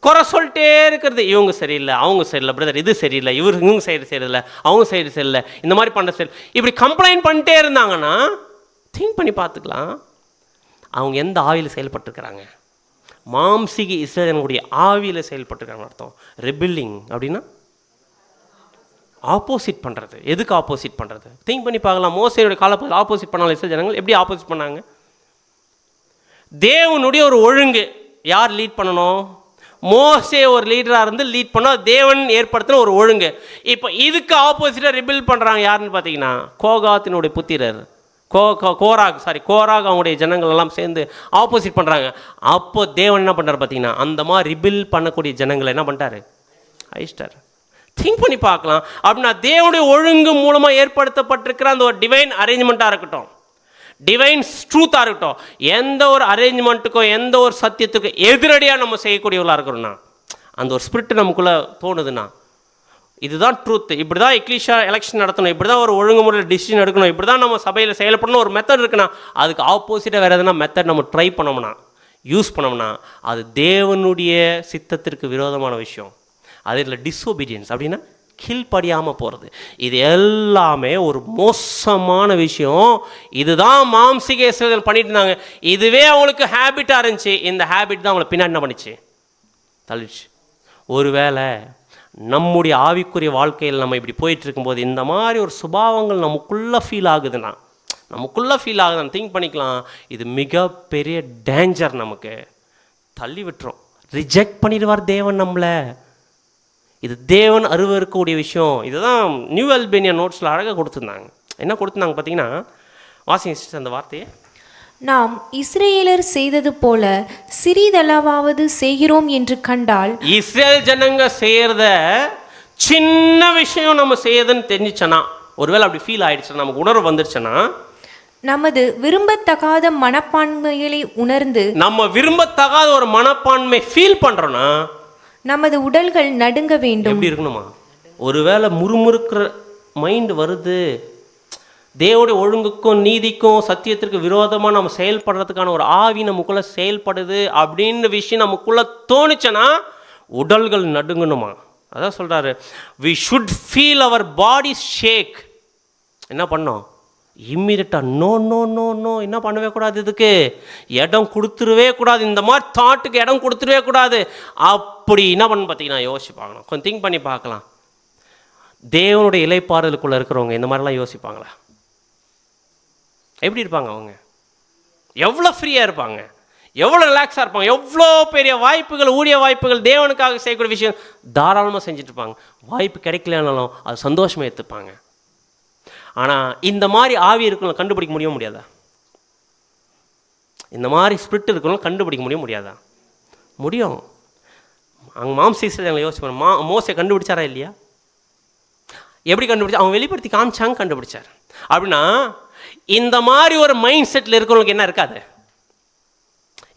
குறை சொல்லிட்டே இருக்கிறது, இவங்க சரியில்லை, அவங்க சரியில்லை, பிரதர் இது சரியில்லை, இவங்க சைடு சரியில்லை, அவங்க சைடு சரியில்லை, இந்த மாதிரி பண்ண சரி, இப்படி கம்ப்ளைண்ட் பண்ணிட்டே இருந்தாங்கன்னா திங்க் பண்ணி பார்த்துக்கலாம் அவங்க எந்த ஆவியில் செயல்பட்டுருக்கிறாங்க. மாம்சீக இஸ்ரவேலினுடைய ஆவியில் செயல்பட்டுருக்காங்க அர்த்தம். ரெபில்லிங் அப்படின்னா ஆப்போசிட் பண்ணுறது. எதுக்கு ஆப்போசிட் பண்ணுறது? திங்க் பண்ணி பார்க்கலாம். மோசேயுடைய காலப்பகுதியில் ஆப்போசிட் பண்ணாலும் இஸ்ரவேல் ஜனங்கள் எப்படி ஆப்போசிட் பண்ணாங்க? தேவனுடைய ஒரு ஒழுங்கு யார் லீட் பண்ணணும்? மோசே ஒரு லீடராக இருந்து லீட் பண்ணோம். தேவன் ஏற்படுத்தின ஒரு ஒழுங்கு. இப்போ இதுக்கு ஆப்போசிட்டாக ரிபில் பண்ணுறாங்க யாருன்னு பார்த்தீங்கன்னா, கோகாத்தினுடைய புத்திரர் கோராக் அவங்களுடைய ஜனங்கள் எல்லாம் சேர்ந்து ஆப்போசிட் பண்ணுறாங்க. அப்போ தேவன் என்ன பண்ணுறாரு பார்த்தீங்கன்னா, அந்த மாதிரி ரிபில் பண்ணக்கூடிய ஜனங்களை என்ன பண்ணிட்டாரு? அழிச்சிட்டார். திங்க் பண்ணி பார்க்கலாம். அப்படின்னா தேவனுடைய ஒழுங்கு மூலமாக ஏற்படுத்தப்பட்டிருக்கிற அந்த ஒரு டிவைன் அரேஞ்ச்மெண்ட்டாக இருக்கட்டும், டிவைன் ட்ரூத்தாக இருக்கட்டும், எந்த ஒரு அரேஞ்ச்மெண்ட்டுக்கும் எந்த ஒரு சத்தியத்துக்கும் எதிரடியாக நம்ம செய்யக்கூடியவர்களாக இருக்கிறோம்னா, அந்த ஒரு ஸ்பிரிட் நமக்குள்ளே தோணுதுன்னா, இதுதான் ட்ரூத், இப்படி தான் எக்லீஷியா எலெக்ஷன் நடத்தணும், இப்படி தான் ஒரு ஒழுங்குமுறையில் டிசிஷன் எடுக்கணும், இப்படி தான் நம்ம சபையில் செயல்படணும் ஒரு மெத்தட் இருக்குன்னா, அதுக்கு ஆப்போசிட்டாக வேறு எதனா மெத்தட் நம்ம ட்ரை பண்ணோம்னா, யூஸ் பண்ணோம்னா, அது தேவனுடைய சித்தத்திற்கு விரோதமான விஷயம். அது இல்லை டிஸ்ஒபீடியன்ஸ், அப்படின்னா கீழ்ப்படியாமல் போகிறது. இது எல்லாமே ஒரு மோசமான விஷயம். இதுதான் மாம்சீக இஸ்ரவேலர்கள் பண்ணிட்டு இருந்தாங்க. இதுவே அவங்களுக்கு ஹேபிட்டாக இருந்துச்சு. இந்த ஹேபிட் தான் அவங்களை பின்னாடி என்ன பண்ணிச்சு, தள்ளிடுச்சு. ஒருவேளை நம்முடைய ஆவிக்குரிய வாழ்க்கையில் நம்ம இப்படி போயிட்டு இருக்கும்போது இந்த மாதிரி ஒரு சுபாவங்கள் நமக்குள்ளே ஃபீல் ஆகுதுன்னா திங்க் பண்ணிக்கலாம், இது மிகப்பெரிய டேஞ்சர். நமக்கு தள்ளி விட்டுரும், ரிஜெக்ட் பண்ணிடுவார் தேவன் நம்மளை. இது தேவன் அருவருக்கக்கூடிய விஷயம். இதுதான் நியூ அல்பேனியா நோட்ஸில் அழகாக கொடுத்துருந்தாங்க. என்ன கொடுத்துருந்தாங்க பார்த்தீங்கன்னா, வாசிங்க அந்த வார்த்தையை. நாம் இஸ்ரேலர் செய்தது போல சிறிதளவாவது செய்கிறோம் என்று கண்டால், இஸ்ரேல் ஜனங்க செய்யறத சின்ன விஷயம் நம்ம செய்யறதுன்னு தெரிஞ்சிச்சனா, ஒருவேளை அப்படி ஃபீல் ஆயிடுச்சுன்னா, நமக்கு உணர்வு வந்துருச்சுன்னா, நமது விரும்பத்தகாத மனப்பான்மைகளை உணர்ந்து, நம்ம விரும்பத்தகாத ஒரு மனப்பான்மை ஃபீல் பண்றோம்னா, நமது உடல்கள் நடுங்க வேண்டும். எப்படி இருக்கணுமா? ஒருவேளை முறுமுறுக்கிற மைண்ட் வருது, தேவனுடைய ஒழுங்குக்கும் நீதிக்கும் சத்தியத்திற்கு விரோதமாக நம்ம செயல்படுறதுக்கான ஒரு ஆவி நமக்குள்ளே செயல்படுது அப்படின்னு விஷயம் நமக்குள்ளே தோணுச்சுன்னா உடல்கள் நடுங்கணுமா. அதான் சொல்கிறாரு, வி ஷுட் ஃபீல் அவர் பாடி ஷேக். என்ன பண்ணோம்? இம்மிடியட்டாக நோ நோ நோ நோ, என்ன பண்ணவே கூடாது, இதுக்கு இடம் கொடுத்துருவே கூடாது, இந்த மாதிரி தாட்டுக்கு இடம் கொடுத்துருவே கூடாது. அப்படி என்ன பண்ணு பார்த்தீங்கன்னா யோசிச்சு பார்க்கணும், கொஞ்சம் திங்க் பண்ணி பார்க்கலாம். தேவனுடைய இலைப்பாறுதலுக்குள்ளே இருக்கிறவங்க இந்த மாதிரிலாம் யோசிப்பாங்களா? எப்படி இருப்பாங்க அவங்க? எவ்வளோ ஃப்ரீயாக இருப்பாங்க, எவ்வளோ ரிலாக்ஸாக இருப்பாங்க, எவ்வளோ பெரிய வாய்ப்புகள், ஊழிய வாய்ப்புகள், தேவனுக்காக செய்யக்கூடிய விஷயம் தாராளமாக செஞ்சுட்டு இருப்பாங்க. வாய்ப்பு கிடைக்கலனாலும் அது சந்தோஷமாக எடுத்துப்பாங்க. ஆனால் இந்த மாதிரி ஆவி இருக்கணும் கண்டுபிடிக்க முடியாதா? இந்த மாதிரி ஸ்பிரிட் இருக்கணும் கண்டுபிடிக்க முடியாதா? முடியும். அங்கே மாம்சீஸில் எங்களை யோசிப்பாங்க, மோசை கண்டுபிடிச்சாரா இல்லையா? எப்படி கண்டுபிடிச்சா? அவங்க வெளிப்படுத்தி காமிச்சாங்க, கண்டுபிடிச்சார். அப்படின்னா இந்த மாதிரி ஒரு மைண்ட் செட்டில் இருக்கிறவங்களுக்கு என்ன இருக்காது?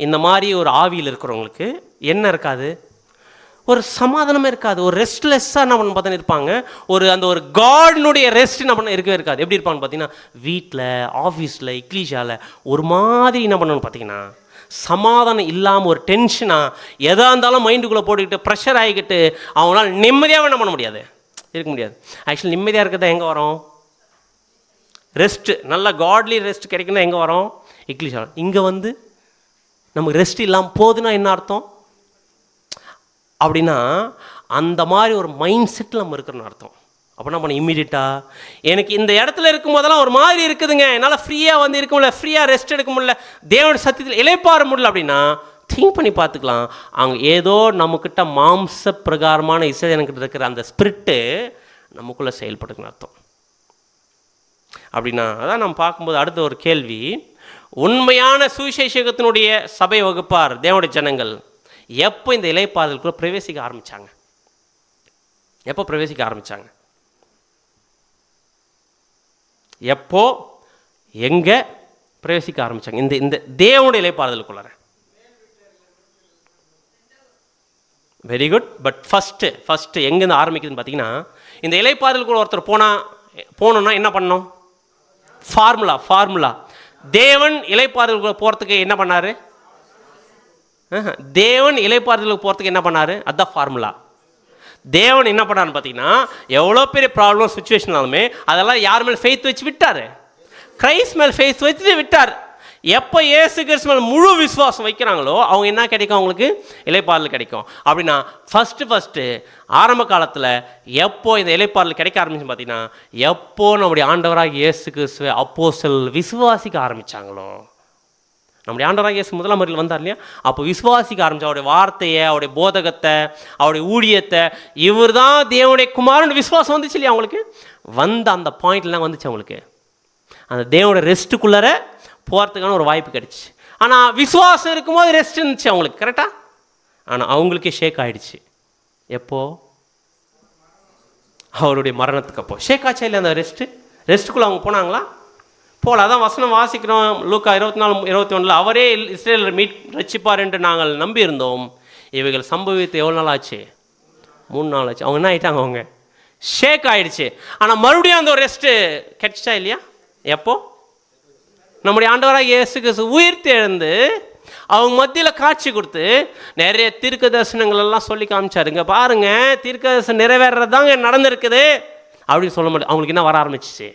இந்த மாதிரி ஒரு ஆவியில் இருக்கிறவங்களுக்கு என்ன இருக்காது? ஒரு சமாதானமே இருக்காது, ஒரு ரெஸ்ட்லெஸ்ஸாக என்ன பண்ண பார்த்தா இருப்பாங்க. அந்த ஒரு காட்னுடைய ரெஸ்ட் என்ன பண்ண இருக்கவே இருக்காது. எப்படி இருப்பாங்கன்னு பார்த்தீங்கன்னா, வீட்டில், ஆஃபீஸில், இக்லீஷாவில் ஒரு மாதிரி என்ன பண்ணணும்னு பார்த்தீங்கன்னா, சமாதானம் இல்லாமல் ஒரு டென்ஷனாக எதாக இருந்தாலும் மைண்டுக்குள்ளே போட்டுக்கிட்டு ப்ரெஷர் ஆகிக்கிட்டு அவங்களால நிம்மதியாக என்ன பண்ண முடியாது, இருக்க முடியாது. ஆக்சுவலி நிம்மதியாக இருக்கிறதா எங்கே வரும்? ரெஸ்ட்டு, நல்ல காட்லி ரெஸ்ட் கிடைக்குன்னா எங்கே வரும்? இக்லீஷால். இங்கே வந்து நமக்கு ரெஸ்ட் இல்லாமல் போகுதுன்னா என்ன அர்த்தம்? அப்படின்னா அந்த மாதிரி ஒரு மைண்ட் செட்டில் நம்ம இருக்கிறன்னு அர்த்தம். அப்போ என்ன பண்ண, இம்மீடியட்டாக எனக்கு இந்த இடத்துல இருக்கும் போதெல்லாம் ஒரு மாதிரி இருக்குதுங்க, என்னால் ஃப்ரீயாக வந்து இருக்க முடியல, ஃப்ரீயாக ரெஸ்ட் எடுக்க முடியல, தேவனுடைய சத்தியத்தில் இளைப்பாற முடியல அப்படின்னா திங்க் பண்ணி பார்த்துக்கலாம். அவங்க ஏதோ நம்மக்கிட்ட மாம்ச பிரகாரமான இசைக்கிட்ட இருக்கிற அந்த ஸ்பிரிட்டு நமக்குள்ளே செயல்படுதுன்னு அர்த்தம். அப்படின்னா அதான் நம்ம பார்க்கும்போது அடுத்த ஒரு கேள்வி, உண்மையான சுவிசேஷகத்தினுடைய சபை வகுப்பார் தேவனுடைய ஜனங்கள் எப்போ இந்த இலைப்பாறுதலுக்குள்ள பிரவேசிக்க ஆரம்பித்தாங்க? எப்போ பிரவேசிக்க ஆரம்பித்தாங்க? எப்போ எங்கே பிரவேசிக்க ஆரம்பித்தாங்க இந்த தேவனுடைய இலைப்பாறுதலுக்குள்ளார? Very good. பட் ஃபஸ்ட்டு எங்கேருந்து ஆரம்பிக்குதுன்னு பார்த்தீங்கன்னா, இந்த இலைப்பாறுதலுக்குள்ள ஒருத்தர் போனோன்னா என்ன பண்ணணும்? ஃபார்முலா. தேவன் இலைப்பாறுதலுக்குள்ள போகிறதுக்கு என்ன பண்ணார்? தேவன் இலைப்பாறுதலுக்கு போகிறதுக்கு என்ன பண்ணார்? அதுதான் ஃபார்முலா. தேவன் என்ன பண்ணாருன்னு பார்த்தீங்கன்னா, எவ்வளோ பெரிய ப்ராப்ளம் சுச்சுவேஷனாலுமே அதெல்லாம் யார் மேலே ஃபெய்த் வச்சு விட்டார்? கிரைஸ்ட் மேல் ஃபெய்த் வச்சு விட்டார். எப்போ இயேசு கிறிஸ்து மேல் முழு விசுவாசம் வைக்கிறாங்களோ அவங்க என்ன கிடைக்கும்? அவங்களுக்கு இலைப்பாறுதல் கிடைக்கும். அப்படின்னா ஃபஸ்ட்டு ஆரம்ப காலத்தில் எப்போ இந்த இலைப்பாறுதல் கிடைக்க ஆரம்பிச்சுன்னு பார்த்தீங்கன்னா, எப்போ நம்முடைய ஆண்டவராக இயேசு கிறிஸ்துவை அப்போஸ்தலர் விசுவாசிக்க ஆரம்பித்தாங்களோ. நம்முடைய ஆண்டவராக இயேசு முதலாம் முறையில் வந்தார் இல்லையா, அப்போ விசுவாசிக்க ஆரம்பித்தா அவருடைய வார்த்தையை, அவருடைய போதகத்தை, அவருடைய ஊழியத்தை, இவர் தான் தேவனுடைய குமாரன் விசுவாசம் வந்துச்சு இல்லையா அவங்களுக்கு. வந்த அந்த பாயிண்ட்லாம் வந்துச்சு அவங்களுக்கு. அந்த தேவனுடைய ரெஸ்ட்டுக்குள்ளார போகிறதுக்கான ஒரு வாய்ப்பு கிடைச்சி. ஆனால் விசுவாசம் இருக்கும்போது ரெஸ்ட் இருந்துச்சு அவங்களுக்கு, கரெக்டாக. ஆனால் அவங்களுக்கே ஷேக் ஆகிடுச்சு. எப்போ? அவருடைய மரணத்துக்கு அப்போ ஷேக் ஆச்சா இல்லை அந்த ரெஸ்ட்டுக்குள்ளே அவங்க போனாங்களா? போல. அதான் வசனம் வாசிக்கிறோம், லூக்கா 24:21. அவரே இஸ்ரேலர் ரட்சிப்பார் என்று நாங்கள் நம்பியிருந்தோம், இவைகள் சம்பவித்து எவ்வளோ நாள் ஆச்சு? 3 நாள் ஆச்சு. அவங்க என்ன ஆகிட்டாங்க? அவங்க ஷேக் ஆயிடுச்சு. ஆனால் மறுபடியும் அந்த ஒரு ரெஸ்ட்டு கிடைச்சா இல்லையா? எப்போ நம்முடைய ஆண்டவராக இயேசு கிறிஸ்து உயிர்த்து எழுந்து அவங்க மத்தியில் காட்சி கொடுத்து நிறைய தீர்க்க தரிசனங்கள் எல்லாம் சொல்லி காமிச்சாருங்க. பாருங்க, தீர்க்க தரிசனம் நிறைவேறது தாங்க நடந்திருக்குது அப்படின்னு சொல்ல மாட்டேன். அவங்களுக்கு என்ன வர ஆரம்பிச்சிச்சு?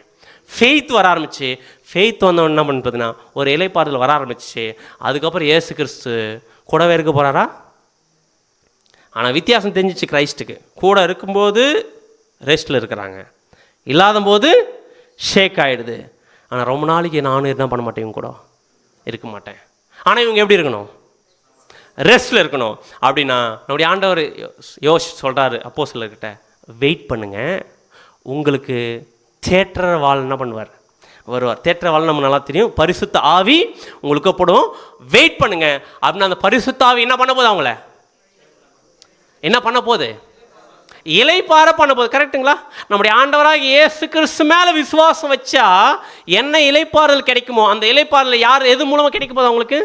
ஃபெய்த் வர ஆரம்பிச்சு. ஃபெய்த் வந்தவன் என்ன பண்ணுறதுன்னா ஒரு இலைப்பாறுதல் வர ஆரம்பிச்சிச்சு. அதுக்கப்புறம் இயேசு கிறிஸ்து கூடவே இருக்க போகிறாரா? ஆனால் வித்தியாசம் தெரிஞ்சிச்சு கிரைஸ்ட்டுக்கு. கூட இருக்கும்போது ரெஸ்ட்டில் இருக்கிறாங்க, இல்லாத போது ஷேக் ஆகிடுது. ஆனால் ரொம்ப நாளைக்கு நானும் என்ன பண்ண மாட்டேன், இவங்க கூட இருக்க மாட்டேன். ஆனால் இவங்க எப்படி இருக்கணும்? ரெஸ்ட்டில் இருக்கணும். அப்படின்னா நம்முடைய ஆண்டவர் சொல்கிறாரு அப்போஸ்தலர்கிட்ட, வெயிட் பண்ணுங்க, உங்களுக்கு தேற்ற வாழ் என்ன பண்ணுவார்? வருவார். தேற்ற வாழ் நம்ம நல்லா தெரியும். பரிசுத்த ஆவி உங்களுக்கு போடும், வெயிட் பண்ணுங்க. அப்படின்னா அந்த பரிசுத்த ஆவி என்ன பண்ண போகுது? அவங்கள என்ன பண்ண போகுது? இலைப்பார பண்ண போகுது. கரெக்டுங்களா? நம்முடைய ஆண்டவராக இயேசு கிறிஸ்து மேலே விசுவாசம் வச்சா என்ன இலைப்பாறுதல் கிடைக்குமோ அந்த இலைப்பாறுதல் யார் எது மூலமாக கிடைக்க போகுது? அவங்களுக்கு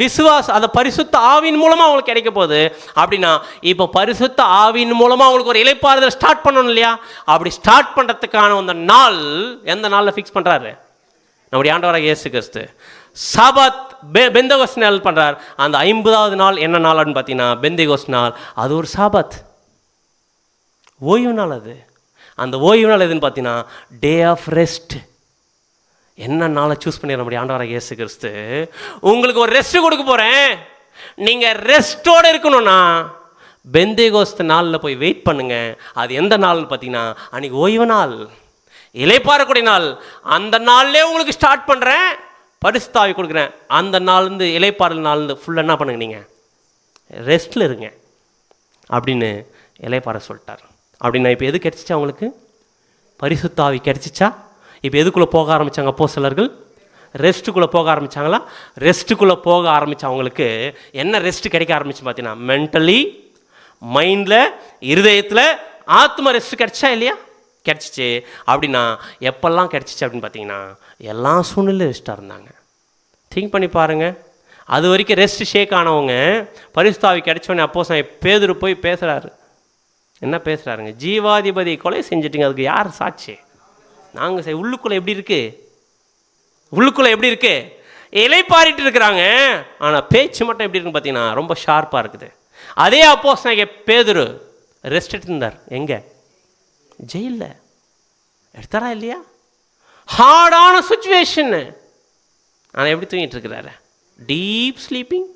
விசுவாசம், அந்த பரிசுத்த ஆவியின் மூலமாக அவங்களுக்கு கிடைக்க போகுது. அப்படின்னா இப்போ பரிசுத்த ஆவியின் மூலமாக அவங்களுக்கு ஒரு இலைப்பாறுதல் ஸ்டார்ட் பண்ணணும் இல்லையா? அப்படி ஸ்டார்ட் பண்ணுறதுக்கான அந்த நாள் எந்த நாளில் ஃபிக்ஸ் பண்ணுறாரு நம்முடைய ஆண்டவராக இயேசு கிறிஸ்து? சபத் பெந்தகோஸ்து நாள் பண்ணுறார். அந்த 50வது நாள் என்ன நாள் அப்படின்னு பார்த்தீங்கன்னா பெந்தகோஸ்து நாள். அது ஒரு சபத், ஓய்வு நாள். அது அந்த ஓய்வு நாள் எதுன்னு பார்த்தீங்கன்னா டே ஆஃப் ரெஸ்ட். என்ன நாளை சூஸ் பண்ணி நம்முடைய ஆண்டவராக இயேசு கிறிஸ்து உங்களுக்கு ஒரு ரெஸ்ட் கொடுக்க போகிறேன், நீங்கள் ரெஸ்ட்டோடு இருக்கணும்னா பெந்தேகோஸ்து நாளில் போய் வெயிட் பண்ணுங்க. அது எந்த நாள்னு பார்த்தீங்கன்னா அன்றைக்கி ஓய்வு நாள், இலைப்பாறக்கூடிய நாள். அந்த நாள்லேயே உங்களுக்கு ஸ்டார்ட் பண்ணுறேன், பரிசுத்த ஆவி கொடுக்குறேன். அந்த நாள்லேருந்து இலைப்பாறல் நாள்லேருந்து ஃபுல்லாக என்ன பண்ணுங்க, நீங்கள் ரெஸ்ட்டில் இருங்க அப்படின்னு இலைப்பாற சொல்லிட்டார். அப்படின்னா இப்போ எது கிடச்சிச்சா அவங்களுக்கு? பரிசுத்த ஆவி கிடச்சிச்சா? இப்போ எதுக்குள்ளே போக ஆரம்பித்தாங்க அப்போஸ்தலர்கள்? ரெஸ்ட்டுக்குள்ளே போக ஆரம்பித்தாங்களா? ரெஸ்ட்டுக்குள்ளே போக ஆரம்பித்த அவங்களுக்கு என்ன ரெஸ்ட்டு கிடைக்க ஆரம்பிச்சு பார்த்தீங்கன்னா மென்டலி, மைண்டில், இருதயத்தில் ஆத்ம ரெஸ்ட்டு கிடச்சா இல்லையா? கிடச்சிச்சு. அப்படின்னா எப்பெல்லாம் கிடச்சிச்சு அப்படின்னு பார்த்தீங்கன்னா எல்லா சூழ்நிலையும் ரெஸ்ட்டாக இருந்தாங்க. திங்க் பண்ணி பாருங்கள். அது வரைக்கும் ரெஸ்ட்டு ஷேக் ஆனவங்க பரிசுத்த ஆவி கிடைச்சோடனே அப்போஸ்தலன் பேதுரு போய் பேசுகிறாரு. என்ன பேசுகிறாருங்க? ஜீவாதிபதி கொலை செஞ்சிட்டிங்க, அதுக்கு யார் சாட்சி? நாங்கள் உள்ளுக்குள்ளே எப்படி இருக்கு? உள்ளுக்குள்ளே எப்படி இருக்கு? இலைப்பாரிட்டு இருக்கிறாங்க. ஆனால் பேச்சு மட்டும் எப்படி இருக்குன்னு பார்த்தீங்கன்னா ரொம்ப ஷார்ப்பாக இருக்குது. அதே அப்போஸ்தலன் பேதுரு ரெஸ்ட் எடுத்திருந்தார். எங்கே? ஜெயிலில். எடுத்தாரா இல்லையா? ஹார்டான சுச்சுவேஷன். ஆனால் எப்படி தூங்கிட்டு இருக்கிறாரு? Deep sleeping.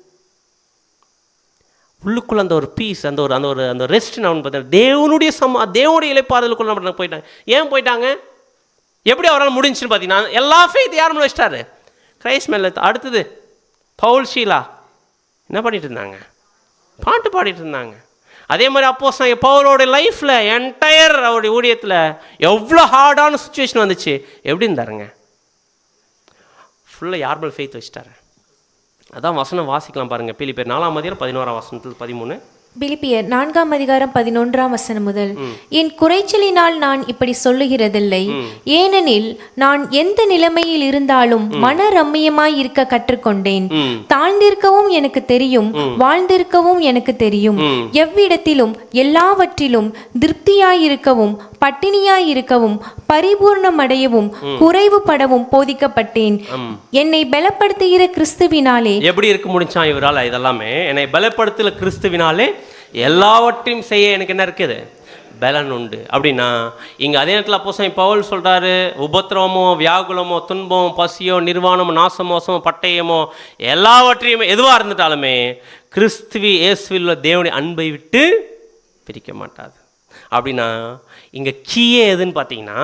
உள்ளுக்குள்ள அந்த ஒரு பீஸ், அந்த ஒரு அந்த ஒரு அந்த ரெஸ்ட் நான் பார்த்தேன். தேவனுடைய இலைப்பாறுதலுக்குள்ள நம்ம போயிட்டாங்க. ஏன் போயிட்டாங்க? எப்படி அவரால் முடிஞ்சுன்னு பார்த்தீங்கன்னா எல்லா ஃபெய்த் யார் மேலே வச்சிட்டாரு? கிரைஸ்ட் மேலே. அடுத்தது பவுல் ஷீலா என்ன பண்ணிட்டு இருந்தாங்க? பாட்டு பாடிட்டு இருந்தாங்க. அதே மாதிரி அப்போஸ்தலன் பவுலோட லைஃப்பில் என்டையர் அவருடைய ஊழியத்தில் எவ்வளோ ஹார்டான சுச்சுவேஷன் வந்துச்சு. எப்படி இருந்தாருங்க? ஃபுல்லாக யார் மேலே ஃபெய்த் வச்சுட்டாரு. அதான் வசனம் வாசிக்கலாம் பாருங்கள். பிலிப்பியர் 4:11 பிலிப்பியர் 4:11 முதல், என் குறைச்சலினால் நான் இப்படி சொல்லுகிறதில்லை, ஏனெனில் நான் எந்த நிலைமையில் இருந்தாலும் மன ரம்மியமாய் இருக்க கற்றுக்கொண்டேன். தாழ்ந்திருக்கவும் எனக்கு தெரியும், வாழ்ந்திருக்கவும் எனக்கு தெரியும். எவ்விடத்திலும் எல்லாவற்றிலும் திருப்தியாயிருக்கவும் பட்டினியாயிருக்கவும் பரிபூர்ணமடையவும் குறைவுபடவும் போதிக்கப்பட்டேன். என்னை பலப்படுத்துகிற கிறிஸ்துவினாலே. எப்படி இருக்க முடிச்சான் இவரால்? இதெல்லாமே என்னை பலப்படுத்துகிற கிறிஸ்துவினாலே எல்லாவற்றையும் செய்ய எனக்கு என்ன இருக்குது? பலன் உண்டு. அப்படின்னா இங்கே அதே நேரத்தில் அப்போஸ்தலன் பவுல் சொல்கிறாரு, உபத்திரவமோ, வியாகுலமோ, துன்பமோ, பசியோ, நிர்வாணமோ, நாசமோசமோ, பட்டயமோ, எல்லாவற்றையும் எதுவாக இருந்துட்டாலுமே கிறிஸ்துவி இயேசுவில் தேவனுடைய அன்பை விட்டு பிரிக்க மாட்டாது. அப்படின்னா இங்கே கீயே எதுன்னு பார்த்தீங்கன்னா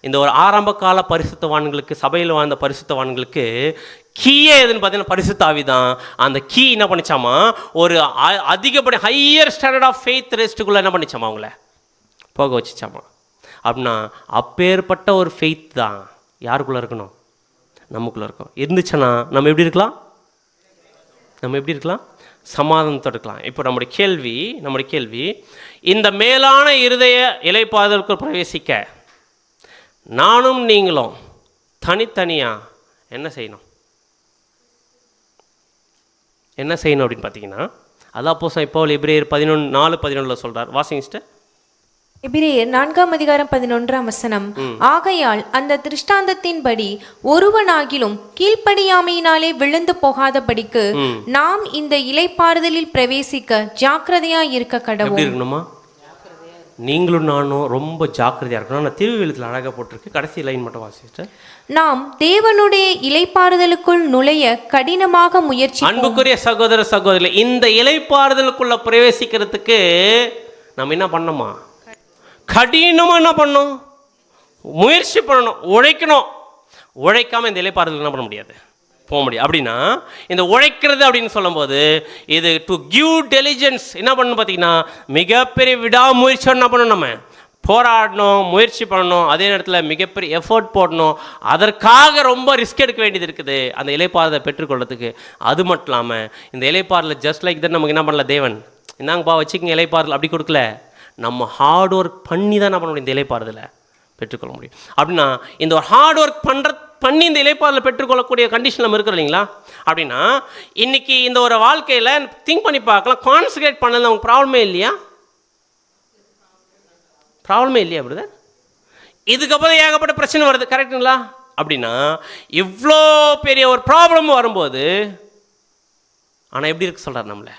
இந்த ஒரு ஆரம்ப கால பரிசுத்தவான்களுக்கு, சபையில் வாழ்ந்த பரிசுத்தவான்களுக்கு கீயே எதுன்னு பார்த்தீங்கன்னா பரிசுத்த ஆவி தான். அந்த கீ என்ன பண்ணிச்சாமா? ஒரு அதிகப்படி ஹையர் ஸ்டாண்டர்ட் ஆஃப் ஃபெய்த் ரெஸ்ட்டுக்குள்ளே என்ன பண்ணிச்சாமா? அவங்கள போக வச்சுச்சாமா. அப்படின்னா அப்பேற்பட்ட ஒரு ஃபெய்த் தான் யாருக்குள்ளே இருக்கணும்? நமக்குள்ளே இருக்கும். இருந்துச்சுன்னா நம்ம எப்படி இருக்கலாம்? சமாதானத்தோடு இருக்கலாம். இப்போ நம்முடைய கேள்வி இந்த மேலான இருதய இலைப்பாறுதலுக்குள் பிரவேசிக்க நானும் நீங்களும் தனித்தனியாக என்ன செய்யணும் அப்படின்னு பார்த்தீங்கன்னா அதான் அப்போஸ்தலன் பவுல் எபிரேயர் 4:11 சொல்கிறார். வாசிங்க சிஸ்டர். எபிரேயர் 4:11 ஆகையால் அந்த திருஷ்டாந்தத்தின்படி ஒருவனாகிலும் கீழ்ப்படியாமையினாலே விழுந்து போகாதபடிக்கு நாம் இந்த இளைப்பாறுதலில் பிரவேசிக்க ஜாக்கிரதையா இருக்க கடவுள். எப்படி இருக்கணுமா? நீங்களும் நானும் ரொம்ப ஜாக்கிரதையா இருக்கணும். நான் திருவிழத்தில் அழகாக போட்டிருக்கு, கடைசி லைன் மட்டும் வாசிச்சிட்டேன். நாம் தேவனுடைய இளைப்பாறுதலுக்குள் நுழைய கடினமாக முயற்சி. அன்புக்குரிய சகோதர சகோதரி, இந்த இளைப்பாறுதலுக்குள்ள பிரவேசிக்கிறதுக்கு நம்ம என்ன பண்ணணுமா? கடினமா என்ன பண்ணணும்? முயற்சி பண்ணணும், உழைக்கணும். உழைக்காம இந்த இளைப்பாறுதல் என்ன பண்ண முடியாது, போக முடியும். அப்படின்னா இந்த உழைக்கிறது அப்படின்னு சொல்லும்போது இது டு கிவ் டெலிஜென்ஸ் என்ன பண்ணணும் பார்த்தீங்கன்னா, மிகப்பெரிய விடாமுயற்சி என்ன பண்ணணும், நம்ம போராடணும், முயற்சி பண்ணணும். அதே நேரத்தில் மிகப்பெரிய எஃபோர்ட் போடணும். அதற்காக ரொம்ப ரிஸ்க் எடுக்க வேண்டியது இருக்குது அந்த இளைப்பாறுதலை பெற்றுக்கொள்றதுக்கு. அது மட்டும் இல்லாமல் இந்த இளைப்பாறுதல் ஜஸ்ட் லைக் தான் நமக்கு என்ன பண்ணல, தேவன் இந்தாங்கப்பா வச்சுக்கங்க இளைப்பாறுதல் அப்படி கொடுக்கல. நம்ம ஹார்ட் ஒர்க் பண்ணி தான் என்ன பண்ண முடியும், இந்த இளைப்பாறுதலை பெற்றுக்கொள்ள முடியும். அப்படின்னா இந்த ஒரு ஹார்ட் ஒர்க் பண்ணி இந்த இளைப்பாறுதலை பெற்றுக்கொள்ளக்கூடிய கண்டிஷன் நம்ம இருக்கிறோம் இல்லைங்களா? அப்படின்னா இன்னைக்கு இந்த ஒரு வாழ்க்கையில் திங்க் பண்ணி பார்க்கலாம், கான்சன்ட்ரேட் பண்ணல நமக்கு ப்ராப்ளமே இல்லையா? ப்ராப்ளமே இல்லையா பிரதர்? இதுக்கப்புறம் ஏகப்பட்ட பிரச்சனை வருது, கரெக்டுங்களா? அப்படின்னா இவ்வளோ பெரிய ஒரு ப்ராப்ளம் வரும்போது ஆனால் எப்படி இருக்கு சொல்கிறார், நம்மளை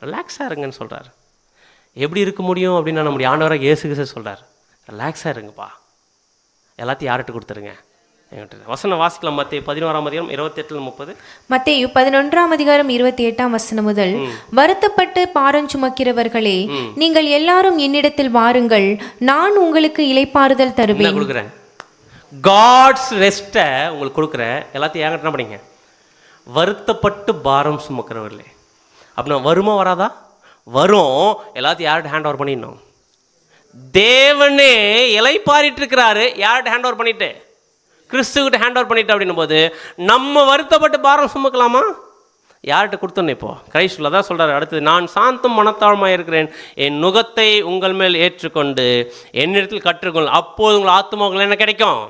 ரிலாக்ஸாக இருங்கன்னு சொல்கிறார். எப்படி இருக்க முடியும் அப்படின்னா நம்முடைய ஆண்டவராக இயேசு கிறிஸ்து சொல்கிறார், ரிலாக்ஸாக இருங்கப்பா, எல்லாத்தையும் யார்கிட்ட கொடுத்துருங்க என்கிட்ட. வசனம் வாசிக்கலாம். மத்தேயு 11:28-30. மத்தேயு 11:28 முதல் வருத்தப்பட்டு பாரம் சுமக்கிறவர்களே, நீங்கள் எல்லாரும் என்னிடத்தில் வாருங்கள், நான் உங்களுக்கு இளைப்பாறுதல் தருவேன். கொடுக்குறேன், காட்ஸ் ரெஸ்ட்டை உங்களுக்கு கொடுக்குறேன். எல்லாத்தையும் என்கிட்ட என்ன பண்ணீங்க, வருத்தப்பட்டு பாரம் சுமக்கிறவர்களே. அப்படின்னா வருமா வராதா? வரும். எல்லாத்தையும் யார்கிட்ட ஹேண்ட் ஓவர் பண்ணிடணும்? தேவனே இளைப்பாறிட்டு இருக்கிறாரு. யார்கிட்ட ஹேண்ட் ஓவர் பண்ணிட்டு? கிறிஸ்துக்கிட்ட ஹேண்ட் ஓவர் பண்ணிட்டு. அப்படின்னும் போது நம்ம வருத்தப்பட்டு பாரம் சுமக்கலாமா? யார்கிட்ட கொடுத்தோன்னு இப்போ கிரைஸ்துல தான் சொல்கிறாரு. அடுத்தது, நான் சாந்தம் மனத்தாழ்மையாக இருக்கிறேன், என் நுகத்தை உங்கள் மேல் ஏற்றுக்கொண்டு என்னிடத்தில் கற்றுக்கொள், அப்போது உங்கள் ஆத்துமாவுக்கு என்ன கிடைக்கும்,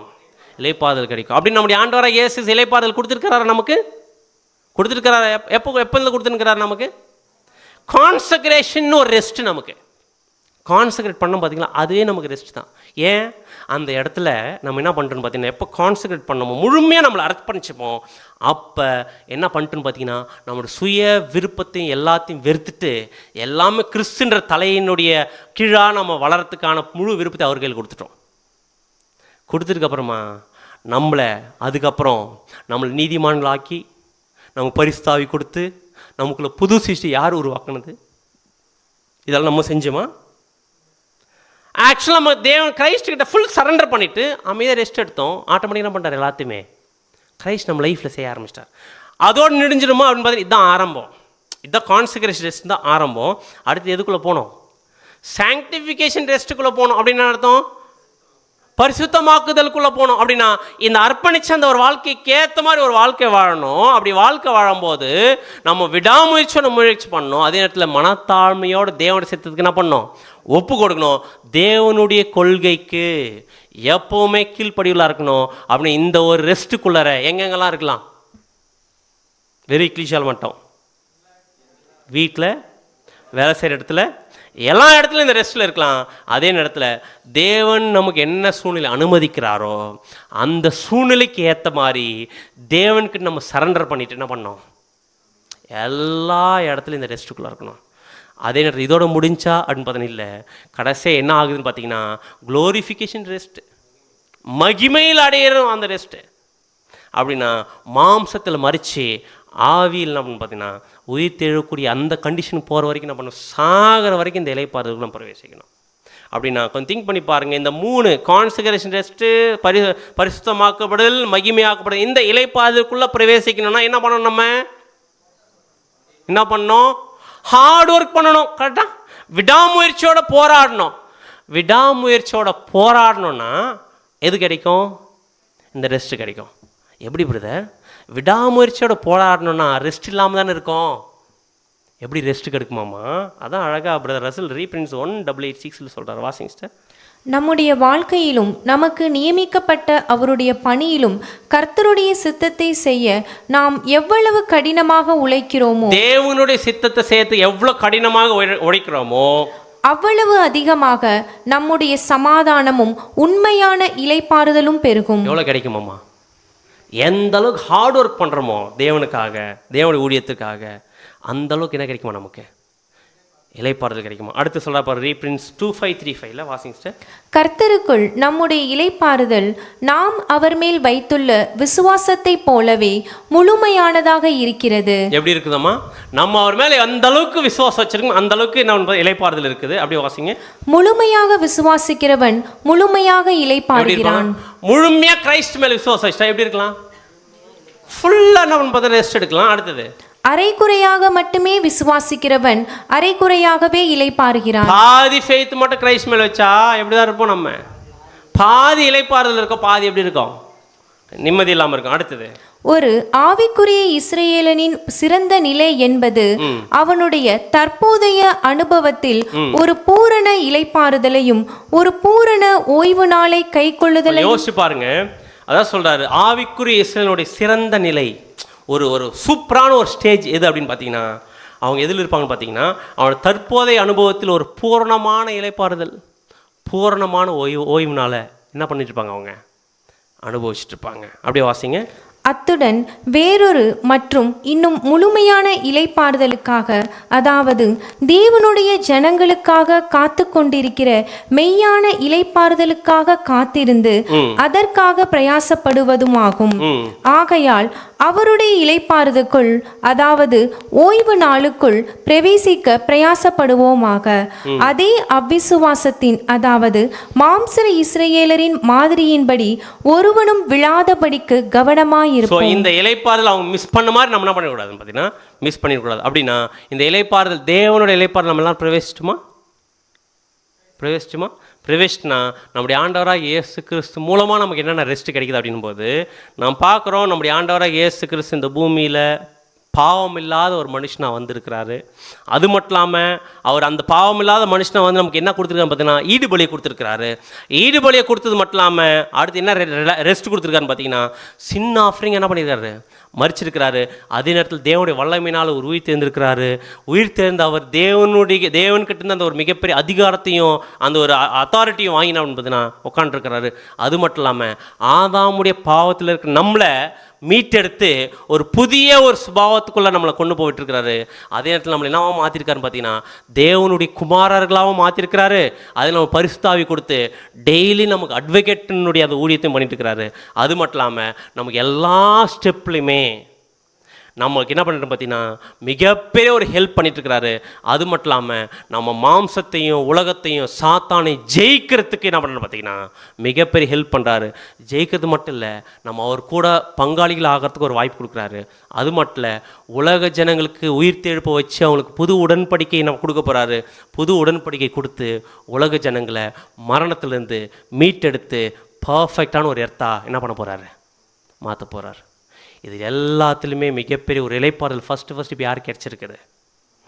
இளைப்பாறுதல் கிடைக்கும். அப்படின்னு நம்முடைய ஆண்டவராக இயேசு இளைப்பாறுதல் கொடுத்துருக்கிறாரு, நமக்கு கொடுத்துருக்கிறாரு. எப்போ கொடுத்துருக்கிறாரு நமக்கு? கான்சக்ரேஷன் ஒரு ரெஸ்ட். நமக்கு கான்சக்ரேட் பண்ணோம் பார்த்தீங்களா, அதுவே நமக்கு ரெஸ்ட் தான். ஏன் அந்த இடத்துல நம்ம என்ன பண்ணுறோன்னு பார்த்தீங்கன்னா, எப்போ கான்சக்ரேட் பண்ணோமோ முழுமையாக நம்மளை அர்ப்பணிச்சுப்போம், அப்போ என்ன பண்ணிட்டுன்னு பார்த்தீங்கன்னா, நம்மளோட சுய விருப்பத்தையும் எல்லாத்தையும் வெறுத்துட்டு எல்லாமே கிறிஸ்துன்ற தலையினுடைய கீழாக நம்ம வளர்கிறதுக்கான முழு விருப்பத்தை அவர் கையில் கொடுத்துட்டோம். கொடுத்ததுக்கப்புறமா நம்மளை அதுக்கப்புறம் நம்மளை நீதிமான்களாக்கி நமக்கு பரிசுத்தாவி கொடுத்து நமக்குள்ள புது சிருஷ்டி யார் உருவாக்குனது? இதெல்லாம் நம்ம செஞ்சோமா? ஆக்சுவலாக நம்ம தேவன் கிரைஸ்ட் கிட்ட ஃபுல் சரண்டர் பண்ணிவிட்டு அமைதியாக ரெஸ்ட் எடுத்தோம். ஆட்டோமேட்டிக்காக என்ன பண்ணுறாரு, எல்லாத்தையுமே கிரைஸ்ட் நம்ம லைஃப்பில் செய்ய ஆரம்பிச்சிட்டார். அதோடு நெடுஞ்சிடுமா அப்படின்னு பார்த்தீங்கன்னா இதுதான் ஆரம்பம். இதுதான் கான்சக்ரேஷன் ரெஸ்ட் தான் ஆரம்பம். அடுத்து எதுக்குள்ளே போனோம்? சாங்க்டிஃபிகேஷன் ரெஸ்ட்டுக்குள்ளே போகணும். அப்படின்னு அர்த்தம் பரிசுத்தமாக்குதலுக்குள்ளே போகணும். அப்படின்னா இந்த அர்ப்பணிச்ச அந்த ஒரு வாழ்க்கைக்கு ஏற்ற மாதிரி ஒரு வாழ்க்கை வாழணும். அப்படி வாழ்க்கை வாழும்போது நம்ம விடாமுயற்சியோட முயற்சி பண்ணணும். அதே நேரத்தில் மனத்தாழ்மையோட தேவனுடைய சித்தத்துக்கு என்ன பண்ணணும், ஒப்பு கொடுக்கணும். தேவனுடைய கொள்கைக்கு எப்போவுமே கீழ்ப்படிவுலாம் இருக்கணும். அப்படின்னு இந்த ஒரு ரெஸ்ட்டுக்குள்ளார எங்கெங்கெல்லாம் இருக்கலாம்? வெரி கிளிஷால் மட்டும் வீட்டில், வேலை செய்கிற இடத்துல, எல்லா இடத்துலையும் இந்த ரெஸ்ட்டில் இருக்கலாம். அதே நேரத்தில் தேவன் நமக்கு என்ன சூழ்நிலை அனுமதிக்கிறாரோ அந்த சூழ்நிலைக்கு ஏற்ற மாதிரி தேவனுக்கு நம்ம சரண்டர் பண்ணிட்டு என்ன பண்ணோம், எல்லா இடத்துலையும் இந்த ரெஸ்ட்டுக்குள்ளே இருக்கணும். அதே நேரத்தில் இதோட முடிஞ்சா அப்படின்னு பார்த்தீங்கன்னா இல்லை, கடைசியாக என்ன ஆகுதுன்னு பார்த்தீங்கன்னா க்ளோரிஃபிகேஷன் ரெஸ்ட்டு, மகிமையில் அடையிறோம் அந்த ரெஸ்ட்டு. அப்படின்னா மாம்சத்தில் மறித்து ஆவியில் என்ன பண்ணணும் பார்த்தீங்கன்னா உயிர் தெழக்கூடிய அந்த கண்டிஷனுக்கு போகிற வரைக்கும் என்ன பண்ணணும், சாகிற வரைக்கும் இந்த இளைப்பாறுதலுக்கு நம்ம பிரவேசிக்கணும். அப்படின்னா கொஞ்சம் திங்க் பண்ணி பாருங்கள். இந்த 3 கான்சக்ரேஷன் ரெஸ்ட்டு, பரிசுத்தமாக்கப்படுதல், மகிமையாக்கப்படுதல், இந்த இளைப்பாறுதலுக்குள்ளே பிரவேசிக்கணும்னா என்ன பண்ணணும், நம்ம என்ன பண்ணணும், ஹார்ட் ஒர்க் பண்ணணும். கரெக்டாக விடாமுயற்சியோட போராடணும். விடாமுயற்சியோட போராடணும்னா எது கிடைக்கும், இந்த ரெஸ்ட்டு கிடைக்கும். எப்படி பிரதர் விடாமுயற்சியோட போராடணும்னா ரெஸ்ட் இல்லாமல் தானே இருக்கும்? எப்படி ரெஸ்ட்டு கிடைக்குமாமா? அதான் அழகாக பிரதர் ரசல் ரீப்ரின்ஸ் 1:886 சொல்கிறார். Washing sister. நம்முடைய வாழ்க்கையிலும் நமக்கு நியமிக்கப்பட்ட அவருடைய பணியிலும் கர்த்தருடைய சித்தத்தை செய்ய நாம் எவ்வளவு கடினமாக உழைக்கிறோமோ, தேவனுடைய சித்தத்தை செய்ய எவ்வளோ கடினமாக உழைக்கிறோமோ அவ்வளவு அதிகமாக நம்முடைய சமாதானமும் உண்மையான இளைப்பாறுதலும் பெருகும். எவ்வளோ கிடைக்குமாம்மா? எந்த அளவுக்கு ஹார்ட் ஒர்க் பண்ணுறோமோ தேவனுக்காக, தேவனுடைய ஊழியத்துக்காக, அந்த அளவுக்கு என்ன கிடைக்குமா? நமக்கு இளைப்பாறுதல் கிடைக்குமா? அடுத்து சொல்கிறா பாரு, ரீப்ரின்ஸ் 2535 வாசிங் சிஸ்டர். கர்த்தருக்குள் நம்முடைய இளைப்பாறுதல் நாம் அவர் மேல் வைத்துள்ள விசுவாசத்தை போலவே முழுமையானதாக இருக்கிறது. எப்படி இருக்குதம்மா? நம்ம அவர் மேலே அந்த அளவுக்கு விசுவாசம் வச்சிருக்கோம், அந்த அளவுக்கு நம்ம இளைப்பாறுதல் இருக்குது. அப்படி வாசிங்க. முழுமையாக விசுவாசிக்கிறவன் முழுமையாக இளைப்பாறுகிறான். முழுமையாக கிரைஸ்ட் மேலே விசுவாசம் வச்சா எப்படி இருக்கலாம்? ஃபுல்லாக நம்ம பார்த்து ரெஸ்ட் எடுக்கலாம். அடுத்தது, அரைக்குறையாக மட்டுமே விசுவாசிக்கிறவன் அரைக்குறையாகவே இளைப்பாறுகிறான். பாதி ஃபெய்த் மட்டும் கிரைஸ்ட் மேலே வச்சா எப்படிதான் இருப்போம்? நம்ம பாதி இளைப்பாறுதல் இருக்கோம், பாதி எப்படி இருக்கோம்? நிம்மதி இல்லாமல் இருக்கும். அடுத்தது, ஒரு ஆவிக்குரிய இஸ்ரவேலனின் சிறந்த நிலை என்பது அவனுடைய தற்போதைய அனுபவத்தில் ஒரு பூரண இளைப்பாறுதலையும் ஒரு பூரண ஓய்வு நாளை கை கொள்ளுதலையும். யோசிச்சு பாருங்க. அதான் சொல்றாரு, ஆவிக்குரிய இஸ்ரவேலுடைய சிறந்த நிலை, ஒரு சூப்பரான ஒரு ஸ்டேஜ் எது அப்படின்னு பார்த்தீங்கன்னா, அவங்க எதில் இருப்பாங்கன்னு பார்த்தீங்கன்னா, அவனோட தற்போதைய அனுபவத்தில் ஒரு பூரணமான இளைப்பாறுதல், பூரணமான ஓய்வுனால என்ன பண்ணிட்டு இருப்பாங்க? அவங்க அனுபவிச்சுட்டு இருப்பாங்க. அப்படியே வாசிங்க. அத்துடன் வேறொரு மற்றும் இன்னும் முழுமையான இளைப்பாறுதலுக்காக, அதாவது தேவனுடைய ஜனங்களுக்காக காத்து கொண்டிருக்கிற மெய்யான இளைப்பாறுதலுக்காக காத்திருந்து அதற்காக பிரயாசப்படுவதுமாகும். ஆகையால் அவருடைய இளைப்பாறுதலுக்குள், அதாவது ஓய்வு நாளுக்குள் பிரவேசிக்க பிரயாசப்படுவோமாக. அதே அவ்விசுவாசத்தின், அதாவது மாம்ச இஸ்ரவேலரின் மாதிரியின்படி ஒருவனும் விழாதபடிக்கு கவனமாய். இந்த இளைப்பாறுதல் அவங்க மிஸ் பண்ண மாதிரி நம்ம என்ன பண்ணக்கூடாதுன்னு பார்த்தீங்கன்னா, மிஸ் பண்ணிடக்கூடாது. அப்படின்னா இந்த இளைப்பாறுதல், தேவனோட இளைப்பாறுதல் நம்ம எல்லாம் பிரவேசிச்சுமா நம்முடைய ஆண்டவராக இயேசு கிறிஸ்து மூலமாக நமக்கு என்னென்ன ரெஸ்ட் கிடைக்குது அப்படின் போது நாம் பார்க்குறோம். நம்முடைய ஆண்டவராக இயேசு கிறிஸ்து இந்த பூமியில் பாவம் இல்லாத ஒரு மனுஷனாக வந்திருக்கிறாரு. அது மட்டும் இல்லாமல் அவர் அந்த பாவம் இல்லாத மனுஷனை வந்து நமக்கு என்ன கொடுத்துருக்காரு பார்த்தீங்கன்னா, ஈடுபலியை கொடுத்துருக்கிறாரு. ஈடுபலியை கொடுத்தது மட்டும் இல்லாமல் அடுத்து என்ன ரெஸ்ட் கொடுத்துருக்காருன்னு பார்த்தீங்கன்னா, சின்ன ஆஃபரிங் என்ன பண்ணியிருக்காரு? மறிச்சிருக்கிறாரு. அதே நேரத்தில் தேவனுடைய வல்லமையினால் ஒரு உயிர் தேர்ந்திருக்கிறாரு. உயிர் தேர்ந்த அவர் தேவன்கிட்ட இருந்து அந்த ஒரு மிகப்பெரிய அதிகாரத்தையும் அந்த ஒரு அத்தாரிட்டியும் வாங்கினா பார்த்தீங்கன்னா உட்காந்துருக்கிறாரு. அது மட்டும் இல்லாமல் ஆதாமுடைய பாவத்தில் இருக்கிற நம்மளை மீட்டெடுத்து ஒரு புதிய ஒரு சுபாவத்துக்குள்ளே நம்மளை கொண்டு போயிட்டு இருக்கிறாரு. அதே நேரத்தில் நம்மளை என்னவா மாற்றிருக்காருன்னு பார்த்தீங்கன்னா, தேவனுடைய குமாரர்களாகவும் மாற்றிருக்கிறாரு. அதில் நம்ம பரிசுத்தாவி கொடுத்து டெய்லி நமக்கு அட்வொகேட்டினுடைய அந்த ஊழியத்தையும் பண்ணிட்டு இருக்கிறாரு. அது மட்டும் இல்லாமல் நமக்கு எல்லா ஸ்டெப்லையுமே நமக்கு என்ன பண்ணிட்டு பார்த்தீங்கன்னா மிகப்பெரிய ஒரு ஹெல்ப் பண்ணிட்டு இருக்கிறாரு. அது மட்டும் இல்லாமல் நம்ம மாம்சத்தையும் உலகத்தையும் சாத்தானை ஜெயிக்கிறதுக்கு என்ன பண்ணுறது பார்த்தீங்கன்னா மிகப்பெரிய ஹெல்ப் பண்ணுறாரு. ஜெயிக்கிறது மட்டும் இல்லை, நம்ம அவர் கூட பங்காளிகள் ஆகிறதுக்கு ஒரு வாய்ப்பு கொடுக்குறாரு. அது மட்டும் இல்லை, உலக ஜனங்களுக்கு உயிர் தெழுப்ப வச்சு அவங்களுக்கு புது உடன்படிக்கை நம்ம கொடுக்க போகிறாரு. புது உடன்படிக்கை கொடுத்து உலக ஜனங்களை மரணத்திலேருந்து மீட்டெடுத்து பர்ஃபெக்டான ஒரு எர்த்தா என்ன பண்ண போகிறாரு? மாற்ற போகிறார். இது எல்லாத்துலேயுமே மிகப்பெரிய ஒரு இளைப்பாறுதல் ஃபர்ஸ்ட் இப்போ யார் கிடைச்சிருக்குது?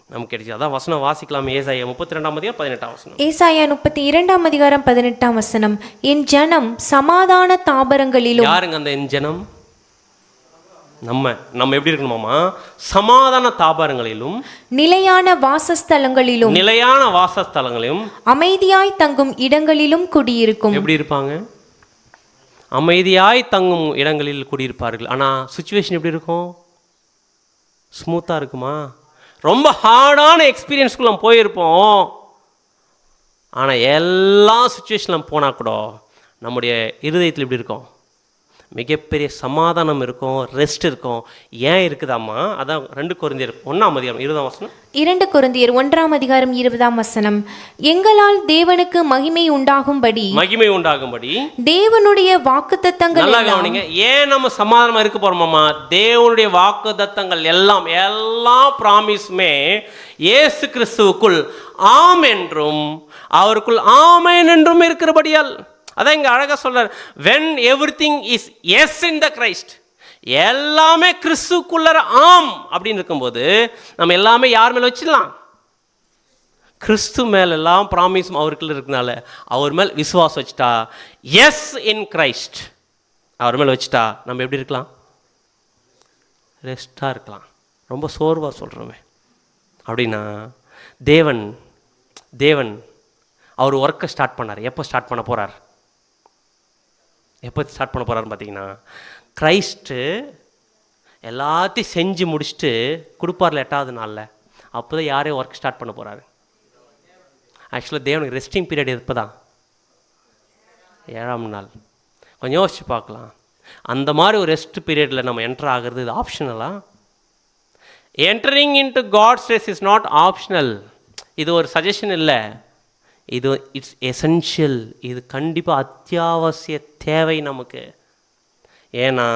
நமக்கு கிடைச்சி. அதான் வசனம் வாசிக்கலாம். ஏசாயா 32:18. ஏசாயா 32:18. என் ஜனம் சமாதான தாபரங்களிலும். யாருங்க அந்த என் ஜனம்? நம்ம எப்படி இருக்கணுமாமா? சமாதான தாபரங்களிலும் நிலையான வாசஸ்தலங்களிலும் அமைதியாய் தங்கும் இடங்களிலும் குடியிருக்கும். எப்படி இருப்பாங்க? அமைதியாய் தங்கும் இடங்களில் குடியிருப்பார்கள். ஆனால் சுச்சுவேஷன் எப்படி இருக்கும்? ஸ்மூத்தாக இருக்குமா? ரொம்ப ஹார்டான எக்ஸ்பீரியன்ஸ்க்குள்ள நம்ம போயிருப்போம். ஆனால் எல்லா சுச்சுவேஷனில் போனால் கூட நம்முடைய இருதயத்தில் எப்படி இருக்கும்? மிகப்பெரிய சமாதானம் இருக்கும், ரெஸ்ட் இருக்கும். ஏன் இருக்குதாம்மா? அதான் 2 கொரிந்தியர் 1:20. 2 கொரிந்தியர் 1:20. எங்களால் தேவனுக்கு மகிமை உண்டாகும்படி தேவனுடைய வாக்குத்தத்தங்கள். நல்லா கவனிங்க. ஏன் நம்ம சமாதானமா இருக்க போறோமாமா? தேவனுடைய வாக்குத்தத்தங்கள் எல்லா ப்ராமிஸுமே இயேசு கிறிஸ்துவுக்குள் ஆம் என்றும் அவருக்குள் ஆமென் என்றும் இருக்கிறபடியால். அதான் இங்கே அழகாக சொல்றார், when everything is yes in the Christ, எல்லாமே கிறிஸ்துக்குள்ள ஆம் அப்படின்னு இருக்கும்போது நம்ம எல்லாமே யார் மேலே வச்சிடலாம்? கிறிஸ்து மேல எல்லாம் ப்ராமிஸும் அவருக்குள்ள இருக்கனால அவர் மேல் விசுவாசம் வச்சுட்டா, எஸ் இன் கிரைஸ்ட் அவர் மேலே வச்சுட்டா நம்ம எப்படி இருக்கலாம்? ரெஸ்டாக இருக்கலாம். ரொம்ப சோர்வாக சொல்கிறோமே அப்படின்னா தேவன் அவர் ஒர்க்கை ஸ்டார்ட் பண்ணார். எப்போ ஸ்டார்ட் பண்ண போகிறார்? எப்போ ஸ்டார்ட் பண்ண போகிறாருன்னு பார்த்தீங்கன்னா, கிரைஸ்ட்டு எல்லாத்தையும் செஞ்சு முடிச்சுட்டு கொடுப்பார்ல 8வது நாளில், அப்போ தான் யாரையும் ஒர்க் ஸ்டார்ட் பண்ண போகிறாரு. ஆக்சுவலாக தேவனுக்கு ரெஸ்டிங் பீரியட் எப்போ தான்? 7ஆம் நாள். கொஞ்சம் யோசிச்சு பார்க்கலாம். அந்த மாதிரி ஒரு ரெஸ்ட் பீரியடில் நம்ம என்டர் ஆகிறது இது ஆப்ஷனலா? Entering into God's rest is not optional. இது ஒரு சஜஷன் இல்லை, இது இட்ஸ் எசென்ஷியல். இது கண்டிப்பாக அத்தியாவசிய தேவை நமக்கு. ஏன்னா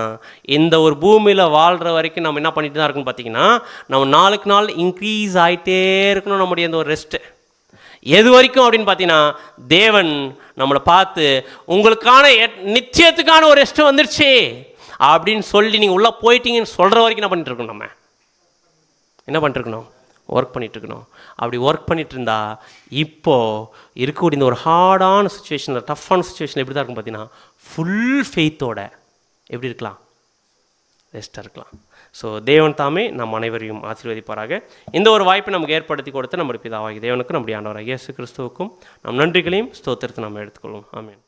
இந்த ஒரு பூமியில் வாழ்கிற வரைக்கும் நம்ம என்ன பண்ணிட்டு தான் இருக்கணும் பார்த்தீங்கன்னா, நம்ம நாளுக்கு நாள் இன்க்ரீஸ் ஆகிட்டே இருக்கணும் நம்முடைய இந்த ஒரு ரெஸ்ட்டு. எது வரைக்கும் அப்படின்னு பார்த்தீங்கன்னா, தேவன் நம்மளை பார்த்து உங்களுக்கான நிச்சயத்துக்கான ஒரு ரெஸ்ட்டு வந்துடுச்சு அப்படின்னு சொல்லி நீங்கள் உள்ளே போயிட்டீங்கன்னு சொல்கிற வரைக்கும் என்ன பண்ணிட்டு இருக்கணும்? நம்ம என்ன பண்ணிட்டுருக்கணும்? ஒர்க் பண்ணிகிட்ருக்கணும். அப்படி ஒர்க் பண்ணிகிட்டு இருந்தா இப்போது இருக்கக்கூடிய இந்த ஒரு ஹார்டான சுச்சுவேஷனில், டஃப்பான சுச்சுவேஷன் எப்படி தான் இருக்கும் பார்த்தீங்கன்னா, ஃபுல் ஃபெய்த்தோட எப்படி இருக்கலாம்? ரெஸ்ட்டாக இருக்கலாம். ஸோ தேவன் தாமே நம் அனைவரையும் ஆசீர்வதிப்பாராக. இந்த ஒரு வாய்ப்பை நமக்கு ஏற்படுத்தி கொடுத்த நம்முடைய பிதாவாகிய தேவனுக்கும் நம்முடைய ஆண்டவராகிய இயேசு கிறிஸ்துவுக்கும் நம் நன்றிகளையும் ஸ்தோத்திரத்தை நம்ம எடுத்துக்கொள்வோம். ஆமென்.